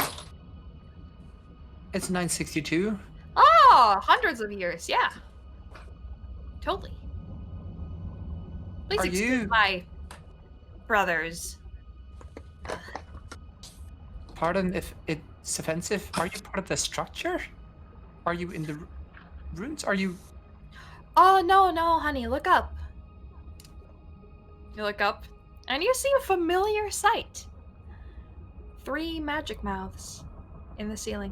It's 962. Oh, hundreds of years, yeah. Totally. Please Are excuse you- my brothers. Pardon if it's offensive. Are you part of the structure? Are you in the runes? Are you? Oh, no, honey, look up. You look up, and you see a familiar sight. 3 magic mouths in the ceiling.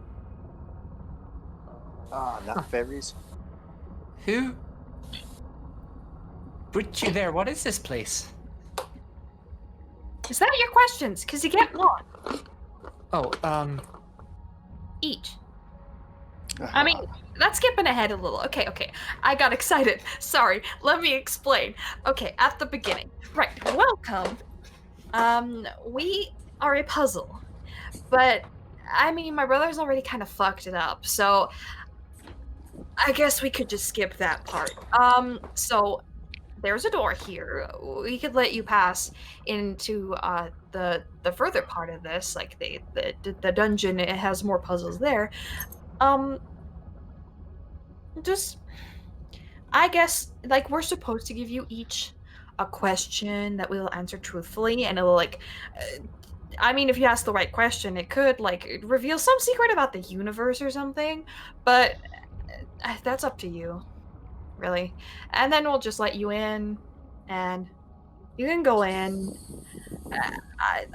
Ah, not fairies. Who put you there? What is this place? Is that your questions? Because you get one Oh, each. I mean, that's skipping ahead a little. Okay. I got excited. Sorry. Let me explain. Okay, at the beginning. Right. Welcome. We are a puzzle. But, I mean, my brother's already kind of fucked it up, so I guess we could just skip that part. So there's a door here. We could let you pass into the further part of this, like the dungeon. It has more puzzles there. Just, I guess, like, we're supposed to give you each a question that we'll answer truthfully, and it'll, like, I mean, if you ask the right question, it could, like, reveal some secret about the universe or something, but that's up to you, really. And then we'll just let you in, and you can go in.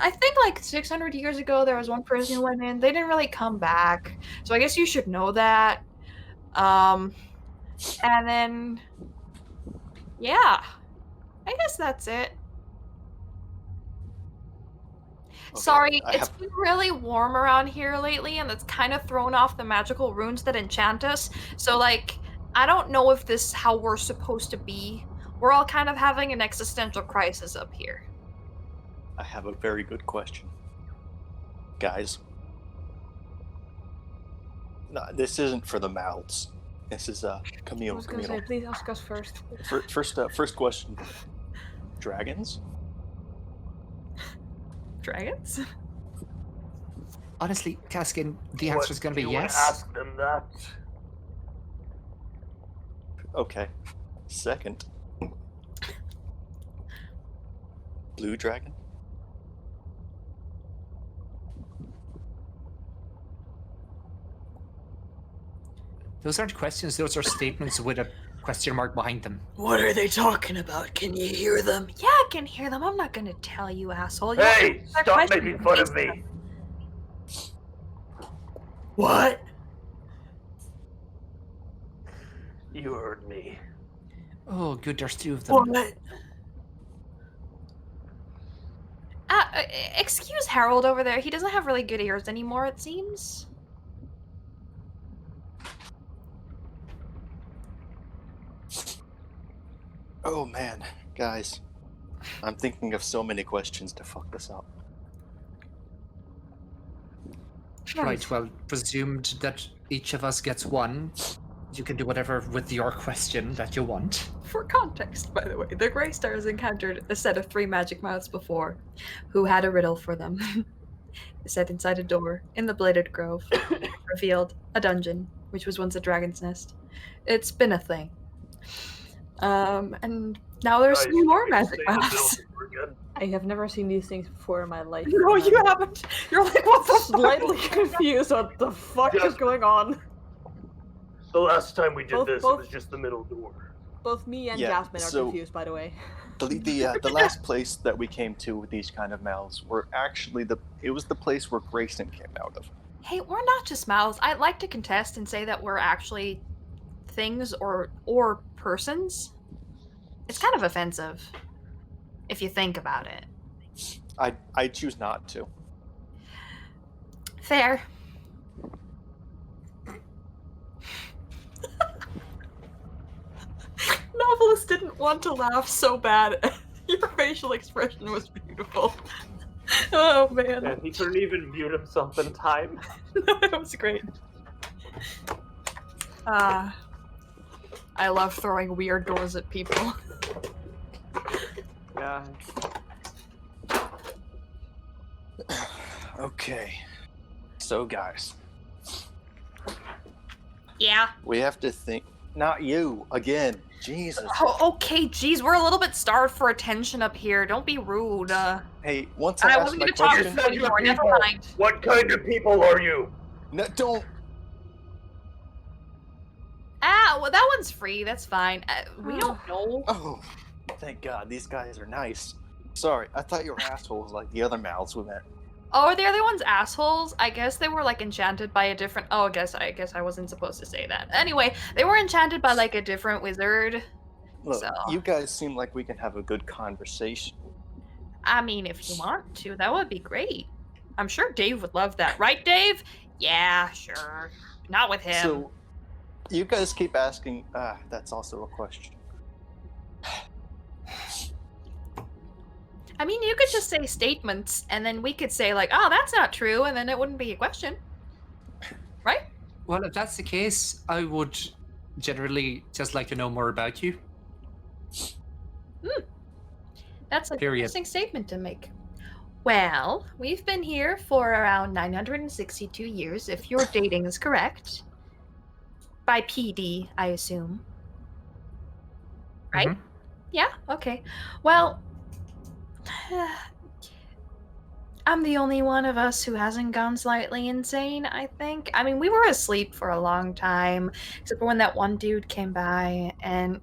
I think, like, 600 years ago, there was one person who went in. They didn't really come back, so I guess you should know that. And then, yeah, I guess that's it. Okay, Sorry, I it's have- been really warm around here lately, and that's kind of thrown off the magical runes that enchant us. So, like, I don't know if this is how we're supposed to be. We're all kind of having an existential crisis up here. I have a very good question. Guys. No, this isn't for the mouths. This is I communal. was gonna say, please ask us first. First question. Dragons? Dragons? honestly, Caskin, the answer is going to be You wanna yes. ask them that. Okay. Second. blue dragon? Those aren't questions, those are statements with a question mark behind them. What are they talking about? Can you hear them? Yeah, I can hear them. I'm not gonna tell you, asshole. You Hey, want to stop question making fun of face me. What? You heard me. Oh, good, there's 2 of them. What? Excuse Harold over there. He doesn't have really good ears anymore, it seems. Oh man, guys. I'm thinking of so many questions to fuck this up. Right, well, presumed that each of us gets 1. You can do whatever with your question that you want. For context, by the way, the Greystars encountered a set of 3 magic mouths before, who had a riddle for them. Set inside a door in the Bladed Grove, revealed a dungeon, which was once a dragon's nest. It's been a thing. And now there's Guys, more can we magic stay in the mouths. middle of the again? I have never seen these things before in my life. No, and you I'm haven't. You're like, what the fuck? Slightly confused what the fuck is going on. The last time we did Both- this, both- it was just the middle door. Both me and Yeah, Jasmine are so- confused, by the way. The last place that we came to with these kind of mouths were actually it was the place where Grayson came out of. Hey, we're not just mouths. I'd like to contest and say that we're actually things or persons. It's kind of offensive, if you think about it. I choose not to. Fair. Novelist didn't want to laugh so bad. Your facial expression was beautiful. Oh man. And he couldn't even mute himself in time. That was great. I love throwing weird doors at people. Yeah. Okay. So guys, Yeah. we have to think. Not you again. Jesus. Oh, okay, geez, we're a little bit starved for attention up here. Don't be rude. Hey, once I I ask wasn't my gonna talk question, to you anymore. Never people. mind. What kind of people are you? no, don't. Well, that one's free. That's fine. We don't know. Oh, thank God, these guys are nice. Sorry, I thought you were assholes like the other mouths we met. Oh, are the other ones assholes? I guess they were like enchanted by a different. Oh, I guess I wasn't supposed to say that. Anyway, they were enchanted by like a different wizard. Look, So- you guys seem like we can have a good conversation. I mean, if you want to, that would be great. I'm sure Dave would love that, right, Dave? Yeah, sure. Not with him. So, you guys keep asking. That's also a question. I mean, you could just say statements, and then we could say like, "Oh, that's not true," and then it wouldn't be a question, right? Well, if that's the case, I would generally just like to know more about you. That's an Period. interesting statement to make. Well, we've been here for around 962 years, if your dating is correct. By PD, I assume. Right? Mhm. Yeah? Okay. Well, I'm the only one of us who hasn't gone slightly insane, I think. I mean, we were asleep for a long time, except for when that one dude came by, and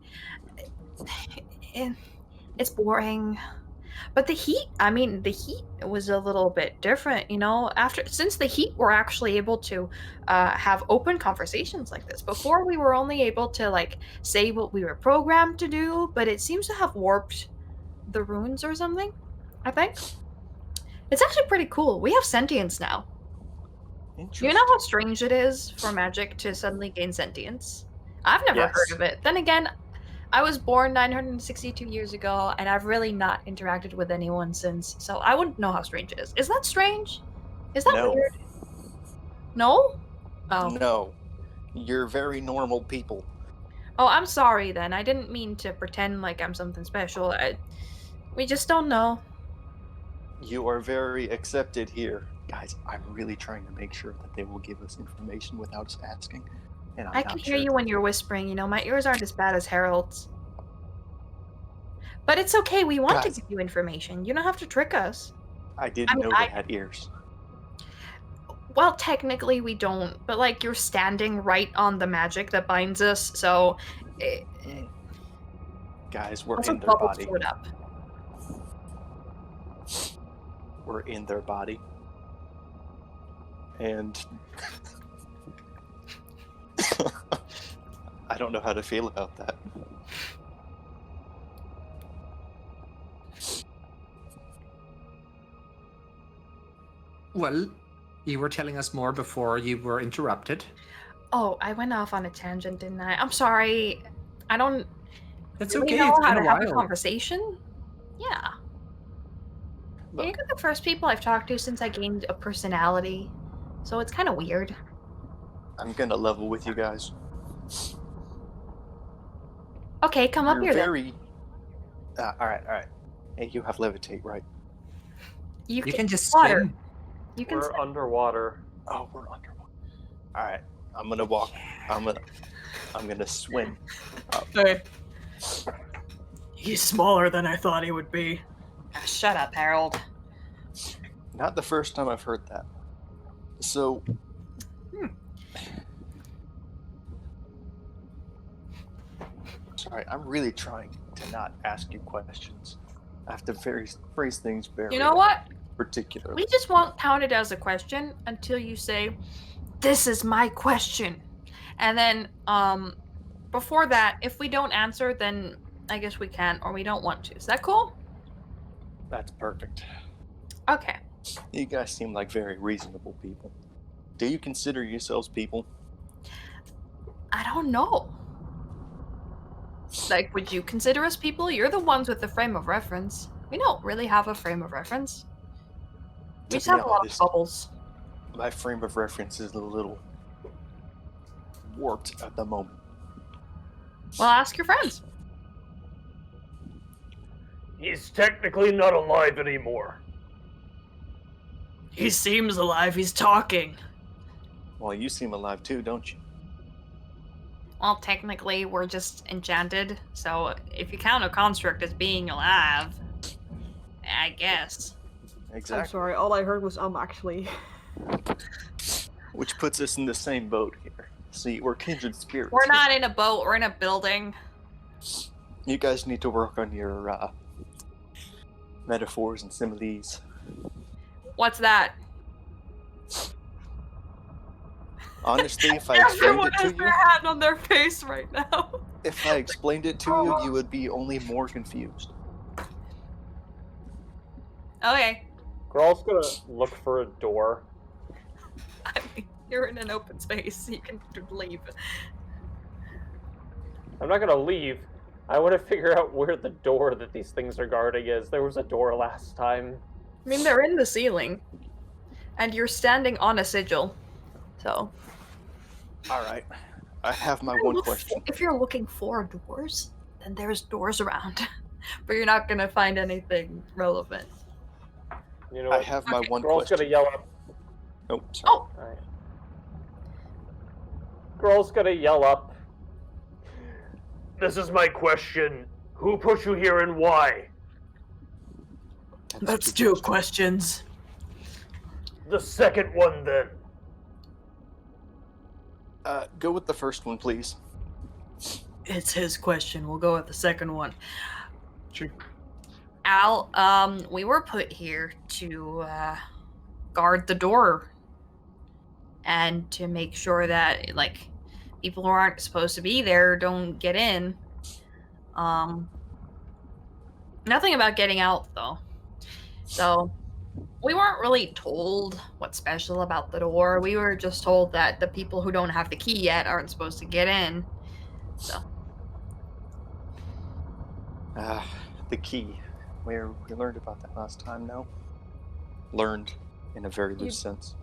it's boring. But the heat was a little bit different, you know. Since the heat, we're actually able to have open conversations like this. Before, we were only able to like say what we were programmed to do, but it seems to have warped the runes or something. I think it's actually pretty cool. We have sentience now. Interesting. You know how strange it is for magic to suddenly gain sentience? I've never heard Yes. of it. Then again, I was born 962 years ago, and I've really not interacted with anyone since, so I wouldn't know how strange it is. Is that strange? Is that No. weird? No? Oh. No, you're very normal people. Oh, I'm sorry then. I didn't mean to pretend like I'm something special. We just don't know. You are very accepted here. Guys, I'm really trying to make sure that they will give us information without us asking. And I'm I not can sure hear you when you're whispering, you know, my ears aren't as bad as Harold's. But it's okay. We want to Guys. give you information. You don't have to trick us. I didn't know they had ears. Well, technically we don't, but like you're standing right on the magic that binds us, so Guys, we're also in their bubble body. sword up. We're in their body. And I don't know how to feel about that. Well, you were telling us more before you were interrupted. Oh, I went off on a tangent, didn't I? I'm sorry. I don't That's really okay. know It's how been to a have a while. conversation. Yeah. Look, You're the first people I've talked to since I gained a personality, so it's kind of weird. I'm gonna level with you guys. Okay, come up You're here very. Alright. Hey, you have levitate, right? then. You can just water. swim. You can. We're underwater. Oh, we're underwater. Alright, I'm gonna walk. I'm gonna swim. Hey. He's smaller than I thought he would be. Shut up, Harold. Not the first time I've heard that. So. Sorry, I'm really trying to not ask you questions. I have to phrase things very You know what? particularly. We just won't count it as a question until you say, "This is my question," and then before that, if we don't answer, then I guess we can, or we don't want to. Is that cool? That's perfect. Okay. You guys seem like very reasonable people. Do you consider yourselves people? I don't know. Like, would you consider us people? You're the ones with the frame of reference. We don't really have a frame of reference. We To just be have a lot of honest, bubbles. my frame of reference is a little warped at the moment. Well, ask your friends. He's technically not alive anymore. He seems alive. He's talking. Well, you seem alive too, don't you? Well, technically, we're just enchanted. So if you count a construct as being alive, I guess. Exactly. I'm sorry, all I heard was actually. Which puts us in the same boat here. See, we're kindred spirits. We're not in a boat. We're in a building. You guys need to work on your metaphors and similes. What's that? Honestly, if I explained Everyone it to has you, their hand on their face right now. if I explained it to you, you would be only more confused. Okay. Gral's gonna look for a door. I mean, you're in an open space. You can leave. I'm not gonna leave. I want to figure out where the door that these things are guarding is. There was a door last time. I mean, they're in the ceiling. And you're standing on a sigil. So. Alright. I have my one question. If you're looking for doors, then there's doors around. But you're not going to find anything relevant. You know I what? have my one Gral's question. gonna yell up. Oh, sorry. Oh! Alright. Gral's gonna yell up. This is my question. Who put you here and why? That's two questions. The second one, then. Go with the first one, please. It's his question. We'll go with the second one. Sure. Al, we were put here to guard the door and to make sure that, like, people who aren't supposed to be there don't get in. Nothing about getting out, though. So, we weren't really told what's special about the door. We were just told that the people who don't have the key yet aren't supposed to get in. So. The key. We learned about that last time, no? Learned in a very loose sense.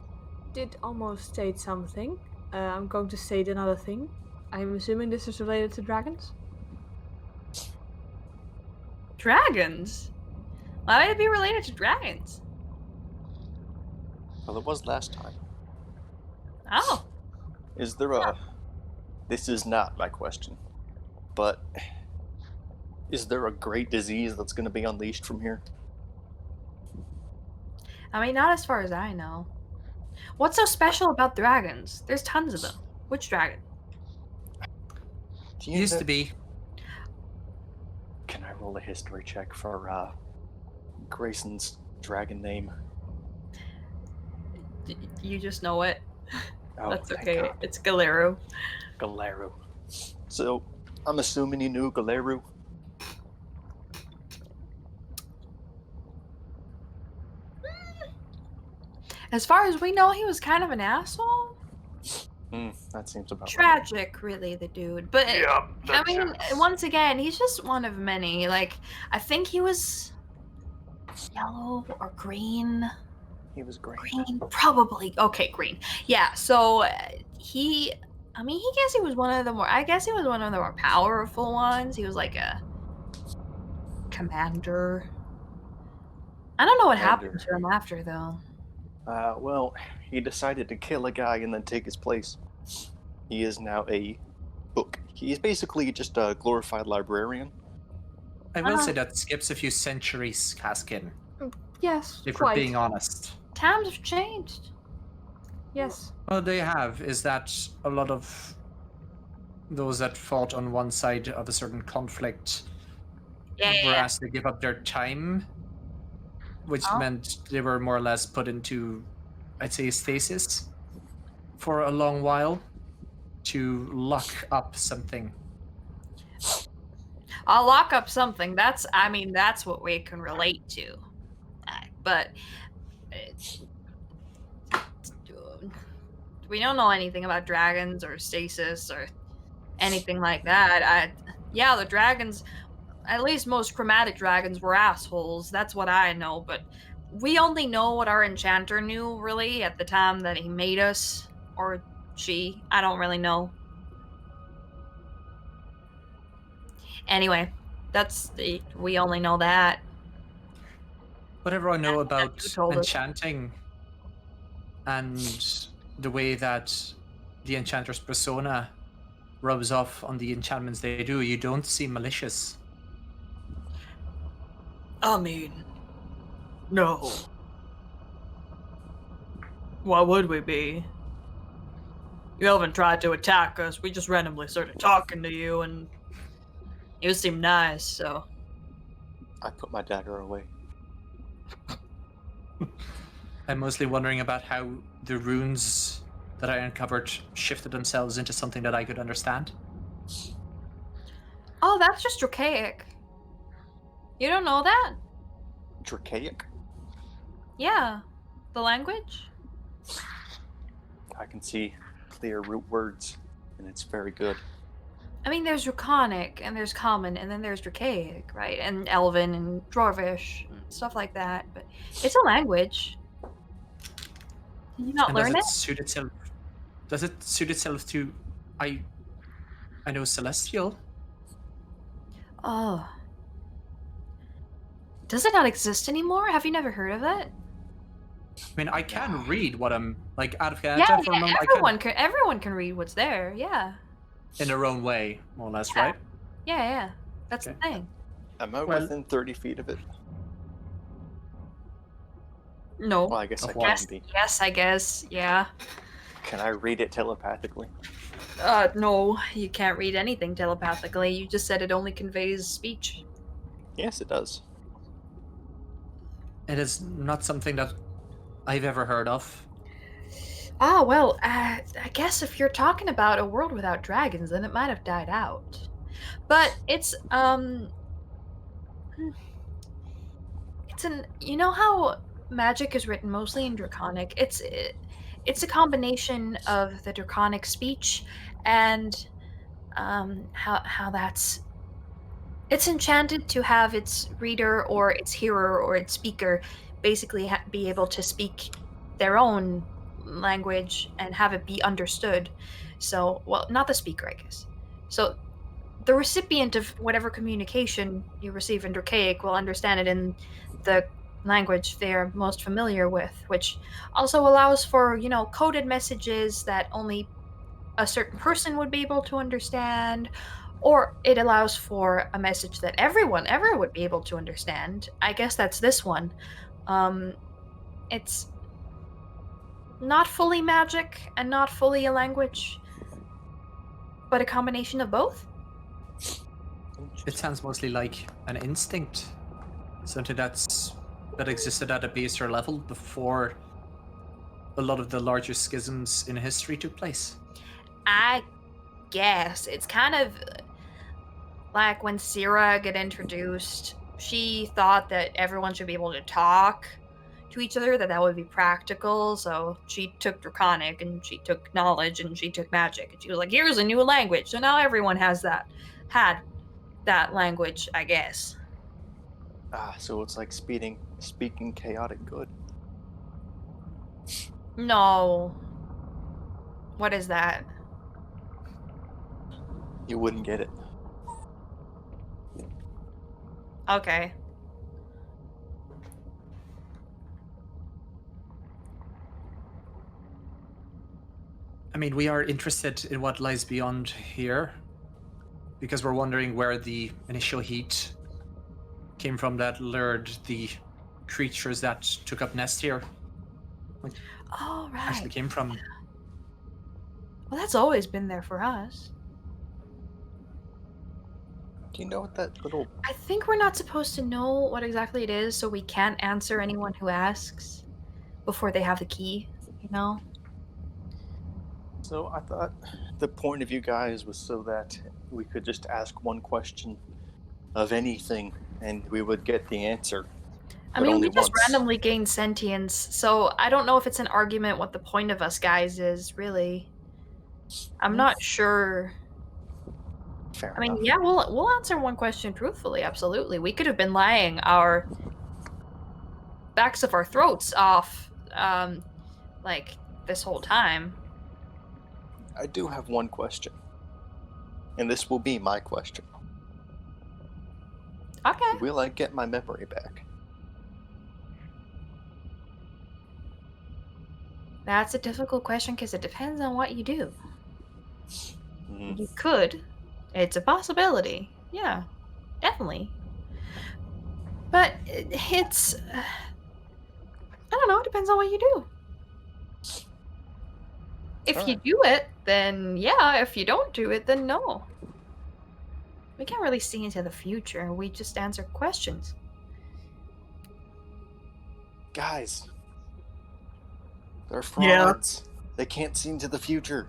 Did almost state something. I'm going to state another thing. I'm assuming this is related to dragons? Dragons? Why would it be related to dragons? Well, it was last time. Oh. Is there a... This is not my question. But... Is there a great disease that's going to be unleashed from here? I mean, not as far as I know. What's so special about dragons? There's tons of them. Which dragon? Do you Used know- to be. Can I roll a history check for Grayson's dragon name? You just know it. Oh, That's thank okay. God. It's Galero. Galeru. So, I'm assuming you knew Galeru. As far as we know, he was kind of an asshole. That seems about right. Tragic, really, the dude. But I mean, once again, he's just one of many. Like, I think he was yellow or green. He was great. Green, probably. Okay, green. Yeah. So he. I mean, he guess he was one of the more. I guess he was one of the more powerful ones. He was like a commander. I don't know what happened to him after, though. Well, he decided to kill a guy and then take his place. He is now a book. He's basically just a glorified librarian. I will say that skips a few centuries, Caskin, Yes, if we're quite. being honest. Times have changed. Yes. What they have is that a lot of those that fought on one side of a certain conflict were asked to give up their time, which meant they were more or less put into, I'd say, stasis for a long while to lock up something. I'll lock up something. That's what we can relate to. But we don't know anything about dragons or stasis or anything like that. The dragons, at least most chromatic dragons, were assholes. That's what I know. But we only know what our enchanter knew, really, at the time that he made us. Or she. I don't really know. Anyway, we only know that. Whatever I know about you told us. enchanting and the way that the enchanter's persona rubs off on the enchantments they do, you don't seem malicious. I mean, no. Why would we be? You haven't tried to attack us. We just randomly started talking to you, and you seem nice, so. I put my dagger away. I'm mostly wondering about how the runes that I uncovered shifted themselves into something that I could understand. Oh, that's just Dracaic. You don't know that? Dracaic? Yeah. The language? I can see clear root words, and it's very good. I mean, there's Draconic, and there's Common, and then there's Dracaic, right? And Elven, and Dwarvish, and stuff like that. But it's a language. Did you not And learn it? Does it suit itself to... I know Celestial. Oh. Does it not exist anymore? Have you never heard of it? I mean, I can read what I'm... Like, out of Yeah, character for a moment, everyone can read what's there, yeah. in their own way, more or less, Yeah. right? Yeah. That's Okay. the thing. Am I Well- within 30 feet of it? No. Well, I guess I Of can what? be. Yes, I guess, yeah. Can I read it telepathically? No, you can't read anything telepathically. You just said it only conveys speech. Yes, it does. It is not something that I've ever heard of. Ah, well, I guess if you're talking about a world without dragons, then it might have died out. But it's you know how magic is written mostly in Draconic? It's a combination of the Draconic speech and how it's enchanted to have its reader or its hearer or its speaker basically be able to speak their own language and have it be understood. So, well, not the speaker, I guess. So the recipient of whatever communication you receive in Dracaic will understand it in the language they're most familiar with, which also allows for, coded messages that only a certain person would be able to understand, Or it allows for a message that everyone ever would be able to understand. I guess that's this one. It's not fully magic and not fully a language, but a combination of both. It sounds mostly like an instinct, something that existed at a baser level before a lot of the larger schisms in history took place. I guess it's kind of like when Syrah got introduced, she thought that everyone should be able to talk to each other, that would be practical. So she took Draconic, and she took knowledge, and she took magic, and she was like, here's a new language. So now everyone had that language, I guess. So it's like speaking chaotic good. No. What is that? You wouldn't get it. Okay. I mean, we are interested in what lies beyond here, because we're wondering where the initial heat came from that lured the creatures that took up nest here. Oh, right. Actually came from. Well, that's always been there for us. Do you know what that little... I think we're not supposed to know what exactly it is, so we can't answer anyone who asks before they have the key, you know? So I thought the point of you guys was so that we could just ask one question of anything and we would get the answer. I But mean, only we just once. randomly gain sentience, so I don't know if it's an argument what the point of us guys is, really. I'm not sure. Fair I mean, enough. yeah, we'll answer one question truthfully, absolutely. We could have been lying our backs of our throats off, like, this whole time. I do have one question. And this will be my question. Okay. Will I get my memory back? That's a difficult question because it depends on what you do. Mhm. You could. It's a possibility. Yeah, definitely. But it's... I don't know, it depends on what you do. If you Alright. do it, then yeah. If you don't do it, then no. We can't really see into the future. We just answer questions. Guys, they're Yeah. frauds. They can't see into the future.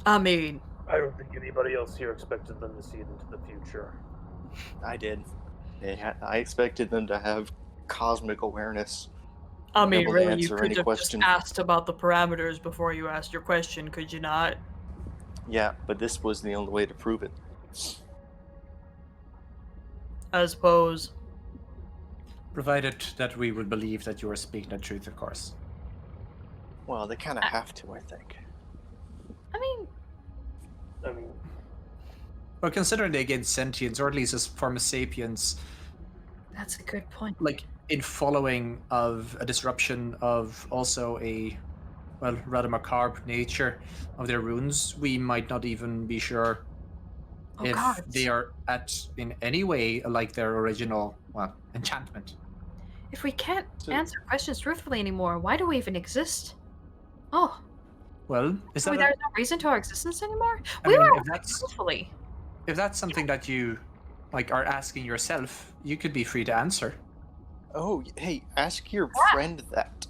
I mean, I don't think anybody else here expected them to see it into the future. I did. I expected them to have cosmic awareness. I Be mean, able to really, you answer could any have question. just asked about the parameters before you asked your question, could you not? Yeah, but this was the only way to prove it. I suppose. Provided that we would believe that you are speaking the truth, of course. Well, they kind of have to, I think. I mean, Well, considering they gain sentience, or at least as form of sapience, that's a good point. like in following of a disruption of also a, well, rather macabre nature of their runes, we might not even be sure Oh, if God. they are in any way like their original, well, enchantment. If we can't So- answer questions truthfully anymore, why do we even exist? Oh, Well, is so that there's no reason to our existence anymore? I We mean, were if that's truthfully. if that's something that you like are asking yourself, you could be free to answer. Oh, hey, ask your friend that.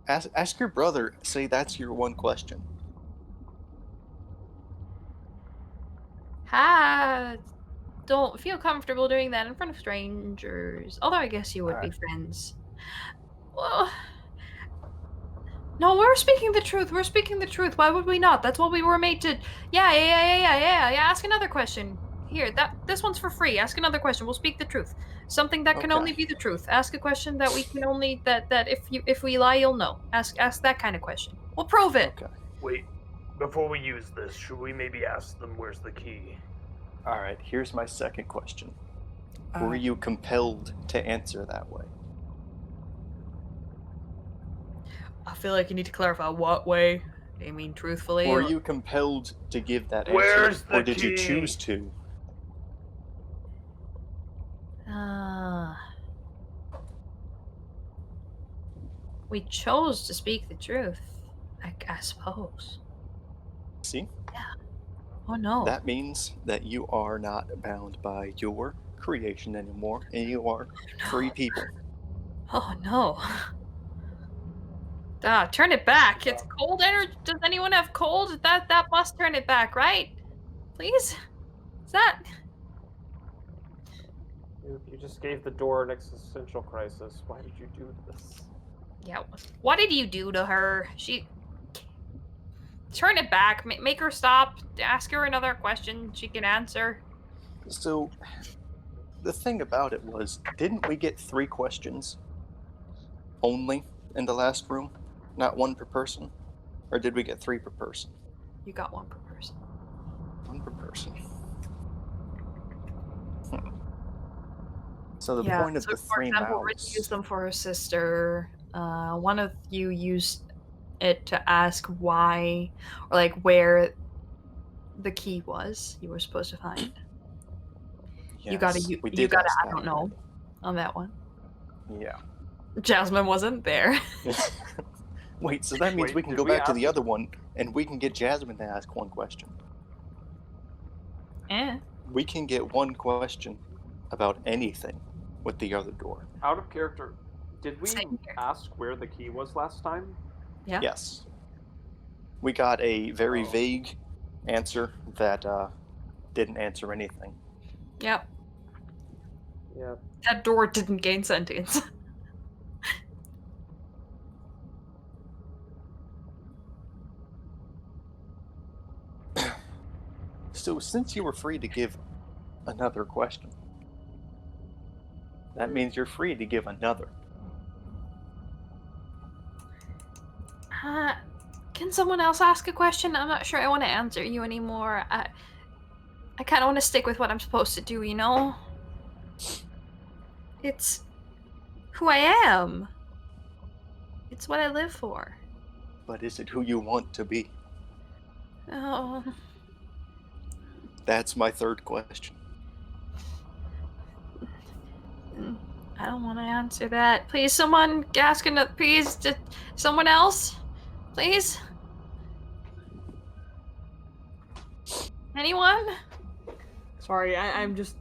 Ask your brother. Say that's your one question. Don't feel comfortable doing that in front of strangers. Although I guess you would be Alright. friends. Well, no, we're speaking the truth. We're speaking the truth. Why would we not? That's what we were made to. Yeah. Ask another question. Here, this one's for free. Ask another question. We'll speak the truth. Something that can Okay. only be the truth. Ask a question that we can only that if we lie, you'll know. Ask that kind of question. We'll prove it. Okay. Wait, before we use this, should we maybe ask them where's the key? Alright, here's my second question. Uh, Were you compelled to answer that way? I feel like you need to clarify what way. I mean, truthfully. Were you compelled to give that answer? Where's the or did you key? choose to? We chose to speak the truth, I suppose. See? Oh no. That means that you are not bound by your creation anymore, and you are free people. Oh no. Turn it back. It's cold energy. Does anyone have cold? That must turn it back, right? Please? Is that... You just gave the door an existential crisis. Why did you do this? Yeah. What did you do to her? She... Turn it back. Make her stop. Ask her another question she can answer. So, the thing about it was, didn't we get 3 questions only in the last room? Not 1 per person? Or did we get 3 per person? You got 1 per person. 1 per person. So the point of the for 3 example, Rich mouths... used them for her sister. One of you used it to ask why, or like where the key was you were supposed to find. Yes, You gotta, we you did gotta, ask I that don't know, already. on that one. Yeah. Jasmine wasn't there. Wait, so that means Wait, we can did go we back to ask the other one, and we can get Jasmine to ask 1 question. We can get 1 question about anything with the other door. Out of character, did we Same here. ask where the key was last time? Yeah. Yes. We got a very Oh. vague answer that didn't answer anything. Yep. Yeah. That door didn't gain sentience. So since you were free to give another question, that means you're free to give another. Can someone else ask a question? I'm not sure I want to answer you anymore. I kind of want to stick with what I'm supposed to do, you know? It's who I am. It's what I live for. But is it who you want to be? Oh. That's my 3rd question. I don't want to answer that. Please, someone ask another. Please, someone else. Please. Anyone? Sorry, I'm just,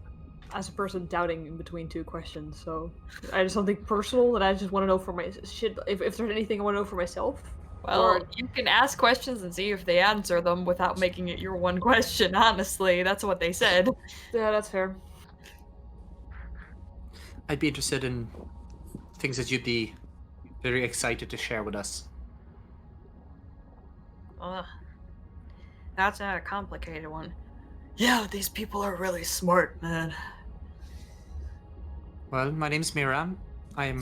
as a person, doubting in between 2 questions, so I just something personal that I just want to know for my shit. If there's anything I want to know for myself. Well, Or- you can ask questions and see if they answer them without making it your 1 question, honestly. That's what they said. Yeah, that's fair. I'd be interested in things that you'd be very excited to share with us. Ugh. That's not a complicated one. Yeah, these people are really smart, man. Well, my name's Mira. I'm...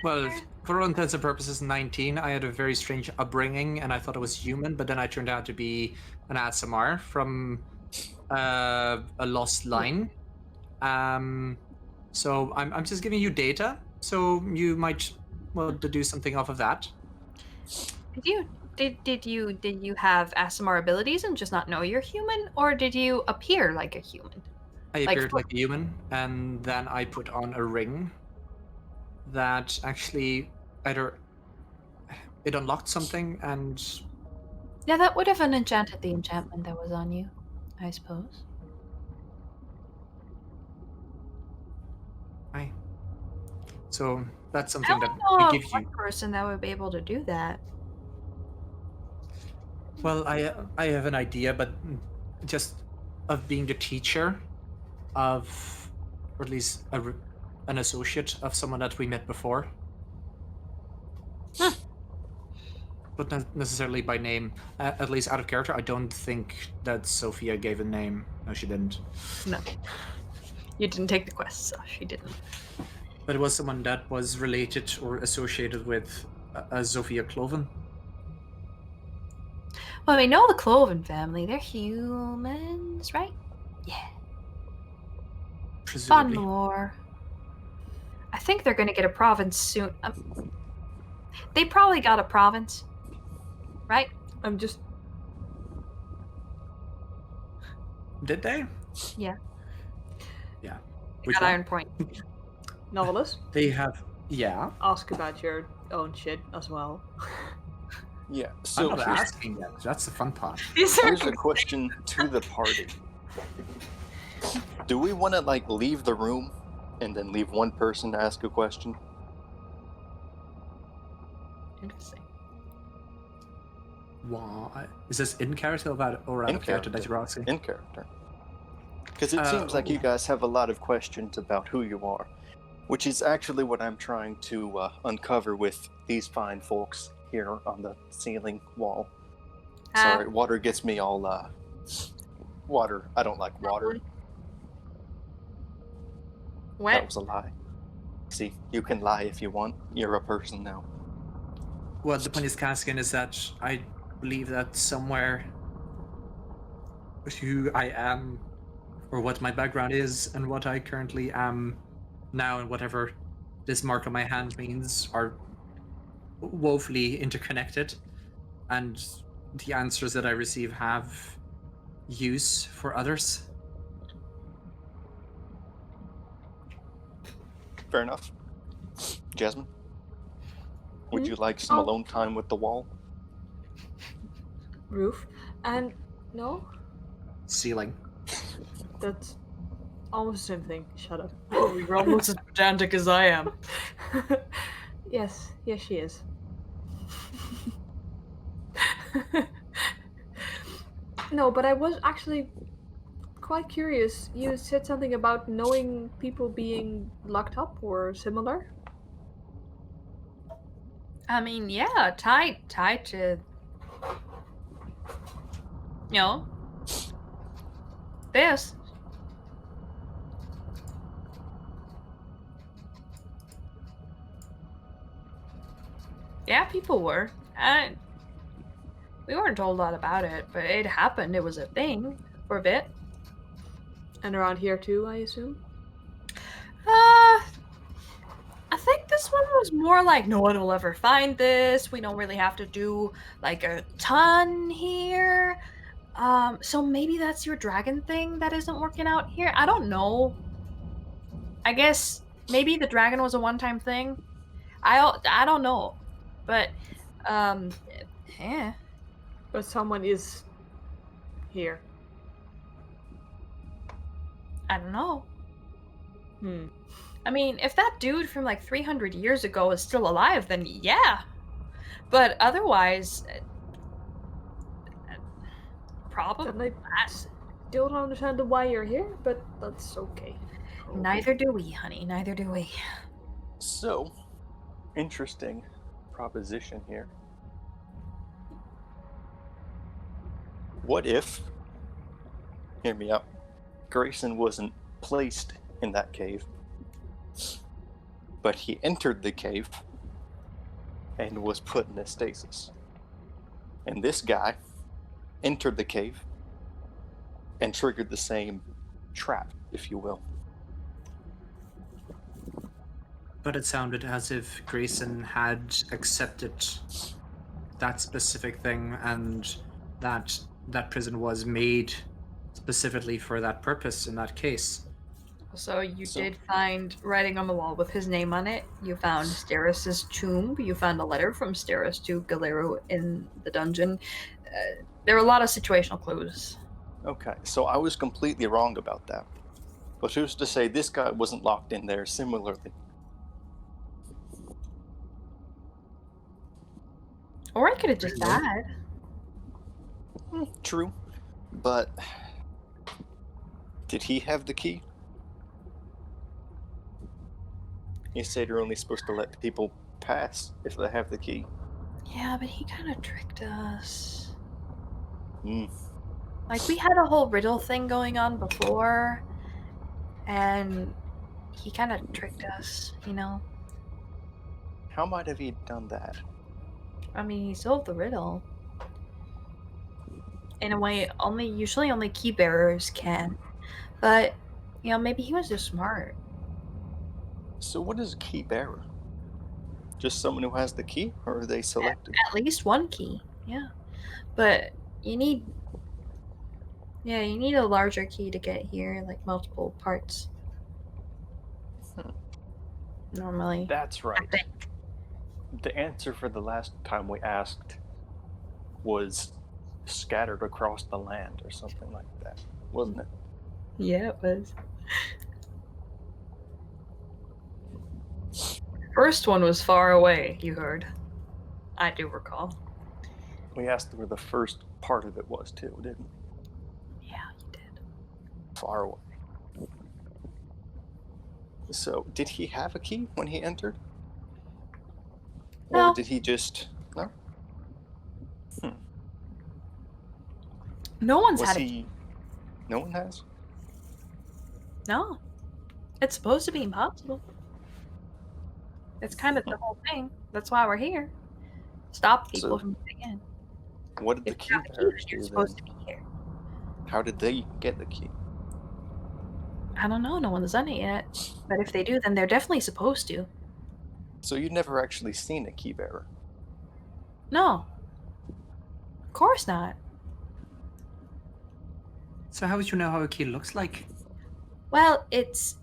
Well, for all intents and purposes, 19. I had a very strange upbringing, and I thought I was human, but then I turned out to be an ASMR from a lost line. So I'm just giving you data, so you might deduce something off of that. Did you have ASMR abilities and just not know you're human, or did you appear like a human? I appeared like a human, and then I put on a ring that actually either it unlocked something, and Yeah, that would have enchanted the enchantment that was on you, I suppose. so that's I something don't that know we of give one you. person that would be able to do that. Well, I have an idea, but just of being the teacher of, or at least an associate of someone that we met before. Huh. But not necessarily by name. At least out of character, I don't think that Sophia gave a name. No, she didn't. No. You didn't take the quest, so she didn't. But it was someone that was related or associated with Sophia Cloven. Well, we know the Cloven family. They're humans, right? Yeah. Fun Presumably. lore. I think they're going to get a province soon. They probably got a province. right? I'm just. Did they? Yeah. Yeah. They Which got one? Iron Point. Novelist, They have. Yeah. ask about your own shit as well. Yeah. I'm So not asking yet. That's the fun part. These are here's a question to the party. Do we want to like leave the room and then leave one person to ask a question? interesting. Why? Is this in character or out In of character that character. you're asking? In character. Because it seems like you guys have a lot of questions about who you are, which is actually what I'm trying to uncover with these fine folks here on the ceiling wall. Sorry, water gets me all water. I don't like water. That Wet. was a lie. See, you can lie if you want. You're a person now. Well, the point is, Caspian, is that I believe that somewhere who I am, or what my background is, and what I currently am now, and whatever this mark on my hand means, are woefully interconnected, and the answers that I receive have use for others. Fair enough. Jasmine? Would you like some alone time with the wall? Roof. And no, Ceiling. that's almost the same thing. Shut up. You're almost as pedantic as I am. Yes, she is. No, but I was actually quite curious. You said something about knowing people being locked up or similar. I mean, yeah, tied to, you know, this. Yeah, people were. We weren't told a lot about it, but it happened. It was a thing for a bit. And around here too, I assume? I think this one was more like, no one will ever find this. We don't really have to do like a ton here. So maybe that's your dragon thing that isn't working out here. I don't know. I guess maybe the dragon was a one-time thing. I don't know, but yeah. But someone is here. I don't know. Hmm. I mean, if that dude from like 300 years ago is still alive, then yeah. But otherwise, probably. Then I still don't understand why you're here, but that's okay. Neither do we, honey. Neither do we. So, interesting proposition here. What if, hear me out, Grayson wasn't placed in that cave, but he entered the cave and was put in a stasis. And this guy entered the cave and triggered the same trap, if you will. But it sounded as if Grayson had accepted that specific thing, and that prison was made specifically for that purpose in that case. So you did find writing on the wall with his name on it. You found Steris's tomb. You found a letter from Steris to Galero in the dungeon. There were a lot of situational clues. Okay, so I was completely wrong about that. But who's to say this guy wasn't locked in there similarly? Or I could have just died. True, but did he have the key? You said you're only supposed to let people pass if they have the key. Yeah, but he kind of tricked us. Hmm. Like, we had a whole riddle thing going on before, and he kind of tricked us, you know? How might have he done that? I mean, he solved the riddle. In a way, usually only key bearers can. But, you know, maybe he was just smart. So what is a key bearer? Just someone who has the key, or are they selected? At least one key. Yeah. But you need a larger key to get here, like multiple parts. Normally. That's I right. think. The answer for the last time we asked was scattered across the land or something like that, wasn't it? Yeah, it was. First one was far away, you heard. I do recall. We asked where the first part of it was too, didn't we? Yeah, you did. Far away. So, did he have a key when he entered? No. Or did he just... No? No one's Was had a he... No one has? No. It's supposed to be impossible. It's kind of the whole thing. That's why we're here. Stop people So- from getting in. What did the If key you have a key, bearers you're do supposed then? to be here. How did they get the key? I don't know. No one's done it yet. But if they do, then they're definitely supposed to. So you'd never actually seen a key bearer? No. Of course not. So how would you know how a key looks like? Well, that's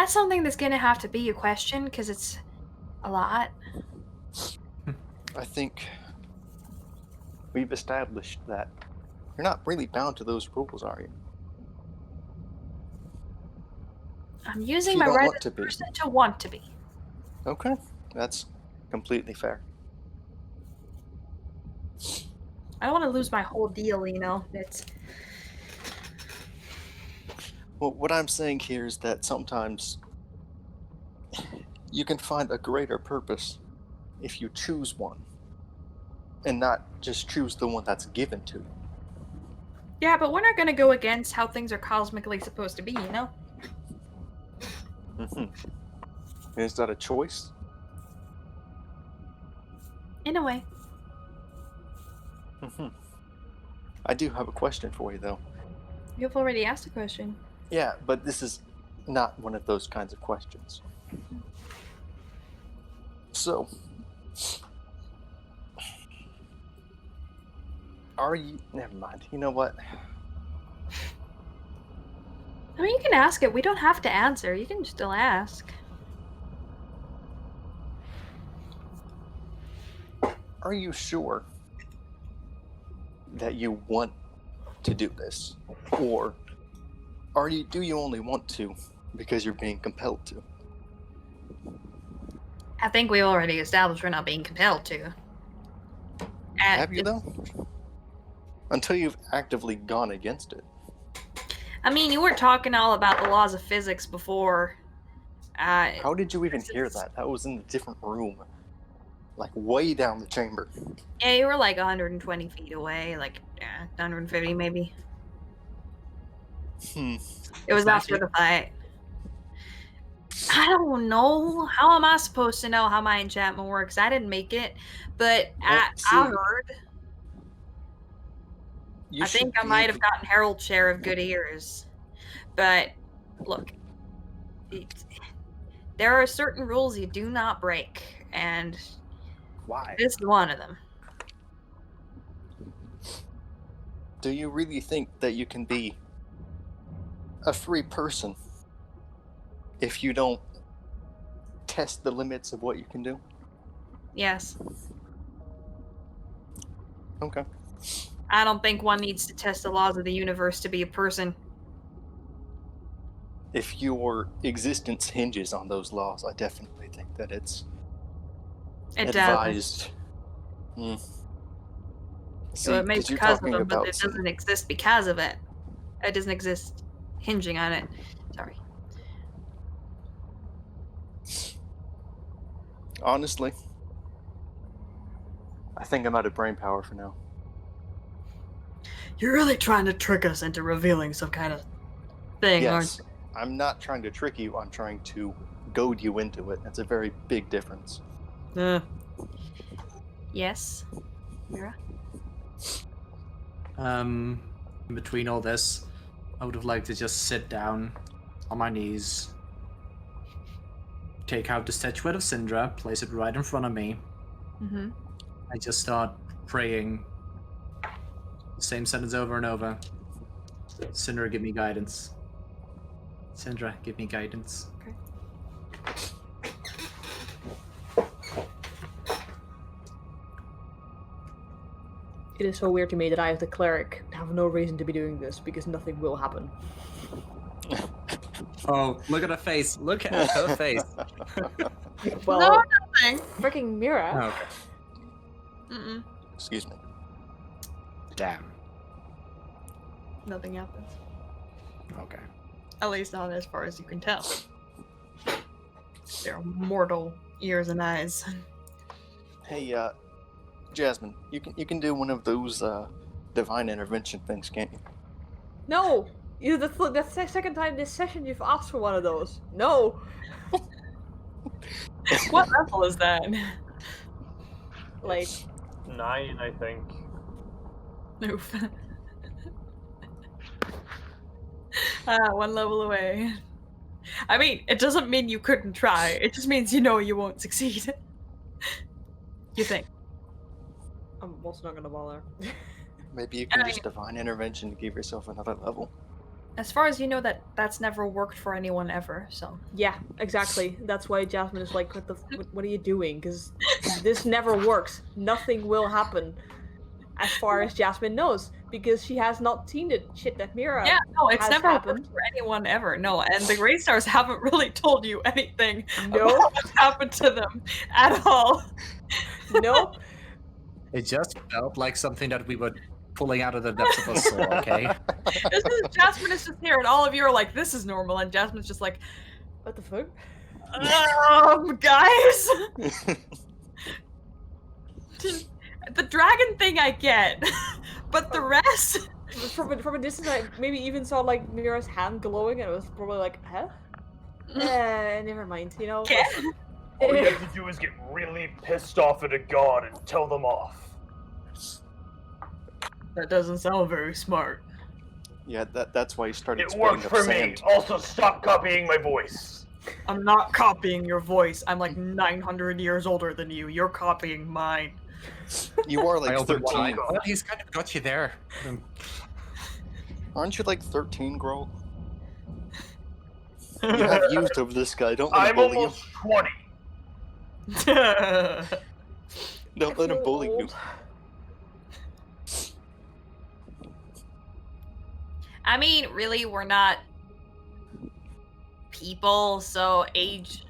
something that's going to have to be a question, because it's a lot. I think we've established that you're not really bound to those rules, are you? I'm using You my don't right want as to a be. person to want to be. Okay, that's completely fair. I don't want to lose my whole deal, you know? It's... Well, what I'm saying here is that sometimes you can find a greater purpose if you choose one, and not just choose the one that's given to you. Yeah, but we're not going to go against how things are cosmically supposed to be, you know? Is that a choice? In a way. I do have a question for you, though. You've already asked a question. Yeah, but this is not one of those kinds of questions. So, are you... Never mind. You know what? I mean, you can ask it. We don't have to answer. You can still ask. Are you sure that you want to do this? Or do you only want to because you're being compelled to? I think we already established we're not being compelled to. Have you, though? Until you've actively gone against it. I mean, you were talking all about the laws of physics before. How did you even hear that? That was in a different room. Like, way down the chamber. Yeah, you were like 120 feet away, like 150 maybe. It was after the fight. I don't know. How am I supposed to know how my enchantment works? I didn't make it, but I heard. I think I might have gotten Harold's share of good ears. But look, there are certain rules you do not break, and Why? this is one of them. Do you really think that you can be a free person if you don't test the limits of what you can do? Yes. Okay. I don't think one needs to test the laws of the universe to be a person. If your existence hinges on those laws, I definitely think that it's It advised. So it may be because of them, but it doesn't exist because of it. It doesn't exist hinging on it. Sorry. Honestly, I think I'm out of brain power for now. You're really trying to trick us into revealing some kind of thing, aren't you? Yes, I'm not trying to trick you. I'm trying to goad you into it. That's a very big difference. Yes. Mira? In between all this, I would have liked to just sit down on my knees, take out the statuette of Syndra, place it right in front of me, Mm-hmm. I just start praying. Same sentence over and over. Syndra, give me guidance. Syndra, give me guidance. Okay. It is so weird to me that I, as the cleric, have no reason to be doing this because nothing will happen. Oh, look at her face. Look at her face. Well, No, nothing. freaking Mira. Oh, okay. Mm-mm. Excuse me. Damn. Nothing happens. Okay. At least not as far as you can tell. They're mortal ears and eyes. Hey, Jasmine, you can do one of those divine intervention things, can't you? No! That's the second time this session you've asked for one of those. No! What level is that? Like, 9, I think. Oof. One level away. I mean, it doesn't mean you couldn't try. It just means you know you won't succeed. You think. I'm also not gonna bother. Maybe you can I just divine intervention to give yourself another level. As far as you know, that's never worked for anyone ever, so. Yeah, exactly. That's why Jasmine is like, what are you doing? Because this never works. Nothing will happen. As far as Jasmine knows. Because she has not seen the shit that Mira Yeah, no, it's has never happened. worked for anyone ever. No, and the Greystars haven't really told you anything No. about what's happened to them at all. Nope. It just felt like something that we were pulling out of the depths of our soul, okay? This is Jasmine is just here, and all of you are like, "This is normal," and Jasmine's just like, What the fuck? guys. The dragon thing I get, but the rest. From a distance, I maybe even saw like Mira's hand glowing, and it was probably like, huh? Never mind. You know. Okay. All you have to do is get really pissed off at a god and tell them off. That doesn't sound very smart. Yeah, that's why you started It spitting worked up for sand. me. Also, stop copying my voice. I'm not copying your voice. I'm like 900 years older than you. You're copying mine. You are I like opened one eye. 13. Well, he's kind of got you there. Aren't you like 13, Grohl? You have used over this guy. Don't let him I'm bully almost 20. you. Don't let him feel bully you. old. I mean, really, we're not people, so age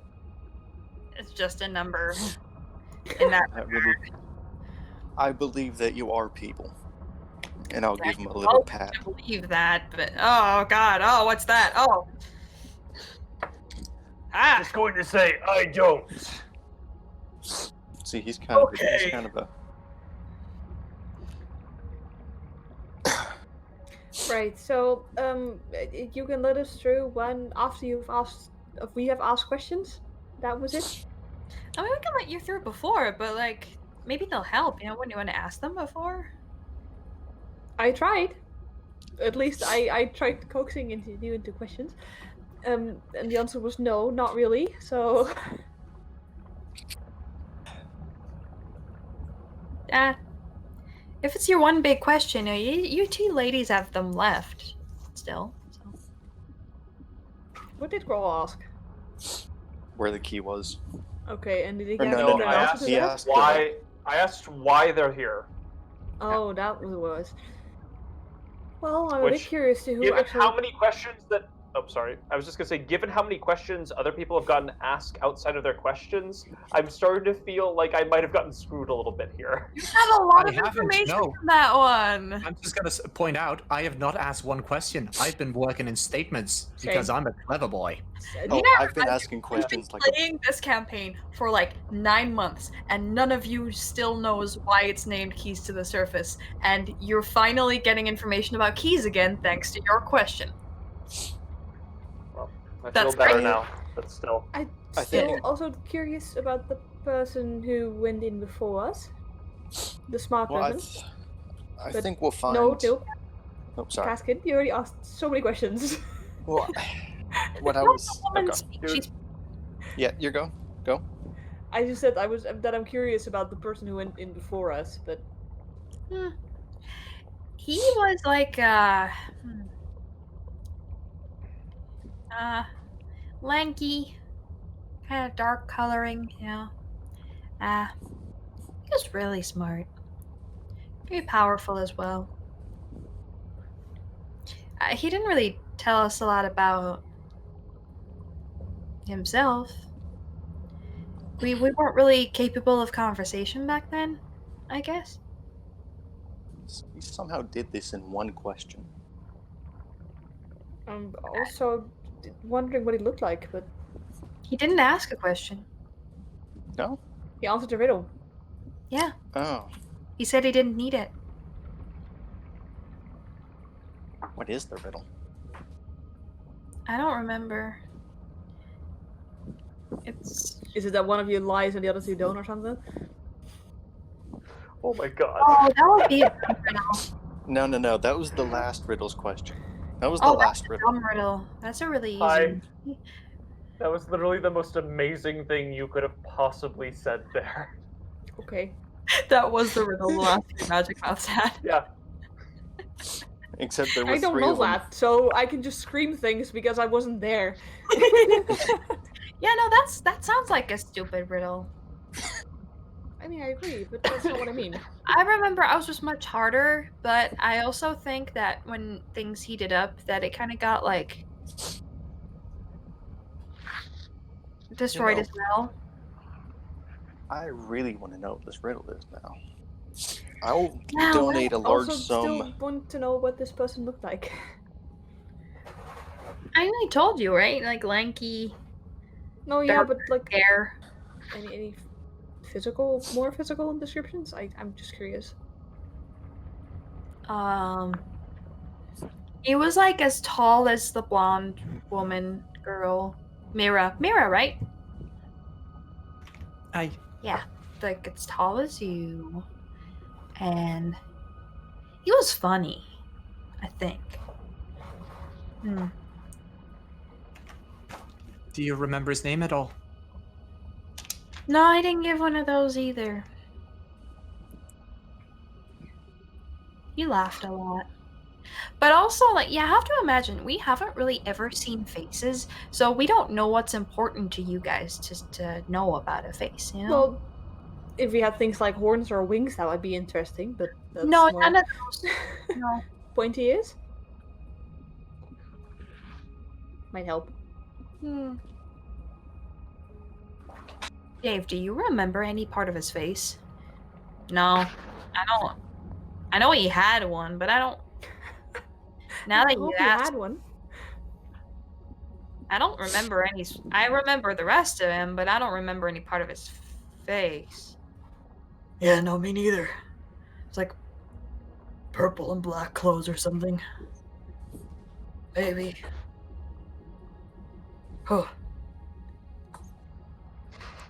is just a number. In that I believe that you are people. And I'll give him a little Oh, pat. I believe that, but oh god, oh what's that? Oh. Ah, Just going to say, I don't. See, he's kind of Okay. he's kind of a Right. So, you can let us through when after you've asked, if we have asked questions. That was it. I mean, we can let you through before, but like maybe they'll help. You know, when you want to ask them before. I tried. At least I tried coaxing you into questions. And the answer was no, not really. So. If it's your one big question, you two ladies have them left still. So. What did Grohl ask? where the key was. Okay, and did he Or get no, an I answer asked, to he that? asked why. I asked why they're here. Oh, that was what it was. Well, I'm a bit Which, curious to who Given actually. how many questions that. Oh, sorry. I was just gonna say, given how many questions other people have gotten asked outside of their questions, I'm starting to feel like I might have gotten screwed a little bit here. You had a lot I of haven't, information no. from that one. I'm just gonna point out, I have not asked one question. I've been working in statements because I'm a clever boy. Oh, Yeah, I've been asking We've been questions like playing this campaign for like 9 months, and none of you still knows why it's named Keys to the Surface. And you're finally getting information about keys again, thanks to your question. Well, I That's feel better great. now, but still. I'm I still think- also curious about the person who went in before us. The smart well, person. I But think we'll find. No, no, Oh, sorry. Casket, you already asked so many questions. Well, what I No, was. the woman Okay. speak- Dude. she's- Yeah, you go. Go. I just said that I'm curious about the person who went in before us, but He was like lanky, kind of dark coloring, you know. He was really smart. Very powerful as well. He didn't really tell us a lot about himself. We weren't really capable of conversation back then, I guess. We somehow did this in one question. I'm also wondering what he looked like, but He didn't ask a question. No? he answered a riddle. Yeah, Oh. he said he didn't need it. What is the riddle? I don't remember. It's Is it that one of you lies and the other two don't, or something? Oh my god. oh, that would be a dumb riddle. No. That was the last riddle's question. That was the Oh, last that's a riddle. dumb riddle. That's a really easy. Hi. That was literally the most amazing thing you could have possibly said there. Okay. That was the riddle the last few Magic Mouths had. Yeah. Except there were I don't three know of them. that, so I can just scream things because I wasn't there. Yeah, no, that sounds like a stupid riddle. I mean, I agree, but that's not what I mean. I remember I was just much harder, but I also think that when things heated up, that it kind of got like destroyed know, as well. I really want to know what this riddle is now. I'll Yeah, donate a large Also, sum. still want to know what this person looked like. I only told you, right? Like lanky No, yeah, Dark but like hair. any more physical descriptions? I'm just curious. He was like as tall as the blonde woman girl, Mira, right? Aye. Yeah, like as tall as you, and he was funny, I think. Do you remember his name at all? No, I didn't give one of those either. He laughed a lot. But also, like, you have to imagine, we haven't really ever seen faces, so we don't know what's important to you guys to know about a face, you know? Well, if we had things like horns or wings, that would be interesting, but that's no, more none of those. No. pointy ears. Might help. Dave, do you remember any part of his face? No, I don't. I know he had one, but I don't. Now that I you hope you asked, had one. I don't remember any. I remember the rest of him, but I don't remember any part of his face. Yeah, no, me neither. It's like purple and black clothes or something. Maybe. Oh.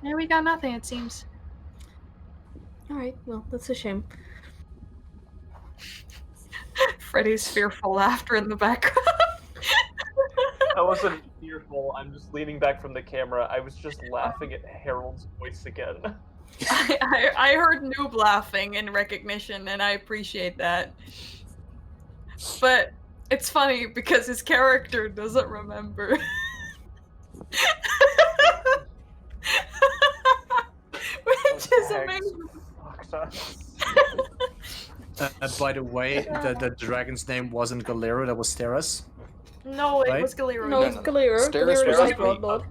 Yeah, we got nothing, it seems. Alright, well, that's a shame. Freddy's fearful laughter in the background. I wasn't fearful. I'm just leaning back from the camera. I was just laughing at Harold's voice again. I heard Noob laughing in recognition, and I appreciate that. But it's funny because his character doesn't remember. Which is amazing. By the way, the dragon's name wasn't Galero, that was Steris. No, it Right? was Galero. No, it's Galera. Steris Galera was the his Blight Lord.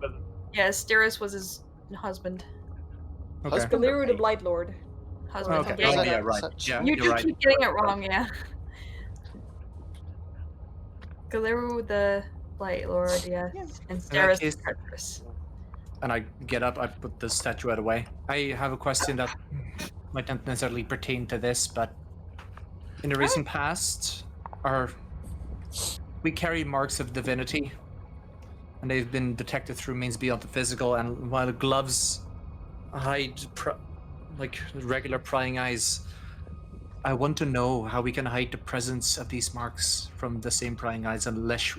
Yes, Steris was his husband. Okay. Husband? Galera the Blight Lord. Husband. Okay. Yeah, Oh, you- yeah, right. Yeah, you you're do right. keep getting it wrong, yeah. Galero the Blight Lord, yes. And Steris case- the Treacherous. And I get up, I put the statuette away. I have a question that might not necessarily pertain to this, but in the recent past, we carry marks of divinity, and they've been detected through means beyond the physical. And while the gloves hide like regular prying eyes, I want to know how we can hide the presence of these marks from the same prying eyes unless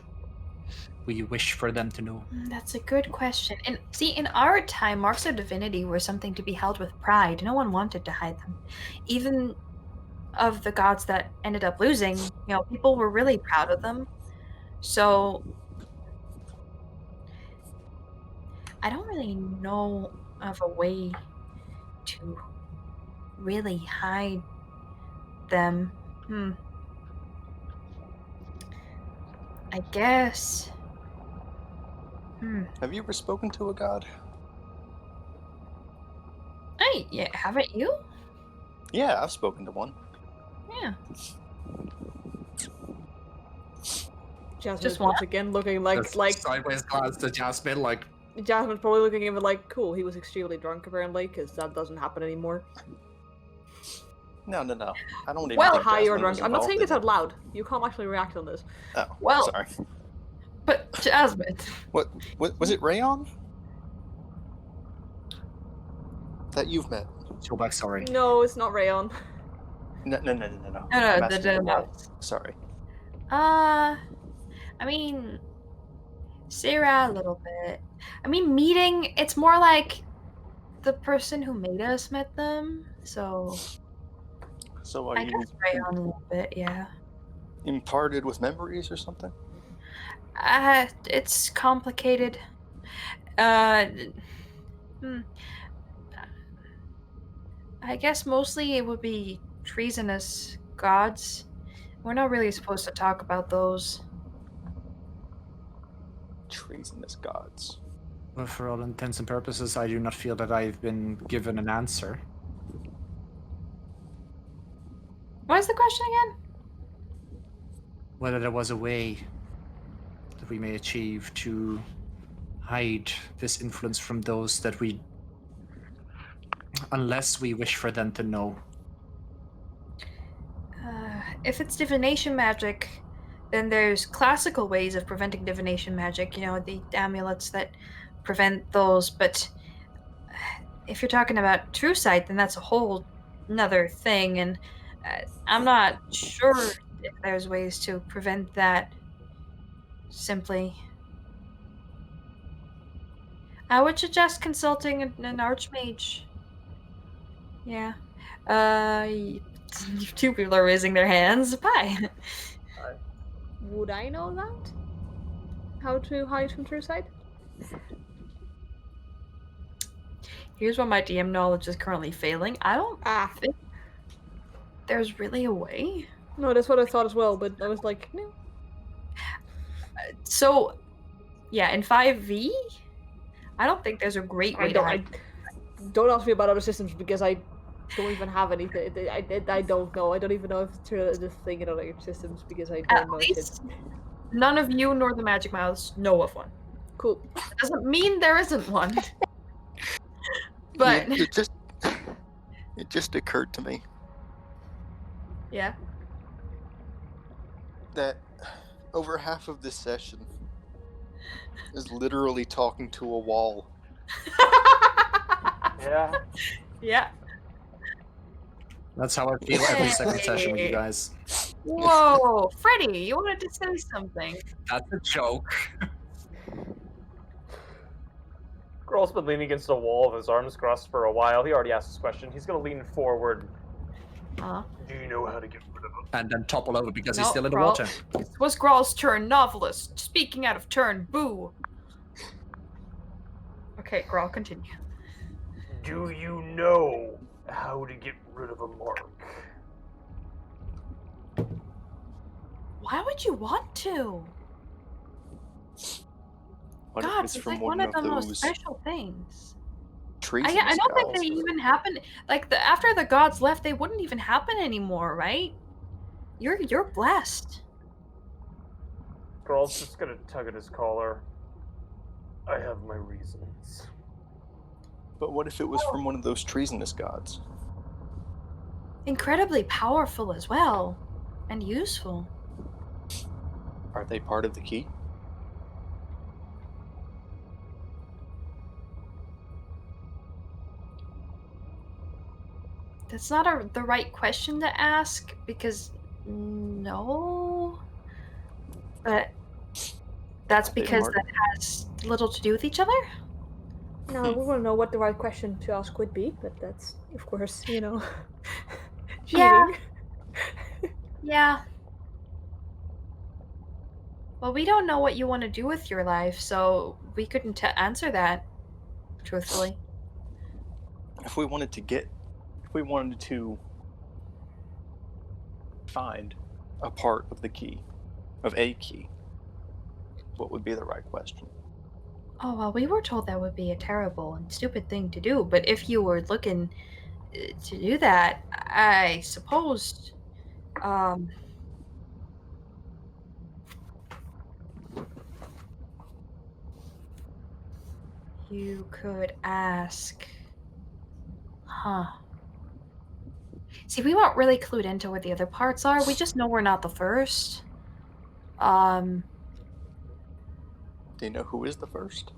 we wish for them to know? That's a good question. And see, in our time, marks of divinity were something to be held with pride. No one wanted to hide them. Even of the gods that ended up losing, people were really proud of them. So I don't really know of a way to really hide them. I guess. Have you ever spoken to a god? Yeah, haven't you? Yeah, I've spoken to one. Yeah. Jasmine Just once one? again looking like Sideways glance to Jasmine, like, Jasmine's probably looking at him like, cool, he was extremely drunk apparently, because that doesn't happen anymore. No. I don't even Well, think Hi, you're Jasmine was drunk. I'm not involved saying in this out it. loud. You can't actually react on this. Oh, Well- sorry. But Jasmine. What was it, Rayon? That you've met? go back, sorry. No, it's not Rayon. No. No, I'm the asking why. mouse. Sorry. I mean, Sarah a little bit. I mean, meeting, it's more like the person who made us met them. So So are I you guess Rayon a little bit, yeah. imparted with memories or something? It's complicated. I guess mostly it would be treasonous gods. We're not really supposed to talk about those. Treasonous gods. Well, for all intents and purposes, I do not feel that I've been given an answer. What is the question again? Whether there was a way that we may achieve to hide this influence from those that we... Unless we wish for them to know. If it's divination magic, then there's classical ways of preventing divination magic, the amulets that prevent those, but if you're talking about true sight, then that's a whole another thing, and I'm not sure if there's ways to prevent that simply. I would suggest consulting an archmage. Yeah. Two people are raising their hands. Bye. Would I know that? How to hide from true sight? Here's why my DM knowledge is currently failing. I don't think there's really a way. No, that's what I thought as well, but I was like, no. So, yeah, in 5e, I don't think there's a great way to hide. Don't ask me about other systems because I don't even have anything. I don't know. I don't even know if it's a thing in other systems because I don't know. At least none of you nor the Magic Mouse know of one. Cool. It doesn't mean there isn't one. But Yeah, it just occurred to me yeah. that over half of this session is literally talking to a wall. Yeah. Yeah. That's how I feel every second session with you guys. Whoa, Freddie, you wanted to say something. That's a joke. Girl's been leaning against the wall with his arms crossed for a while. He already asked this question. He's gonna lean forward. Uh-huh. Do you know how to get rid of him? And then topple over because he's No, still in the Grawl. water. It was Grawl's turn, novelist. Speaking out of turn, boo. Okay, Grawl, continue. Do you know how to get rid of a mark? Why would you want to? What God, if it's it's from like one one of the most those special things. treasonous I don't think gods? they even happen. Like after the gods left, they wouldn't even happen anymore, right? You're blessed. Girl's just gonna tug at his collar. I have my reasons. But what if it was from one of those treasonous gods? Incredibly powerful as well, and useful. Are they part of the key? That's not the right question to ask because no. But That's Bit because hard. that has little to do with each other? No, we want to know what the right question to ask would be, but that's, of course, cheating. Yeah. Yeah. Well, we don't know what you want to do with your life, so we couldn't answer that, truthfully. If we wanted to find a part of the key, of a key, what would be the right question? Oh, well, we were told that would be a terrible and stupid thing to do, but if you were looking to do that, I suppose, you could ask... Huh. See, we weren't really clued into what the other parts are. We just know we're not the first. Do you know who is the first?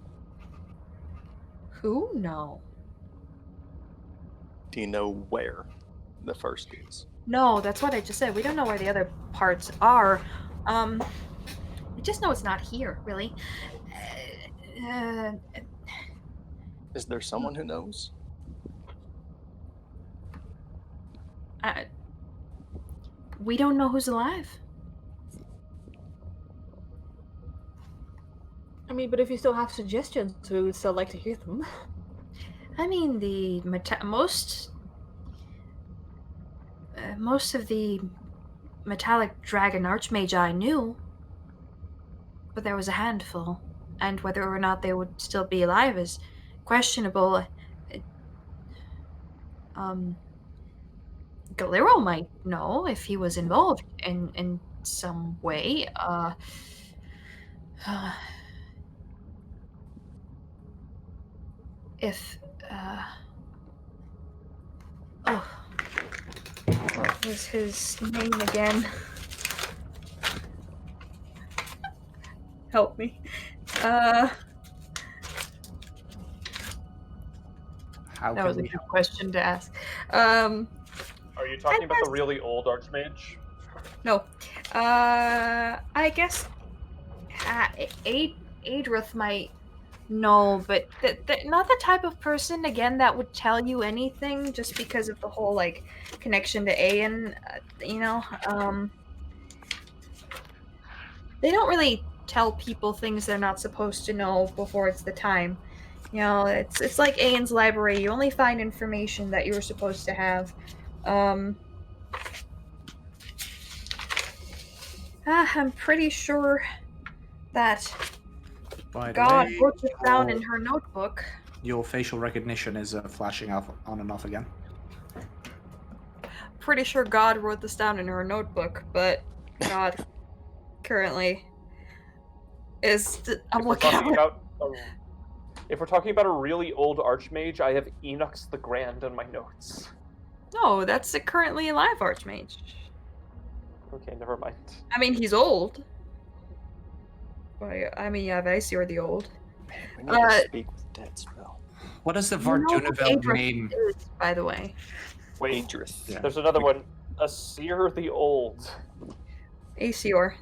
Who? No. Do you know where the first is? No, that's what I just said. We don't know where the other parts are. We just know it's not here, really. Is there someone who knows? We don't know who's alive. I mean, but if you still have suggestions, we would still like to hear them. I mean, the most of the metallic dragon archmage I knew, but there was a handful, and whether or not they would still be alive is questionable. Galero might know if he was involved in some way. What was his name again? Help me. How That can was a we good help? question to ask. Are you talking about the really old Archmage? No. I guess Adrith might know, but not the type of person, again, that would tell you anything just because of the whole, like, connection to Aeon, They don't really tell people things they're not supposed to know before it's the time. You know, it's like Aeon's library. You only find information that you were supposed to have. I'm pretty sure that By the God way, wrote it down in her notebook. your facial recognition is flashing off on and off again. Pretty sure God wrote this down in her notebook, but God currently is... I'm looking at it. If we're talking about a really old Archmage, I have Enox the Grand on my notes. No, that's a currently alive Archmage. Okay, never mind. I mean, he's old. I mean, yeah, Vaisior the old. Man, we need to speak with dead spell. What is the You know who Vardunaveld Adrith name? is, by the way. Wait, Adrith. Yeah. there's another one. Asir the Old. Aesior.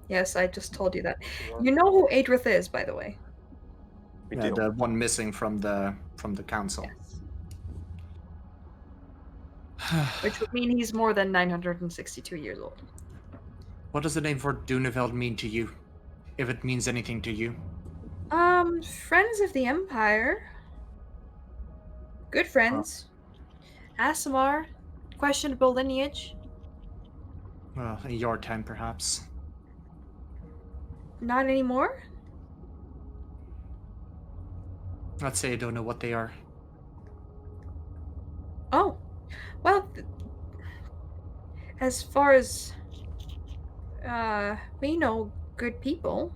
Yes, I just told you that. You know who Adrith is, by the way. We Yeah, do. the one missing from the council. Yes. Which would mean he's more than 962 years old. What does the name Vardunaveld mean to you? If it means anything to you. Friends of the Empire. Good friends. Aasimar. Questionable lineage. Well, in your time, perhaps. Not anymore? Let's say I don't know what they are. Oh. Well, as far as we know, good people.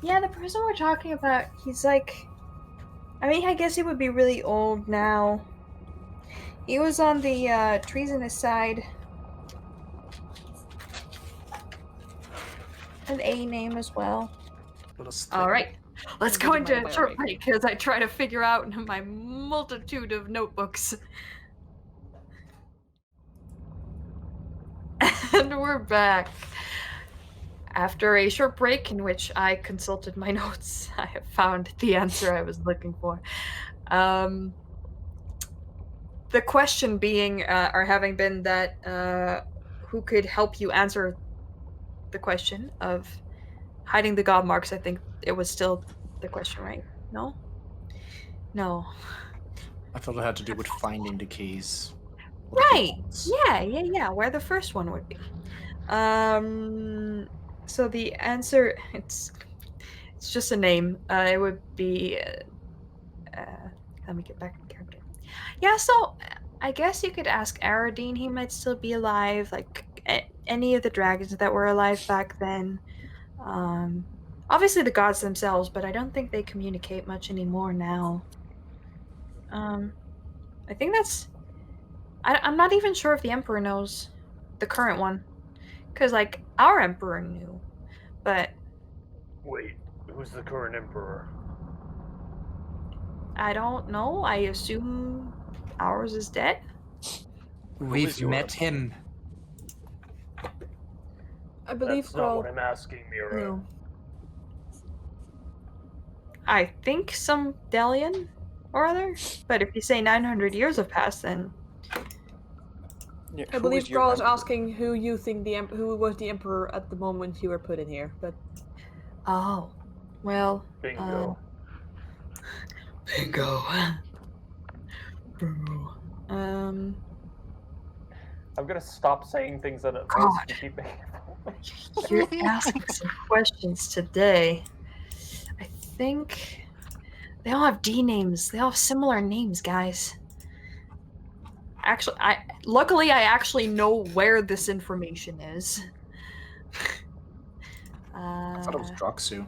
Yeah, the person we're talking about, he's like, I mean, I guess he would be really old now. He was on the treasonous side. An A name as well. All right, let's go into a short break as I try to figure out my multitude of notebooks. And we're back. After a short break in which I consulted my notes, I have found the answer I was looking for. The question being, or having been that, who could help you answer the question of hiding the god marks? I think it was still the question, right? No? No. I thought it had to do with finding the keys. Right. Yeah. Where the first one would be. So the answer, it's just a name. It would be. Let me get back in character. Yeah. So I guess you could ask Aradine. He might still be alive. Like any of the dragons that were alive back then. Obviously the gods themselves, but I don't think they communicate much anymore now. I think that's. I'm not even sure if the Emperor knows, the current one, because like our Emperor knew, but Wait, who's the current emperor? I don't know. I assume ours is dead. We've is your met him. I believe That's not what I'm asking, Mira. No. I think some Delian or other. But if you say 900 years have passed, then Yeah, I who believe is your Grawl is emperor? asking who you think who was the emperor at the moment you were put in here. But oh, well, Bingo. bingo. I'm gonna stop saying things in advance God. to keep making You're asking some questions today. I think they all have D names. They all have similar names, guys. Actually, luckily I actually know where this information is. I thought it was Droxu.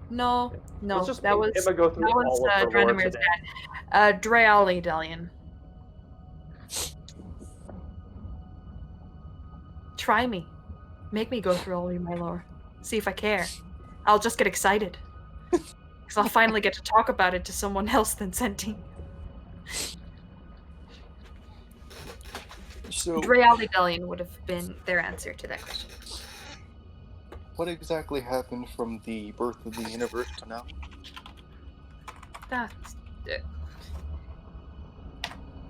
No, Let's just that make was Emma go through that was all of her lore Dranimir's today. dad. Dreali Delian. Try me. Make me go through all of my lore. See if I care. I'll just get excited. Because I'll finally get to talk about it to someone else than Senti. So, Dreali Delian would have been their answer to that question. what exactly happened from the birth of the universe to now? That's...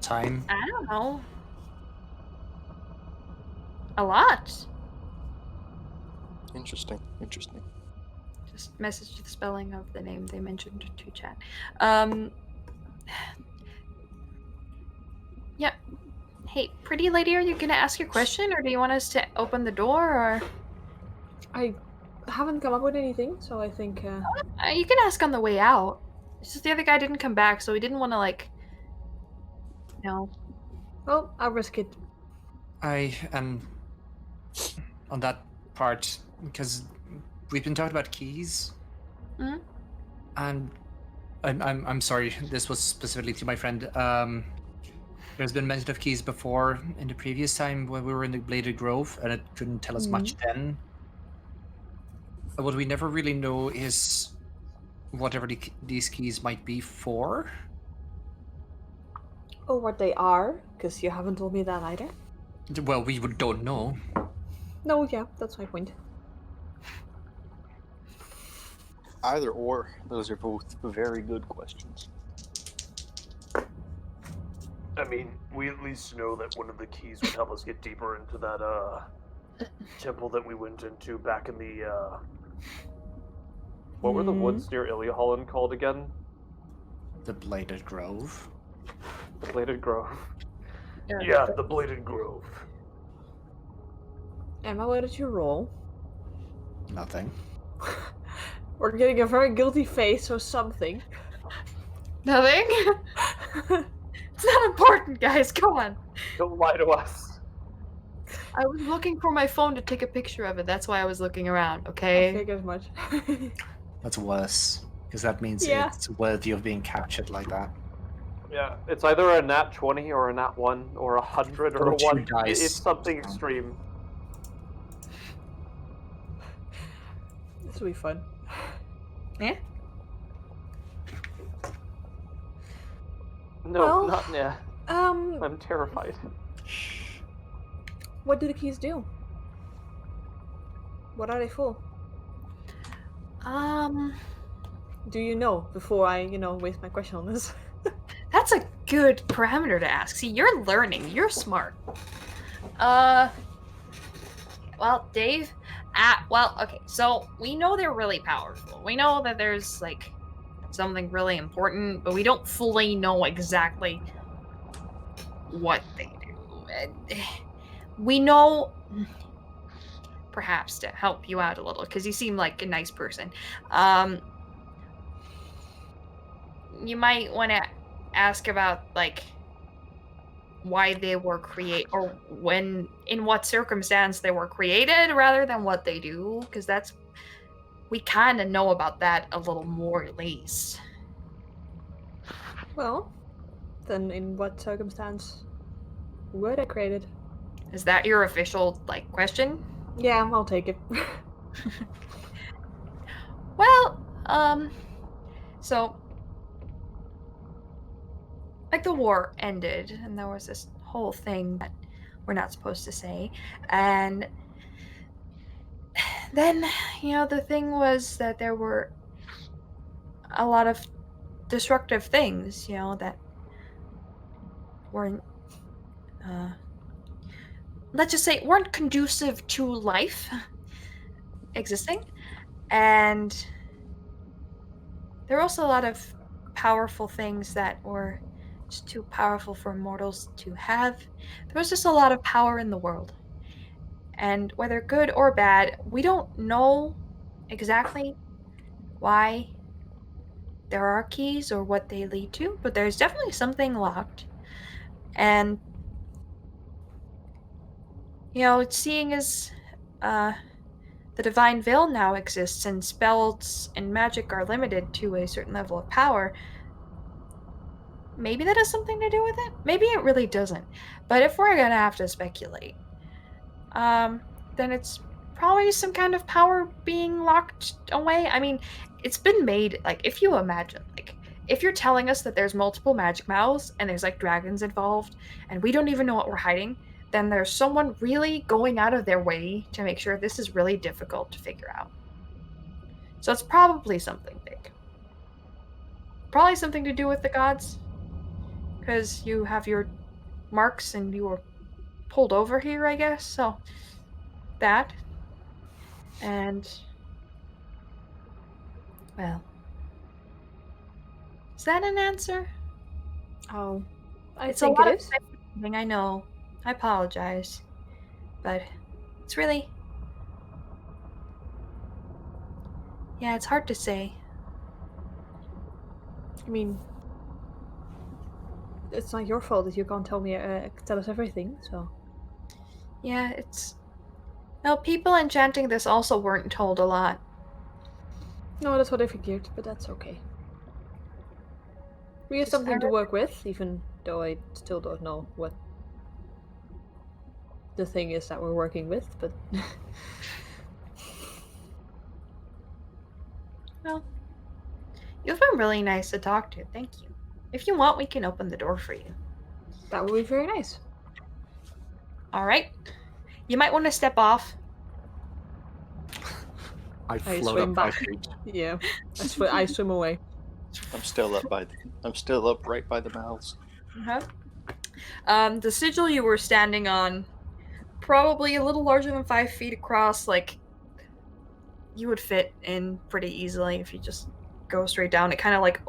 Time. I don't know. A lot. Interesting. Just message the spelling of the name they mentioned to chat. Yeah. Hey, pretty lady, are you gonna ask your question, or do you want us to open the door, or I haven't come up with anything, so I think. you can ask on the way out. It's just the other guy didn't come back, so we didn't want to No. Well, I'll risk it. I am on that part because we've been talking about keys, Mhm. and I'm sorry. This was specifically to my friend. There's been mention of keys before in the previous time when we were in the Bladed Grove, and it couldn't tell us much then. What we never really know is whatever these keys might be for. Or what they are, because you haven't told me that either. Well, we don't know. No, yeah, that's my point. Either or, those are both very good questions. I mean, we at least know that one of the keys would help us get deeper into that temple that we went into back in the what were the woods near Iliaholland called again? The Bladed Grove. The Bladed Grove. Yeah, the Bladed Grove. Emma, what did you roll? Nothing. We're getting a very guilty face or something. Nothing? It's not important, guys. Come on. Don't lie to us. I was looking for my phone to take a picture of it. That's why I was looking around, I okay? figured as much. That's worse, because that means Yeah. it's worthy of being captured like that. Yeah, it's either a nat 20 or a nat 1 or 100 or Or a two 1. dice. It's something extreme. This will be fun. Yeah? No, Well, not yeah. I'm terrified. What do the keys do? What are they for? Do you know before I, waste my question on this? That's a good parameter to ask. See, you're learning. You're smart. Well, Dave, okay, so we know they're really powerful. We know that there's, like, something really important, but we don't fully know exactly what they do. We know, perhaps to help you out a little, because you seem like a nice person, you might want to ask about, like, why they were or in what circumstance they were created, rather than what they do, because we kind of know about that a little more, at least. Well, then in what circumstance were they created? Is that your official, like, question? Yeah, I'll take it. Well, so, like, the war ended, and there was this whole thing that we're not supposed to say, and then, the thing was that there were a lot of destructive things, that weren't, let's just say, weren't conducive to life existing, and there were also a lot of powerful things that were just too powerful for mortals to have. There was just a lot of power in the world. And whether good or bad, we don't know exactly why there are keys or what they lead to, but there's definitely something locked. And, seeing as the Divine Veil now exists and spells and magic are limited to a certain level of power, maybe that has something to do with it. Maybe it really doesn't. But if we're gonna have to speculate, then it's probably some kind of power being locked away. I mean, it's been made, like, if you imagine, like, if you're telling us that there's multiple magic mouths and there's, like, dragons involved and we don't even know what we're hiding, then there's someone really going out of their way to make sure this is really difficult to figure out. So it's probably something big. Probably something to do with the gods. Because you have your marks and you were pulled over here, I guess. So, that. And, well, is that an answer? Oh, I It's think a lot it of is. thing, I know. I apologize. But it's really... Yeah, it's hard to say. I mean, it's not your fault that you can't tell us everything, so... Yeah, it's... No, people enchanting this also weren't told a lot. No, that's what I figured, but that's okay. We have Just something to work with, even though I still don't know what the thing is that we're working with, but... Well, you've been really nice to talk to. Thank you. If you want, we can open the door for you. That would be very nice. All right. You might want to step off. I float swim up back. 5 feet. Yeah, I swim away. I'm still up right by the mouths. Uh-huh. The sigil you were standing on, probably a little larger than 5 feet across, like, you would fit in pretty easily if you just go straight down. It kind of, like,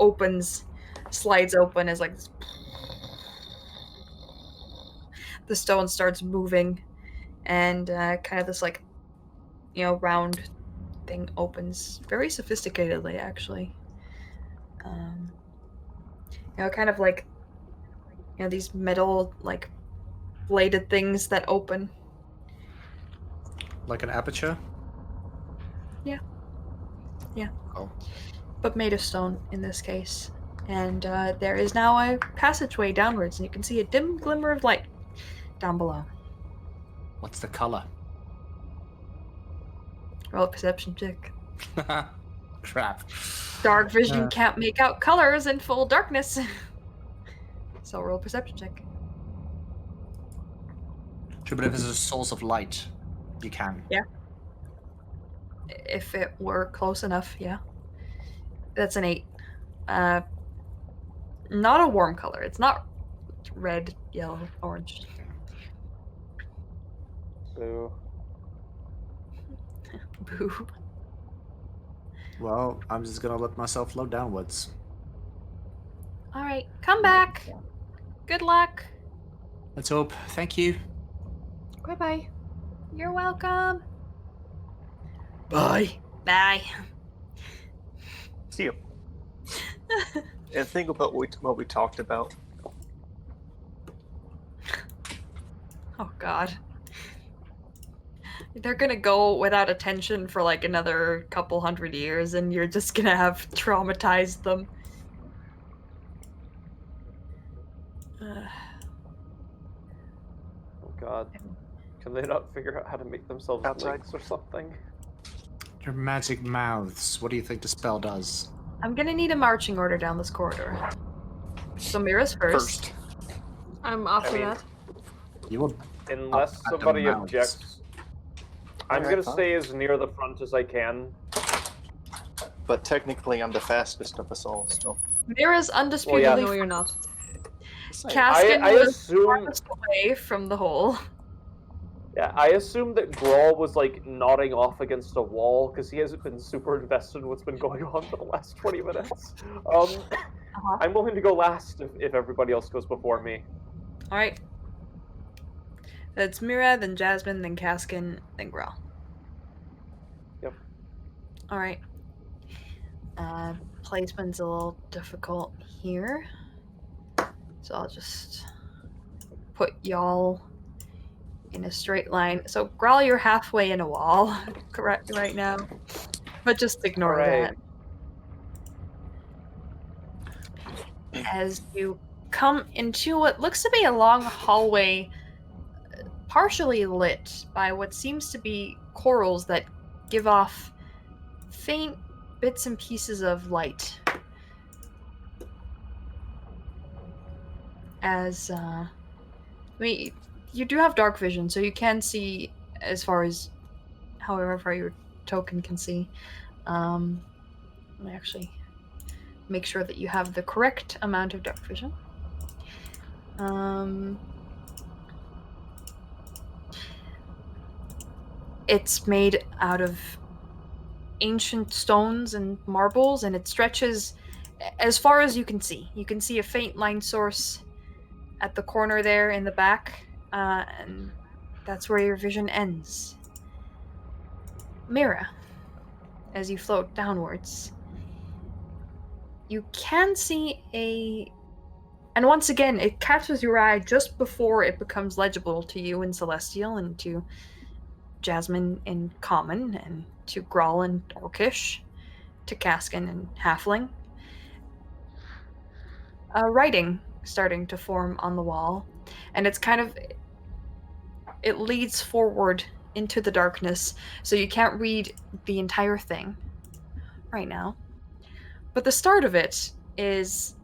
slides open as, like, the stone starts moving, and kind of this, like, round thing opens very sophisticatedly, actually. Kind of like, these metal, like, bladed things that open. Like an aperture? Yeah. Oh. But made of stone in this case. And there is now a passageway downwards, and you can see a dim glimmer of light down below. What's the color? Roll a perception check. Crap. Dark vision can't make out colors in full darkness. So roll a perception check. Sure, but if it's a source of light, you can. Yeah. If it were close enough, yeah. That's an 8. Not a warm color. It's not red, yellow, orange. Boo. Boo. Well, I'm just gonna let myself float downwards. All right, come back. Good luck. Let's hope. Thank you. Bye-bye. You're welcome. Bye. Bye. See you. And think about what we talked about. Oh God. They're gonna go without attention for like another couple hundred years, and you're just gonna have traumatized them. Oh god. Can they not figure out how to make themselves Outside. legs or something? Your magic mouths. What do you think the spell does? I'm gonna need a marching order down this corridor. So Mira's first. I'm after I mean- that. You will. Unless Up at the somebody mouths. objects. I'm Alright, gonna fine. stay as near the front as I can. But technically, I'm the fastest of us all, so. Mira's Well, undisputedly No, you're not. Caskin I was assume farthest away from the hole. Yeah, I assume that Grawl was like nodding off against a wall because he hasn't been super invested in what's been going on for the last 20 minutes. I'm willing to go last if everybody else goes before me. All right. It's Mira, then Jasmine, then Caskin, then Grell. Yep. All right. Placement's a little difficult here, so I'll just put y'all in a straight line. So Grell, you're halfway in a wall, correct right now, but just ignore Alright. that. As you come into what looks to be a long hallway, partially lit by what seems to be corals that give off faint bits and pieces of light. As, I mean, you do have dark vision, so you can see as far as however far your token can see. Let me actually make sure that you have the correct amount of dark vision. It's made out of ancient stones and marbles, and it stretches as far as you can see. You can see a faint line source at the corner there in the back, and that's where your vision ends. Mira, as you float downwards, you can see and once again, it catches your eye just before it becomes legible to you in Celestial and to Jasmine in Common and to Grawl in Orcish, to Caskin and Halfling. Writing starting to form on the wall, and it leads forward into the darkness, so you can't read the entire thing right now. But the start of it is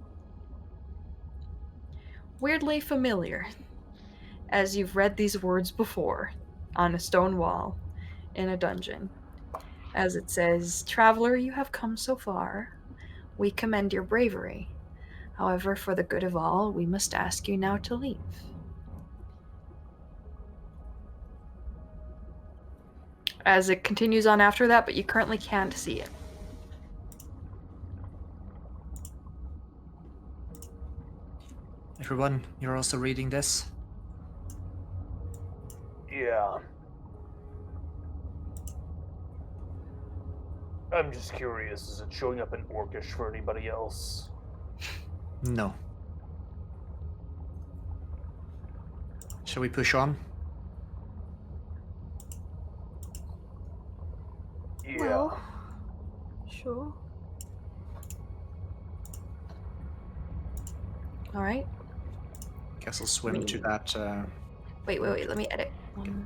weirdly familiar, as you've read these words before on a stone wall in a dungeon. As it says, "Traveler, you have come so far. We commend your bravery. However, for the good of all, we must ask you now to leave." As it continues on after that, but you currently can't see it. Everyone, you're also reading this? Yeah. I'm just curious, is it showing up in Orcish for anybody else? No. Shall we push on? Yeah. Well, sure. All right. Guess I'll swim to that. Wait. Let me edit one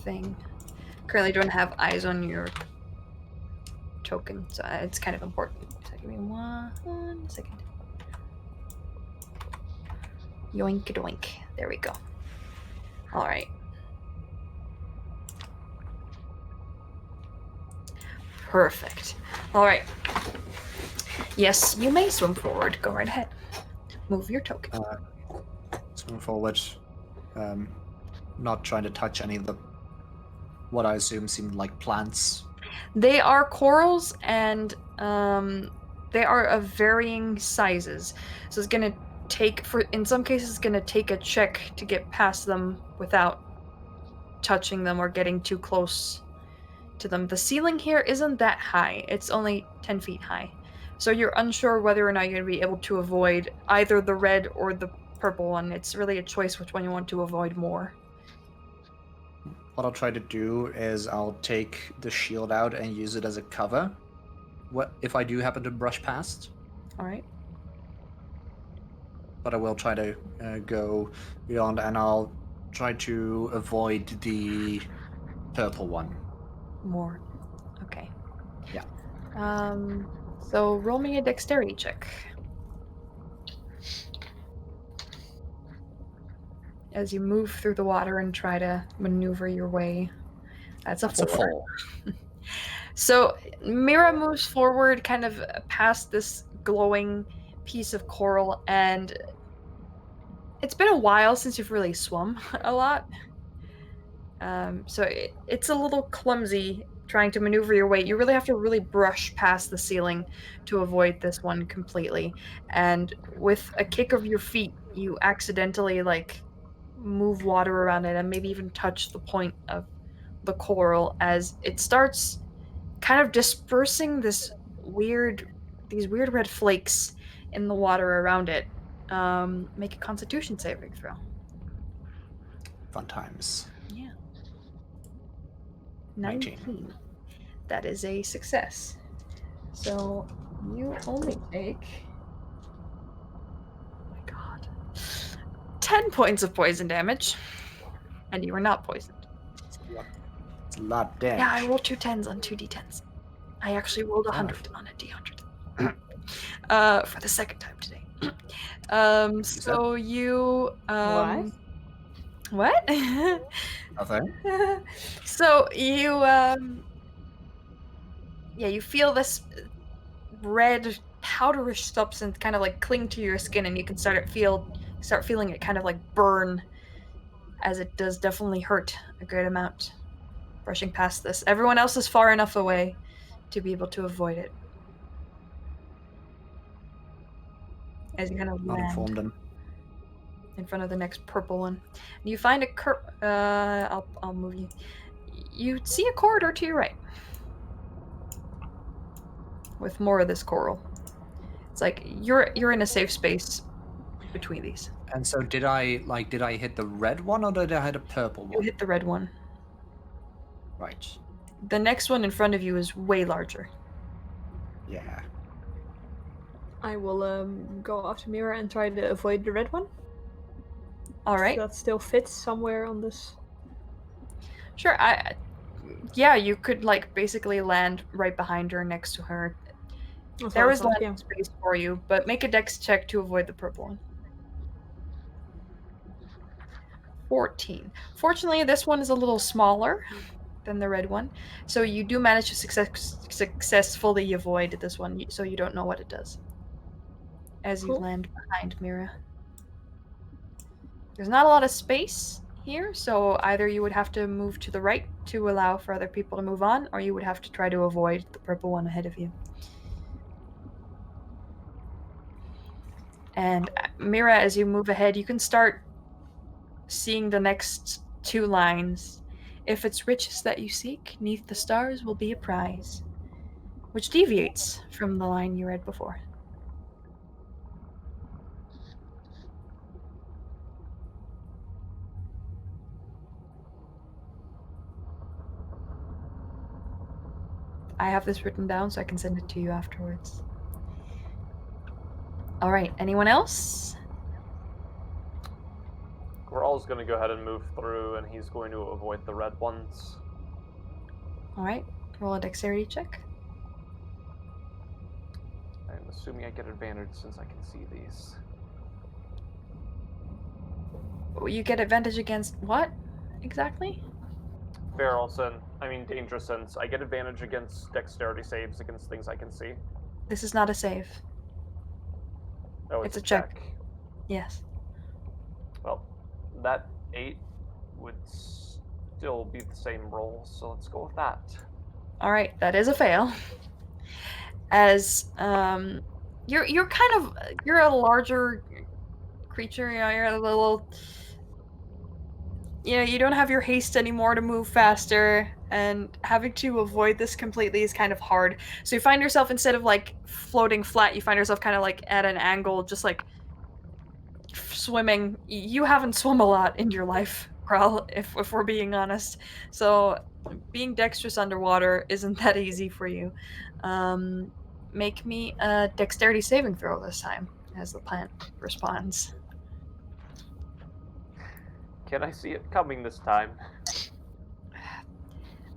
thing. Currently don't have eyes on your token, so it's kind of important. So give me one second. Yoink doink. There we go. All right. Perfect. All right. Yes, you may swim forward. Go right ahead. Move your token. Swim forward. Not trying to touch any of the what I assume seemed like plants. They are corals, and they are of varying sizes. So it's gonna take, in some cases, it's gonna take a check to get past them without touching them or getting too close to them. The ceiling here isn't that high. It's only 10 feet high. So you're unsure whether or not you're gonna be able to avoid either the red or the purple one. It's really a choice which one you want to avoid more. What I'll try to do is I'll take the shield out and use it as a cover. What if I do happen to brush past? All right. But I will try to go beyond, and I'll try to avoid the purple one. More. Okay. Yeah. So roll me a dexterity check. As you move through the water and try to maneuver your way. That's a 4. So Mira moves forward kind of past this glowing piece of coral, and it's been a while since you've really swum a lot. So it's a little clumsy trying to maneuver your way. You really have to really brush past the ceiling to avoid this one completely. And with a kick of your feet, you accidentally move water around it and maybe even touch the point of the coral as it starts kind of dispersing these weird red flakes in the water around it. Make a Constitution saving throw. Fun times. Yeah. 19. 19. That is a success. So you only take, oh my god, 10 points of poison damage, and you are not poisoned. It's a lot of damage. Yeah, I rolled 2 10s on 2 d10s. I actually rolled 100 on a d100 for the second time today. So you what? Nothing. So you you feel this red powderish substance kind of cling to your skin, and you can start feeling it kind of burn, as it does definitely hurt a great amount brushing past this. Everyone else is far enough away to be able to avoid it. As you kind of Not informed land them. in front of the next purple one. And you find I'll move you. You see a corridor to your right with more of this coral. It's like you're in a safe space between these. And so did I hit the red one or did I hit a purple You one? hit the red one. Right. The next one in front of you is way larger. Yeah. I will go after Mira and try to avoid the red one. All right. So that still fits somewhere on this. Sure. Yeah, you could basically land right behind her, next to her. That's There what I is thought, landing space for you, but make a dex check to avoid the purple one. 14. Fortunately, this one is a little smaller than the red one, so you do manage to successfully avoid this one, so you don't know what it does. As you Cool. land behind Mira. There's not a lot of space here, so either you would have to move to the right to allow for other people to move on, or you would have to try to avoid the purple one ahead of you. And Mira, as you move ahead, you can start seeing the next 2 lines. If it's riches that you seek, 'neath the stars will be a prize, which deviates from the line you read before. I have this written down so I can send it to you afterwards. All right, anyone else? Gral's going to go ahead and move through, and he's going to avoid the red ones. All right, roll a dexterity check. I'm assuming I get advantage since I can see these. You get advantage against what exactly? Danger sense. I get advantage against dexterity saves against things I can see. This is not a save. Oh, It's it's a check. Yes. Well, that 8 would still be the same roll, so let's go with that. All right, that is a fail. As you're a larger creature. You know, you're a little. You don't have your haste anymore to move faster, and having to avoid this completely is kind of hard. So you find yourself, instead of like floating flat, you find yourself kind of like at an angle, just like swimming. You haven't swum a lot in your life, Kral, if we're being honest. So being dexterous underwater isn't that easy for you. Make me a dexterity saving throw this time, as the plant responds. Can I see it coming this time?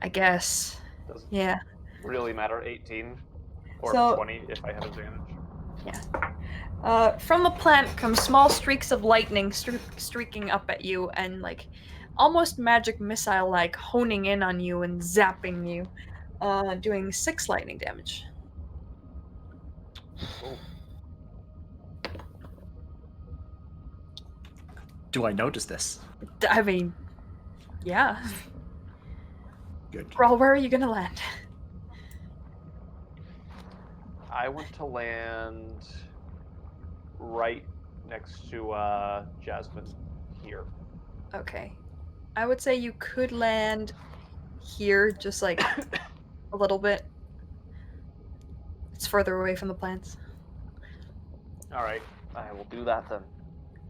I guess. Doesn't Yeah. really matter. 18 or So- 20 if I have advantage. From the plant come small streaks of lightning streaking up at you, and like almost magic missile-like honing in on you and zapping you, doing 6 lightning damage. Oh, Do I notice this? I mean, yeah. Good. Rawl, where are you gonna land? I want to land right next to Jasmine here. Okay. I would say you could land here, just like a little bit. It's further away from the plants. All right, I will do that then.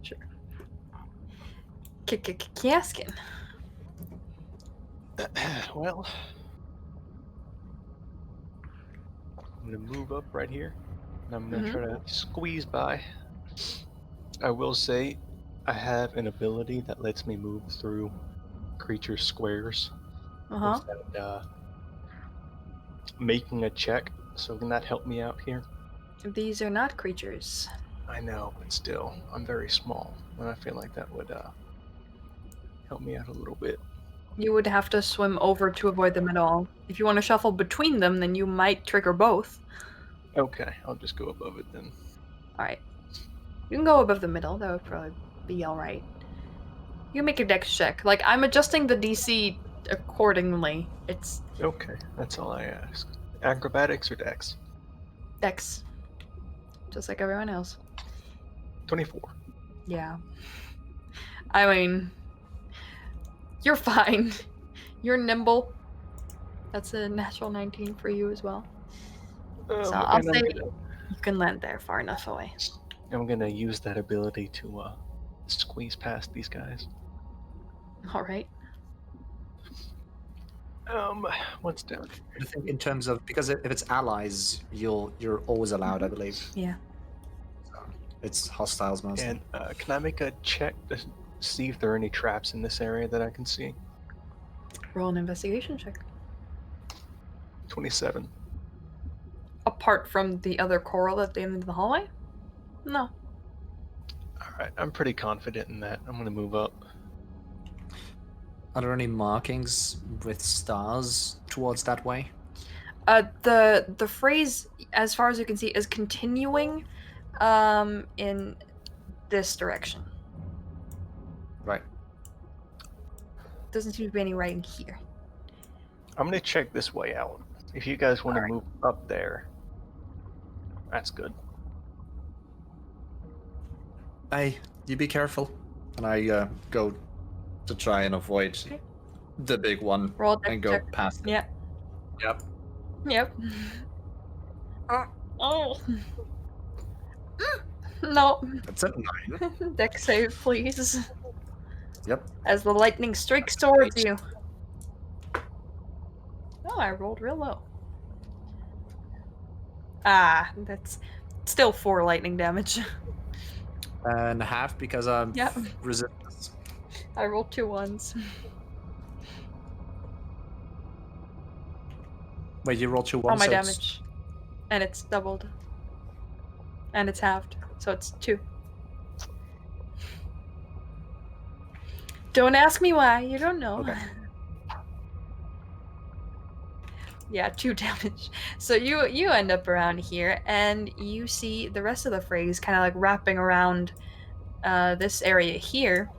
Sure. Kiaskin. Well, I'm gonna move up right here, and I'm gonna try to squeeze by. I will say, I have an ability that lets me move through creature squares without making a check. So can that help me out here? These are not creatures. I know, but still, I'm very small, and I feel like that would help me out a little bit. You would have to swim over to avoid them at all. If you want to shuffle between them, then you might trigger both. Okay, I'll just go above it then. Alright. You can go above the middle. That would probably be alright. You can make a dex check. Like, I'm adjusting the DC accordingly. It's Okay, that's all I ask. Acrobatics or dex? dex. Just like everyone else. 24. Yeah. I mean, you're fine. You're nimble. That's a natural 19 for you as well. So I'll And say you can land there far enough away. I'm gonna use that ability to squeeze past these guys. Alright. What's down? I think in terms of, because if it's allies, you're always allowed, I believe. Yeah. It's hostiles mostly. And can I make a check to see if there are any traps in this area that I can see? Roll an investigation check. 27. Apart from the other coral at the end of the hallway? No. Alright, I'm pretty confident in that. I'm gonna move up. Are there any markings with stars towards that way? The phrase, as far as you can see, is continuing in this direction. Right. Doesn't seem to be any writing here. I'm gonna check this way out. If you guys want to Alright. move up there, that's good. Hey, you be careful. And I go to try and avoid the big one Roll a dex and go check. past it. Yep. Yep. Yep. Oh. No. That's it. 9. Dex save, please. Yep. As the lightning strikes towards you. Oh, I rolled real low. Ah, that's still 4 lightning damage. And half because I'm Yep. resistance. I rolled 2 ones. Wait, you roll 2 All 1s. my so it's- damage. And it's doubled. And it's halved. So it's 2. Don't ask me why. You don't know. Okay. Yeah, 2 damage. So you end up around here, and you see the rest of the phrase kind of like wrapping around this area here.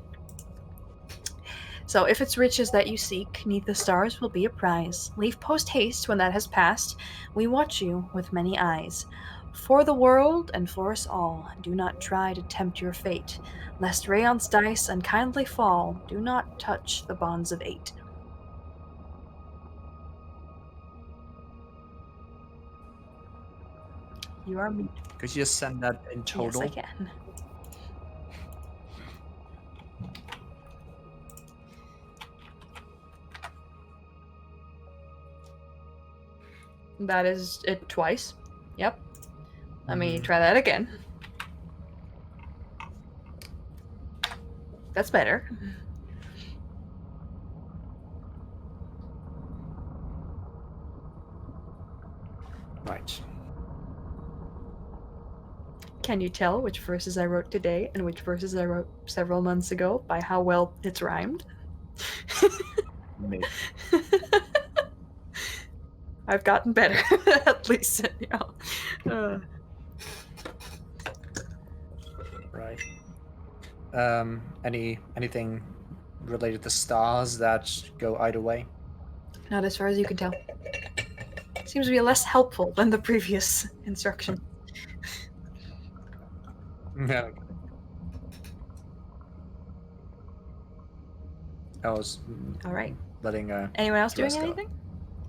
So if it's riches that you seek, 'neath the stars will be a prize. Leave post haste when that has passed. We watch you with many eyes. For the world and for us all, do not try to tempt your fate, lest Rayon's dice unkindly fall. Do not touch the bonds of 8. You are muted. Could you just send that in total? Yes, I can. That is it twice. Yep. Let me try that again. That's better. Right. Can you tell which verses I wrote today and which verses I wrote several months ago by how well it's rhymed? Maybe. I've gotten better, at least, you know. Right. Anything related to stars that go either way? Not as far as you can tell. Seems to be less helpful than the previous instruction. Yeah. I was All right. letting Anyone else doing Dress go. anything?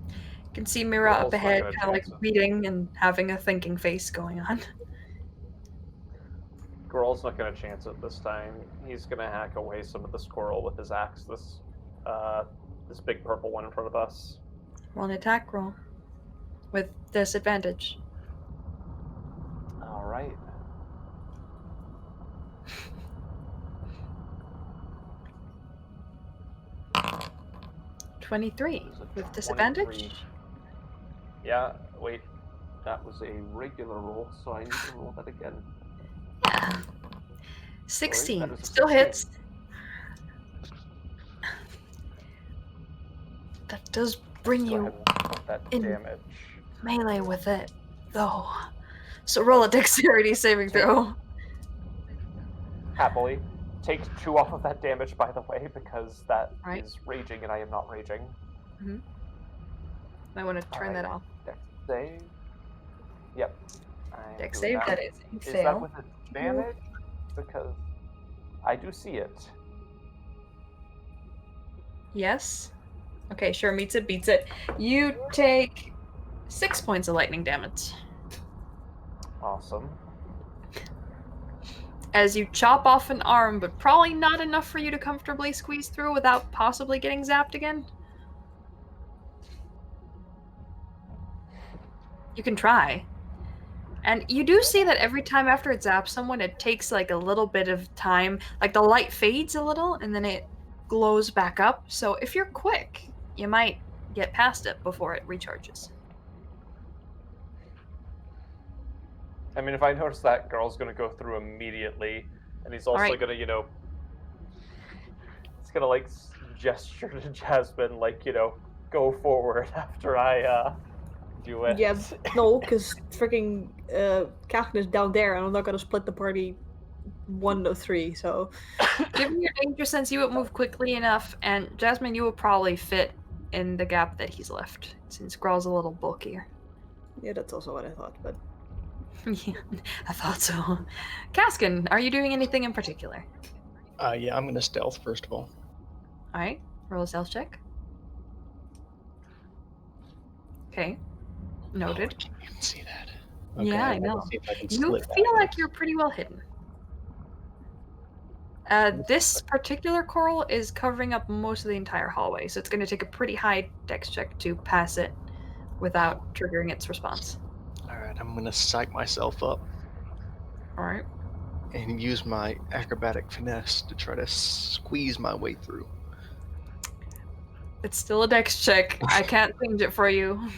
You can see Mira up Roll's not ahead, gonna kind of like chance it. reading and having a thinking face going on. Goral's not going to chance it this time. He's going to hack away some of the squirrel with his axe. This big purple one in front of us. Roll an attack roll with disadvantage. All right. Uh, 23 It was a with disadvantage. 23. Yeah, wait. That was a regular roll, so I need to roll that again. Yeah. 16 that is a still 16. hits. That does bring Go you ahead and put that in- damage. melee with it, though. So roll a dexterity saving throw. Happily. Take 2 off of that damage, by the way, because that is Right. raging and I am not raging. Might want to turn that Alright. off. Dex save. Yep. I'm Dex doing save, that is a Is that fail. with advantage? Because I do see it. Yes. Okay, sure, meets it, beats it. You take 6 points of lightning damage Awesome. as you chop off an arm, but probably not enough for you to comfortably squeeze through without possibly getting zapped again. You can try. And you do see that every time after it zaps someone, it takes like a little bit of time. Like the light fades a little and then it glows back up. So if you're quick, you might get past it before it recharges. I mean, if I notice that girl's gonna go through immediately, and he's also Alright. gonna, he's gonna like gesture to Jasmine, like, go forward after I do it. Yeah, no, because freaking Catherine is down there, and I'm not gonna split the party 1 to 3. So Given your danger sense, you would move quickly enough, and Jasmine, you would probably fit in the gap that he's left, since Growl's a little bulkier. yeah, that's also what I thought. But Yeah, I thought so. Kaskin, are you doing anything in particular? Yeah, I'm gonna stealth first of all. Alright, roll a stealth check. Okay, noted. You can see that. Yeah, I I'm gonna know. see if I can You split feel that. like you're pretty well hidden. This particular coral is covering up most of the entire hallway, so it's going to take a pretty high dex check to pass it without triggering its response. Alright, I'm gonna psych myself up Alright. and use my acrobatic finesse to try to squeeze my way through. It's still a dex check. I can't change it for you.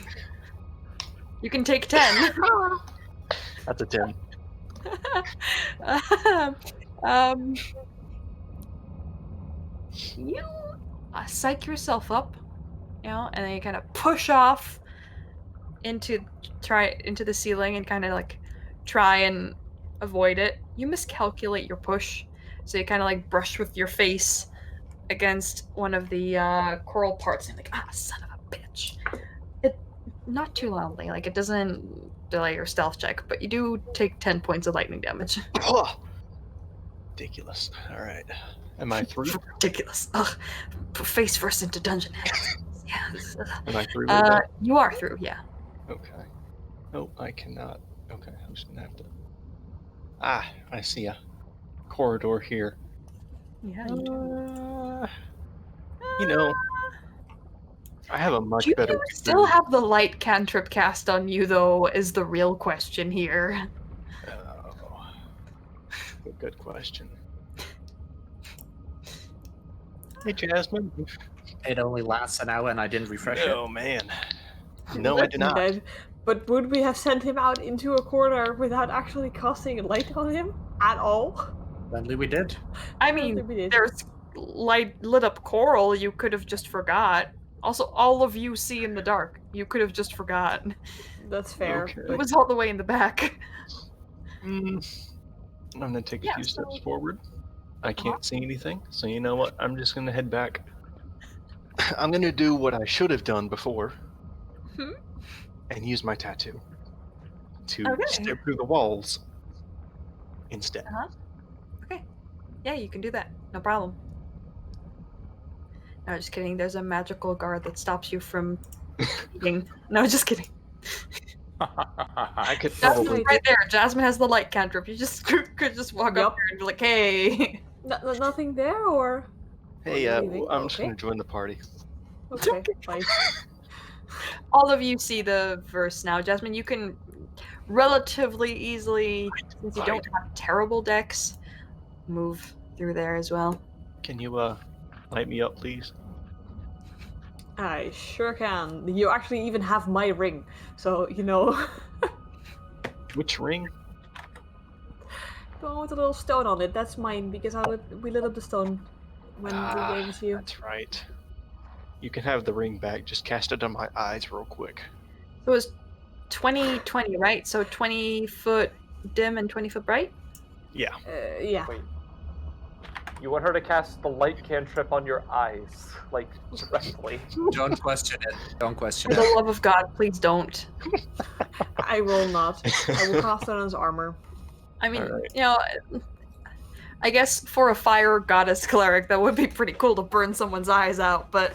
You can take 10. That's a 10. you psych yourself up, you know, and then you kind of push off into the ceiling and kind of like try and avoid it. You miscalculate your push, so you kind of like brush with your face against one of the coral parts, and you're like, son of a bitch. It not too loudly, like it doesn't delay your stealth check, but you do take 10 points of lightning damage. Ridiculous. All right. Am I through? Ridiculous. Ugh. Face first into dungeon. Yeah. Am I through with that? You are through, yeah. Okay. Nope, I cannot. Okay, who's gonna have to? Ah, I see a corridor here. Yeah. You know, I have a much Do you better. still have the light cantrip cast on you, though, is the real question here. Oh, good question. Hey, Jasmine. It only lasts an hour and I didn't refresh it. Oh, man. No, I did not. But would we have sent him out into a corner without actually casting a light on him at all? Apparently we did. I mean, there's lit up coral you could have just forgot. Also, all of you see in the dark. You could have just forgot. That's fair. Okay. It was all the way in the back. I'm gonna take a few steps forward. I can't see anything, so you know what? I'm just gonna head back. I'm gonna do what I should have done before, and use my tattoo to step through the walls instead. Okay. Yeah, you can do that. No problem. No, just kidding. There's a magical guard that stops you from eating. No, just kidding. I could Jasmine probably right there. Jasmine has the light cantrip. You just could just walk up there and be like, "Hey." Nothing there, or? Hey, I'm just gonna join the party. Okay, fine. All of you see the verse now. Jasmine, you can relatively easily, since you don't have terrible decks, move through there as well. Can you light me up, please? I sure can. You actually even have my ring, so you know. Which ring? The one with the little stone on it. That's mine because we lit up the stone when we gave it to you. That's right. You can have the ring back. Just cast it on my eyes real quick. It was 20/20, right? So 20 foot dim and 20 foot bright? Yeah. Yeah. Wait. You want her to cast the light cantrip on your eyes, like, directly. Don't question it. Don't question For it. the love of God, please don't. I will not. I will cast it on his armor. I mean, Alright. you know, I guess for a fire goddess cleric, that would be pretty cool to burn someone's eyes out, but...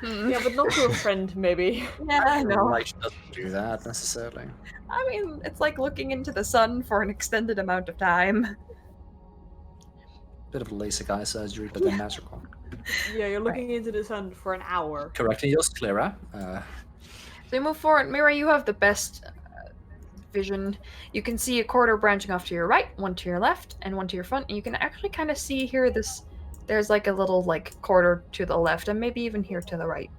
Yeah, but not to a friend, maybe. Yeah, I know. Light doesn't do that necessarily. I mean, it's like looking into the sun for an extended amount of time. Bit of LASIK eye surgery, but then magical. Yeah, you're looking into the sun for an hour. Correcting yours, Clara. So we move forward. Mira, you have the best vision. You can see a corridor branching off to your right, one to your left, and one to your front. And you can actually kind of see here there's like a little like corridor to the left, and maybe even here to the right,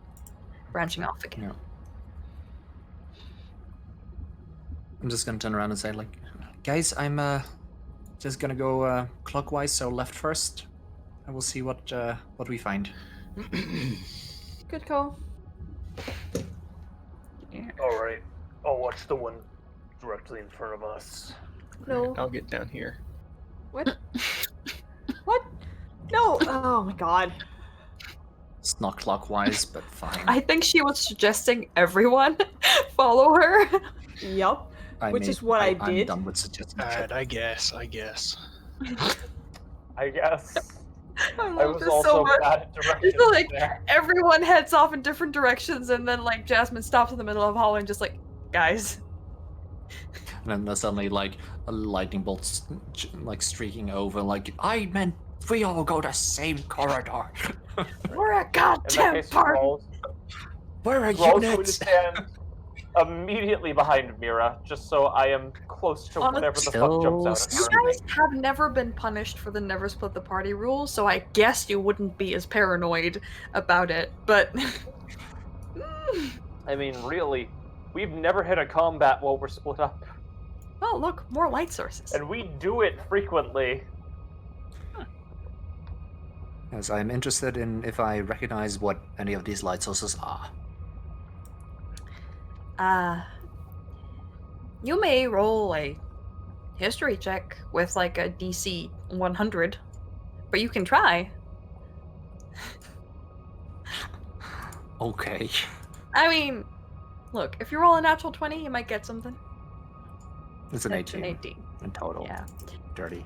branching off again. Yeah. I'm just gonna turn around and say, like, guys, I'm just gonna go clockwise, so left first. And we'll see what we find. Good call. All right, I'll watch the one directly in front of us. No. I'll get down here. What? What? No! Oh my god. It's not clockwise, but fine. I think she was suggesting everyone follow her. Yup. Which is what I did. I'm done with suggesting shit. Alright, I guess. I guess. I I love was this so also much. bad at directions It's like there. everyone heads off in different directions, and then like Jasmine stops in the middle of the hallway and just like, guys. And then there's suddenly like a lightning bolt like streaking over. Like, I meant we all go the same corridor. We're a In that goddamn case, party. We're a Rawls going to unit. stand immediately behind Mira, just so I am close to whatever the fuck jumps out You at her. guys have never been punished for the never split the party rule, so I guess you wouldn't be as paranoid about it, but... I mean, really, we've never hit a combat while we're split up. Oh, look, more light sources. And we do it frequently. As I'm interested in if I recognize what any of these light sources are. You may roll a history check with like a DC 100, but you can try. Okay. I mean, look, if you roll a natural 20, you might get something. It's an It's 18, an 18. in total. Yeah. Dirty.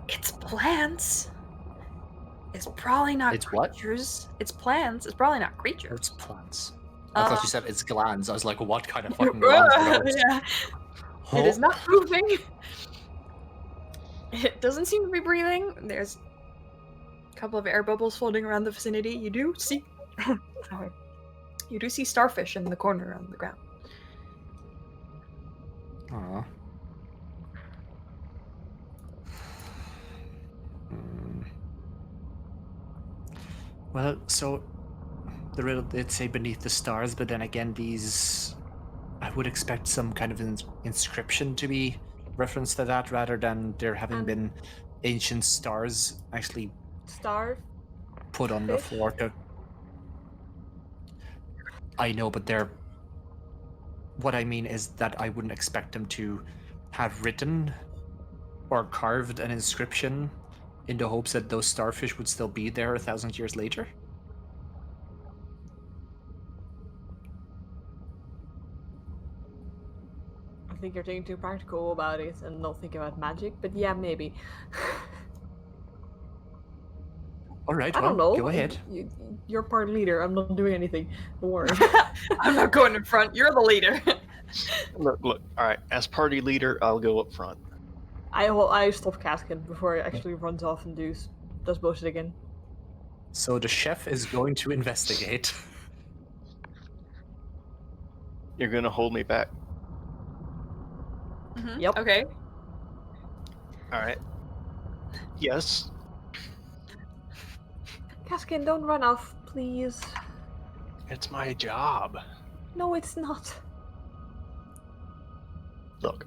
It's plants. It's probably not It's what? creatures. It's plants. It's probably not It's creatures. plants. I thought Uh, you said it's glands. I was like, what kind of fucking glands are those? yeah. Oh, It is not moving. It doesn't seem to be breathing. There's a couple of air bubbles floating around the vicinity. You do see sorry. You do see starfish in the corner on the ground. Aw. Hmm. Well, so the riddle did say beneath the stars, but then again, these I would expect some kind of inscription to be referenced to that rather than there having been ancient stars actually Starve. put on the Fish? floor to. I know, but they're. What I mean is that I wouldn't expect them to have written or carved an inscription in the hopes that those starfish would still be there 1,000 years later. I think you're thinking too practical about it and not thinking about magic, but yeah, maybe. All right, I well, don't know. go ahead. You're part leader. I'm not doing anything. Don't worry. I'm not going in front. You're the leader. Look. All right. As party leader, I'll go up front. I stop Caskin before he actually runs off and does bullshit again. So the chef is going to investigate. You're gonna hold me back. Mhm. Yep. Okay. All right. Yes. Caskin, don't run off, please. It's my job. No, it's not. Look.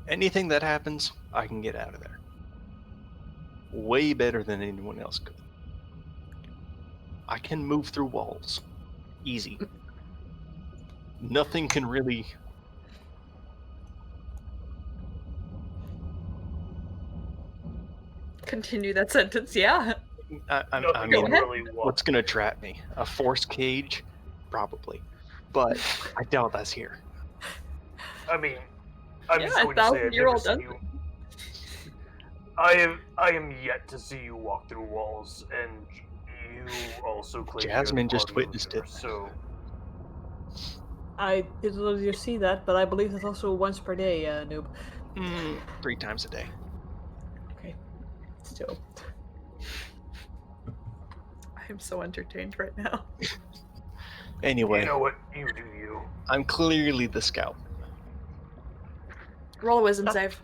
Anything that happens, I can get out of there. Way better than anyone else could. I can move through walls. Easy. Nothing can really... Continue that sentence, yeah. I Nothing mean, can really what's gonna trap me? A force cage? Probably. But I doubt that's here. I mean, I'm Yeah, just going to say I've never 1,000-year-old seen does you. I am yet to see you walk through walls, and you also claim you're Jasmine the just party witnessed leader, it. So I didn't know you see that, but I believe that's also once per day, noob. 3 times a day. Okay. Still. I'm so entertained right now. Anyway, you know what? You do you. I'm clearly the scout. Roll a wisdom save.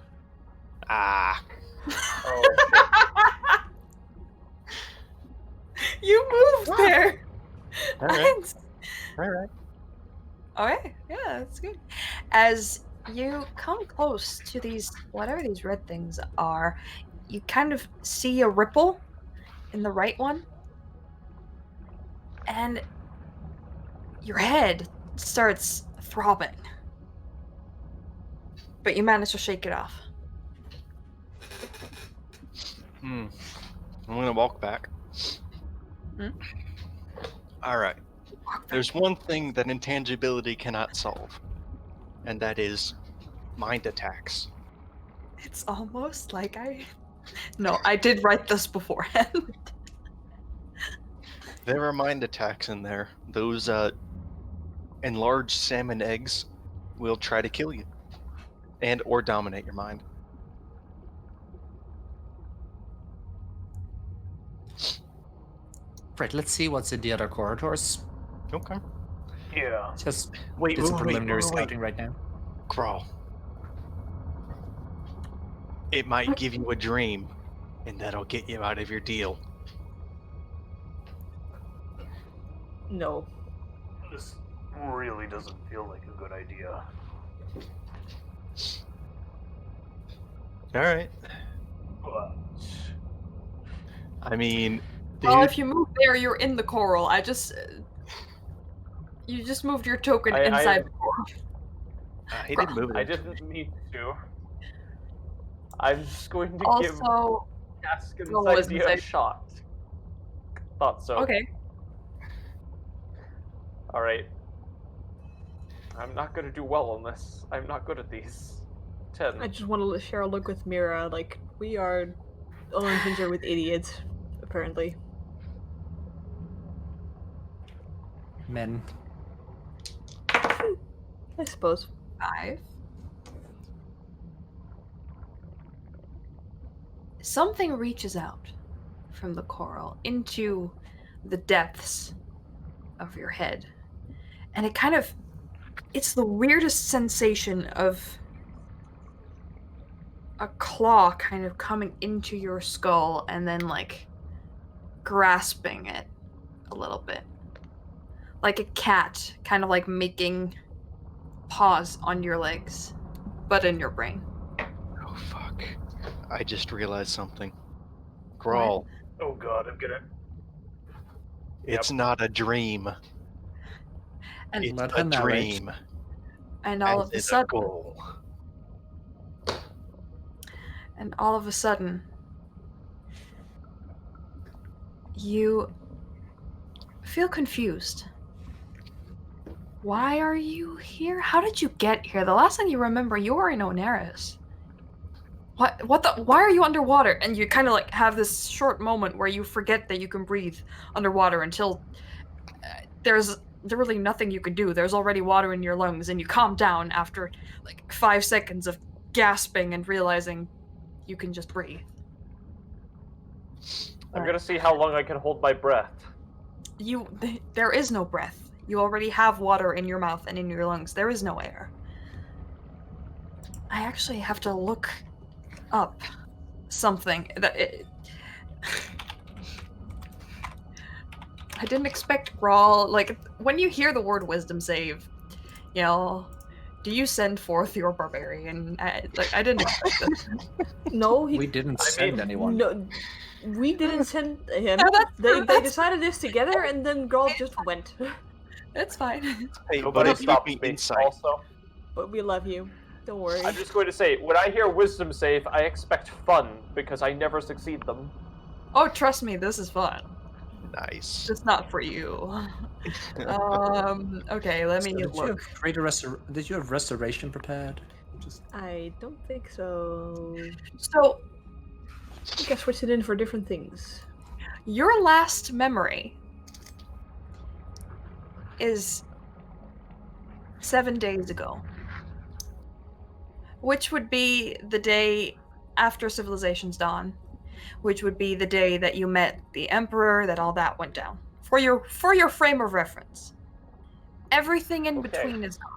Ah. Oh, You moved there. All right. Thanks. All right. Okay, yeah, that's good. As you come close to these, whatever these red things are, you kind of see a ripple in the right one, and your head starts throbbing. But you manage to shake it off. I'm gonna walk back. Hmm? All right. There's one thing that intangibility cannot solve, and that is mind attacks. It's almost like No, I did write this beforehand. There are mind attacks in there. Those enlarged salmon eggs will try to kill you, and or dominate your mind. Right, let's see what's in the other corridors. Okay. yeah. Just Wait, did some preliminary wait. scouting right now. Crawl. It might give you a dream, and that'll get you out of your deal. No. This really doesn't feel like a good idea. All right. But I mean, Well, dude, if you move there, you're in the coral. You just moved your token inside the coral. he didn't move it. I didn't mean to. I'm just going to give Also, Gaskin's roll a wisdom idea a save. shot. Thought so. Okay. Alright. I'm not gonna do well on this. I'm not good at these. 10. I just want to share a look with Mira. Like, we are unintentioned with idiots, apparently. Men. I suppose. 5. Something reaches out from the coral into the depths of your head. And it's the weirdest sensation of a claw kind of coming into your skull and then like grasping it a little bit. Like a cat kind of like making paws on your legs, but in your brain. Oh, fuck. I just realized something. Grawl, Oh god, I'm gonna. it's not a dream. And It's Let a her narrate. dream. and all as of a in sudden goal. And all of a sudden, you feel confused. Why are you here? How did you get here? The last thing you remember, you were in Onaris. Why are you underwater? And you kind of like have this short moment where you forget that you can breathe underwater until there's literally nothing you can do. There's already water in your lungs, and you calm down after like 5 seconds of gasping and realizing you can just breathe. I'm gonna see how long I can hold my breath. There is no breath. You already have water in your mouth and in your lungs. There is no air. I actually have to look up something I didn't expect Grawl, like, when you hear the word wisdom save, you know, do you send forth your barbarian? I didn't expect this. No, We didn't send anyone. No, we didn't send him. No, They decided this together, and then Grawl just went. It's fine. Hey, Nobody but if you stops give me. me insight, Also, But we love you. Don't worry. I'm just going to say, when I hear wisdom save, I expect fun because I never succeed them. Oh, trust me, this is fun. nice. Just not for you. Okay, let me So look. did you have restoration prepared? Just I don't think so. So, I guess switch it in for different things. your last memory is 7 days ago, which would be the day after Civilization's Dawn, which would be the day that you met the Emperor, that all that went down. For your frame of reference, everything in Okay. between is gone.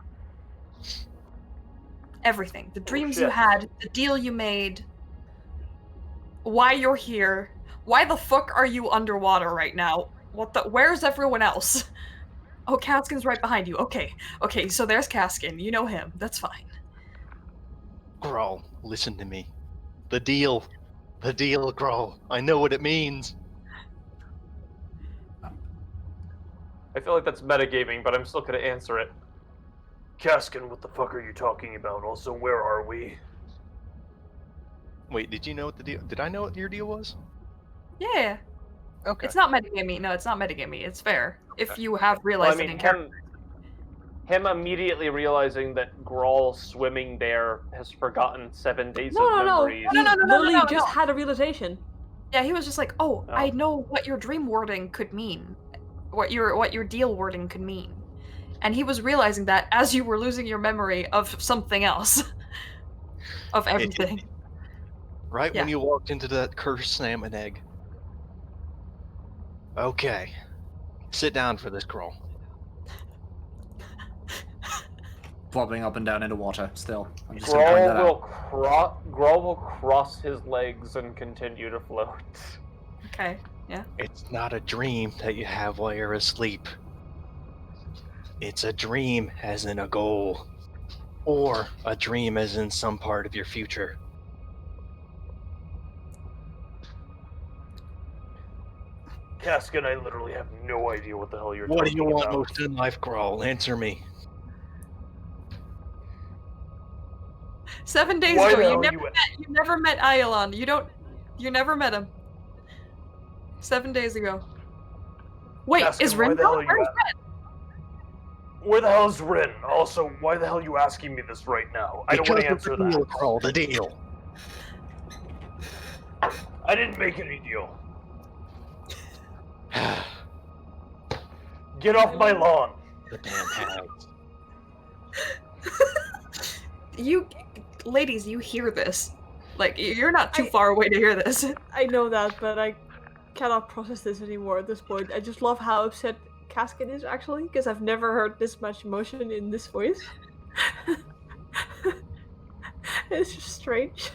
Everything. The dreams you shit. had, the deal you made, why you're here, why the fuck are you underwater right now? Where's everyone else? Oh, Kaskin's right behind you. Okay, so there's Kaskin. You know him. That's fine. Grawl, listen to me. The deal, Grawl. I know what it means. I feel like that's metagaming, but I'm still gonna answer it. Kaskin, what the fuck are you talking about? Also, where are we? Wait, did you know what the deal? Did I know what your deal was? Yeah. Okay. It's not metagamey. No, it's not metagamey. It's fair. If you have Well, I realized it mean, in character. him immediately realizing that Grawl swimming there has forgotten 7 days No, of no, no. memories. He literally no. just had a realization. Yeah, he was just like, oh, Oh. I know what your dream wording could mean. What your deal wording could mean. And he was realizing that as you were losing your memory of something else. Of everything. Right Yeah. when you walked into that cursed salmon egg. Okay. Sit down for this, Grawl. bobbing up and down in the water still. I'm just gonna point that out. Grawl will cross his legs and continue to float. Okay, yeah. It's not a dream that you have while you're asleep. It's a dream as in a goal. Or a dream as in some part of your future. Caskin, I literally have no idea what the hell you're What do talking you want about. most in life, Grawl? Answer me. 7 days Why ago, the you hell never met Iolon. You never met him. 7 days ago. Wait, Caskin, is why Rin the hell gone? are you Where the hell is Rin? Also, why the hell are you asking me this right now? I don't want to answer the deal, that. Grawl, the deal. I didn't make any deal. Get off my lawn. The damn hags. You, ladies, you hear this. Like, you're not too far away to hear this. I know that, but I cannot process this anymore at this point. I just love how upset Caskin is, actually, because I've never heard this much emotion in this voice. It's just strange.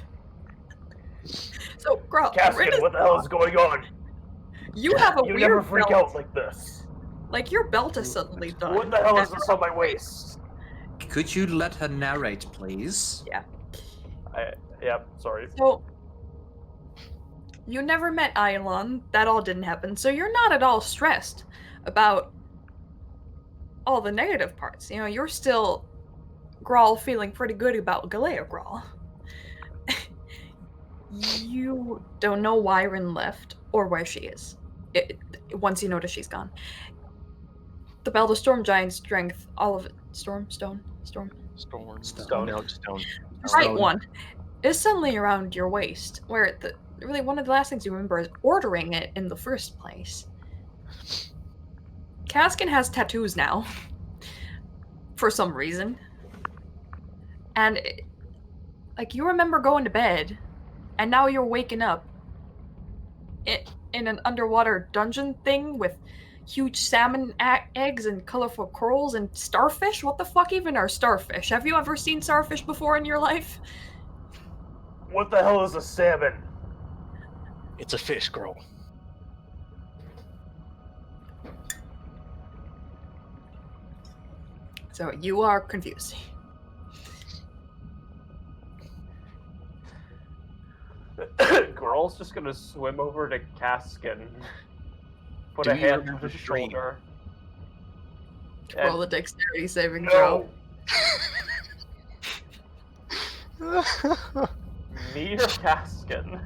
So, girl, Caskin, what the hell is going on? you have a You weird never freak belt. out like this. Like, your belt is suddenly done. What the hell is this on my waist? Could you let her narrate, please? Yeah, sorry. So, you never met Iolon. That all didn't happen. So you're not at all stressed about all the negative parts. You know, you're still, Grawl, feeling pretty good about Galea Grawl. You don't know why Rin left or where she is. Once you notice she's gone. The Bell, the Storm Giant strength, all of it. Storm. Stone. Stone. No, stone. Right Stone. one is suddenly around your waist, where really one of the last things you remember is ordering it in the first place. Caskin has tattoos now, for some reason, and like you remember going to bed, and now you're waking up in an underwater dungeon thing with huge salmon eggs and colorful corals and starfish? What the fuck even are starfish? Have you ever seen starfish before in your life? What the hell is a salmon? It's a fish, girl. So you are confused. Girl's just gonna swim over to Caskin, put Do a you hand on remember his the dream? shoulder. Roll the dexterity saving throw. No! Me or Caskin?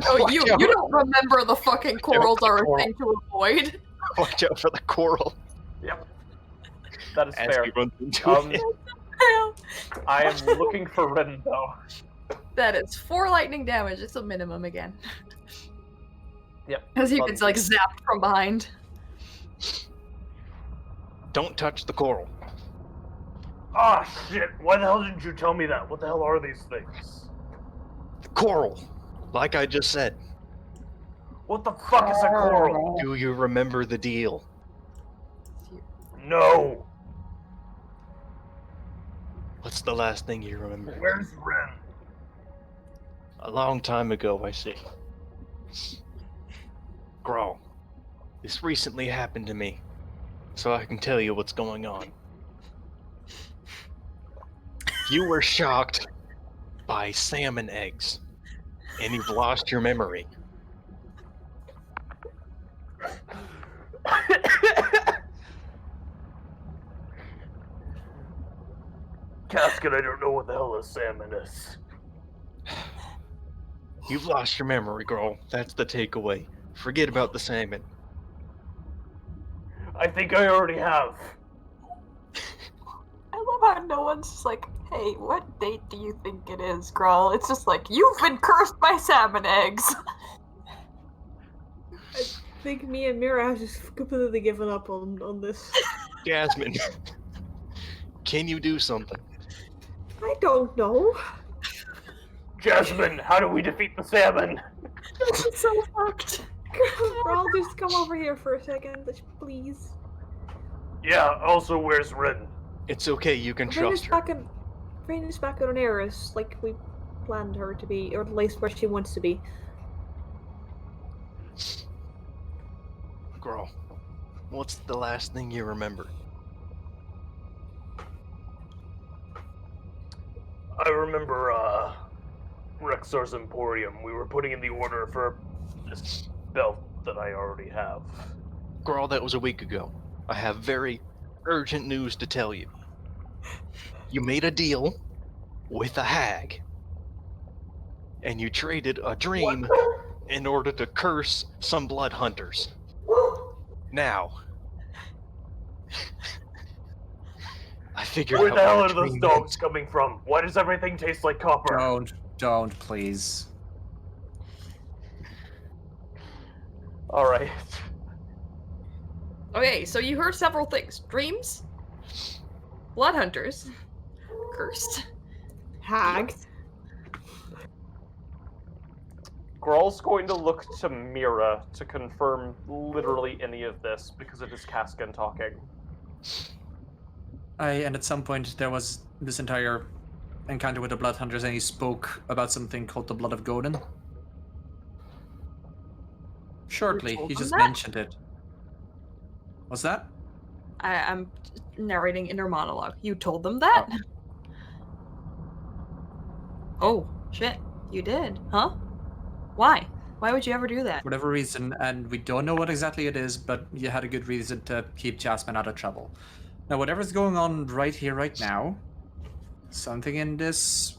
Oh, you don't remember the fucking corals the are a coral. thing to avoid. Watch out for the coral Yep. That is as fair. he runs into it. I am looking for Rin, though. That is 4 lightning damage. It's a minimum again. Yep. As he gets like zapped from behind. Don't touch the coral. Ah, shit! Why the hell didn't you tell me that? What the hell are these things? The coral. Like I just said. What the fuck is a coral? Do you remember the deal? No! What's the last thing you remember? Where's Rin? A long time ago, I see. Grawl, this recently happened to me, so I can tell you what's going on. You were shocked by salmon eggs, and you've lost your memory. Caskin, I don't know what the hell a salmon is. You've lost your memory, girl. That's the takeaway. Forget about the salmon. I think I already have. I love how no one's just like, hey, what date do you think it is, Grawl? It's just like, you've been cursed by salmon eggs. I think me and Mira have just completely given up on this. Jasmine, can you do something? I don't know. Jasmine, how do we defeat the salmon? This is so fucked. Girl, just come over here for a second, please. Yeah, also, where's Rin? It's okay, you can Rain is trust her. back at Onaris, like we planned her to be, or at least where she wants to be. Girl, what's the last thing you remember? I remember, Greystars Emporium. We were putting in the order for this belt that I already have. Grawl, that was a week ago. I have very urgent news to tell you. You made a deal with a hag, and you traded a dream in order to curse some blood hunters. Now, I figured Where out the hell what are a those dream dogs coming from? Why does everything taste like copper? Don't, please. Alright. Okay, so you heard several things. Dreams, blood hunters, cursed. Hags. Grawl's going to look to Mira to confirm literally any of this because it is Kaskin talking. And at some point there was this entire encounter with the blood hunters, and he spoke about something called the blood of Godin. Shortly, told he them just that? mentioned it. What's that? I'm narrating inner monologue. You told them that? Oh, shit. You did, huh? Why? Why would you ever do that? For whatever reason, and we don't know what exactly it is, but you had a good reason to keep Jasmine out of trouble. Now, whatever's going on right here, right now, something in this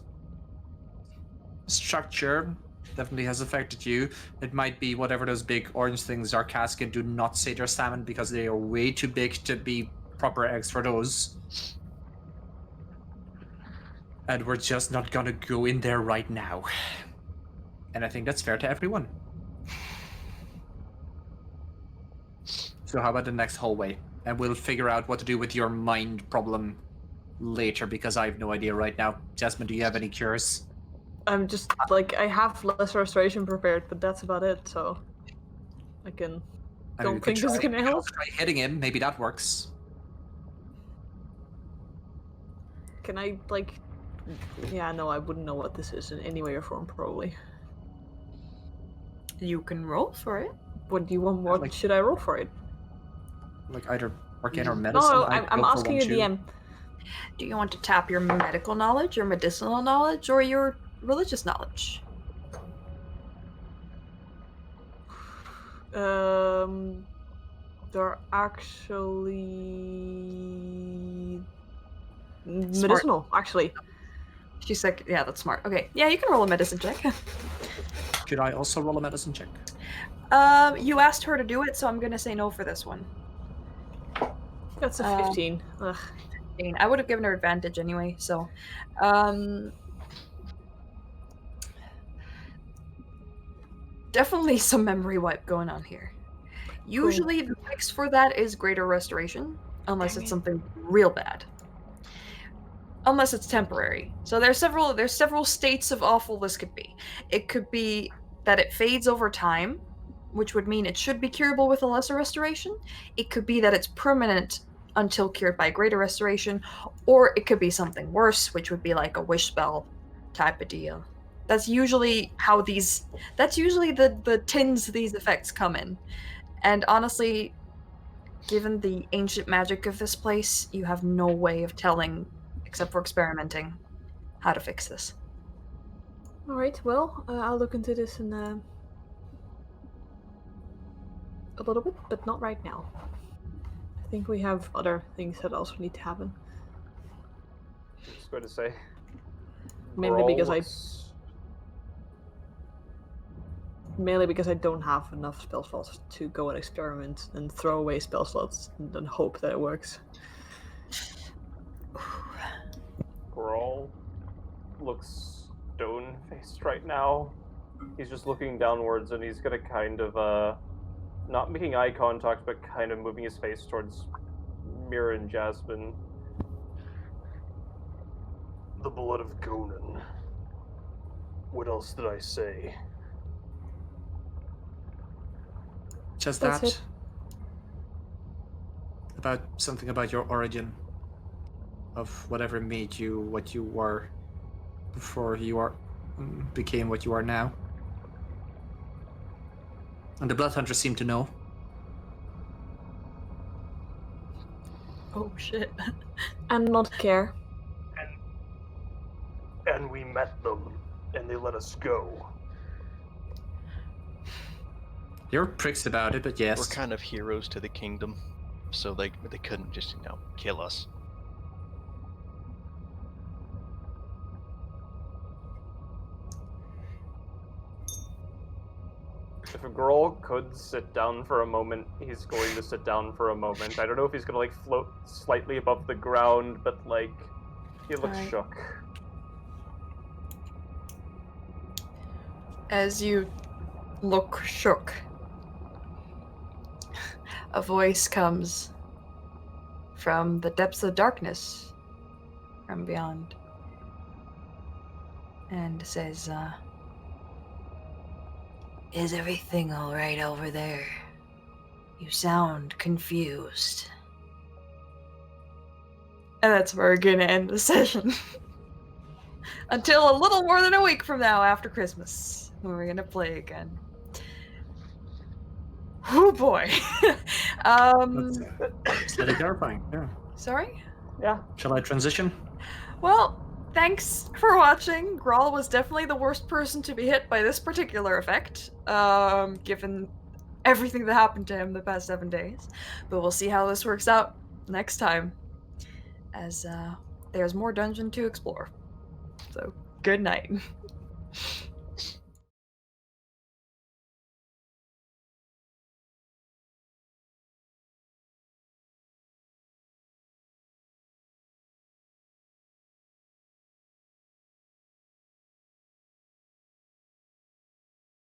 structure definitely has affected you. It might be whatever those big orange things are. Casket, do not say they're salmon because they are way too big to be proper eggs for those. And we're just not gonna go in there right now. And I think that's fair to everyone. So how about the next hallway? And we'll figure out what to do with your mind problem later, because I have no idea right now. Jasmine, do you have any cures? I'm just like, I have lesser restoration prepared, but that's about it. So I can. I mean, Don't think this is gonna help. Try hitting him. Maybe that works. Can I like? Yeah, no, I wouldn't know what this is in any way or form, probably. You can roll for it. What do you want? What Like- should I roll for it? Like either Arcana or Medicine? No, I'd I'm go for asking one you, too. DM. Do you want to tap your medical knowledge, your medicinal knowledge, or your religious knowledge? They're actually medicinal. Actually, She's like, yeah, that's smart. Okay, yeah, you can roll a medicine check. Should I also roll a medicine check? You asked her to do it, so I'm gonna say no for this one. that's a 15. Ugh. I would have given her advantage anyway, so definitely some memory wipe going on here. Usually the fix for that is greater restoration, unless Dang it's it. something real bad. Unless it's temporary. So there's several states of awful this could be. It could be that it fades over time, which would mean it should be curable with a lesser restoration. It could be that it's permanent until cured by greater restoration, or it could be something worse, which would be like a wish spell type of deal. That's usually how that's usually the tins these effects come in. And honestly, given the ancient magic of this place, you have no way of telling, except for experimenting, how to fix this. All right. Well, I'll look into this in a little bit, but not right now. I think we have other things that also need to happen. I'm just going to say. Mainly because Grawl because I don't have enough spell slots to go and experiment and throw away spell slots and then hope that it works. Grawl looks stone-faced right now. He's just looking downwards, and he's gonna kind of, not making eye contact, but kind of moving his face towards Mira and Jasmine. The blood of Conan. What else did I say? Just That's that. it. About something about your origin. Of whatever made you what you were before you became what you are now. And the blood hunters seem to know. Oh shit. And not care. And we met them, and they let us go. You're pricks about it, but yes. We're kind of heroes to the kingdom, so they couldn't just, kill us. If a girl could sit down for a moment, he's going to sit down for a moment. I don't know if he's gonna float slightly above the ground, but he looks Alright. shook. As you look shook, a voice comes from the depths of darkness from beyond and says, "Is everything all right over there? You sound confused." And that's where we're gonna end the session. Until a little more than a week from now after Christmas, when we're gonna play again. Oh boy. That's slightly terrifying. Yeah. Sorry? Yeah. Shall I transition? Well, thanks for watching. Grawl was definitely the worst person to be hit by this particular effect, given everything that happened to him the past 7 days. But we'll see how this works out next time, as there's more dungeon to explore. So, good night.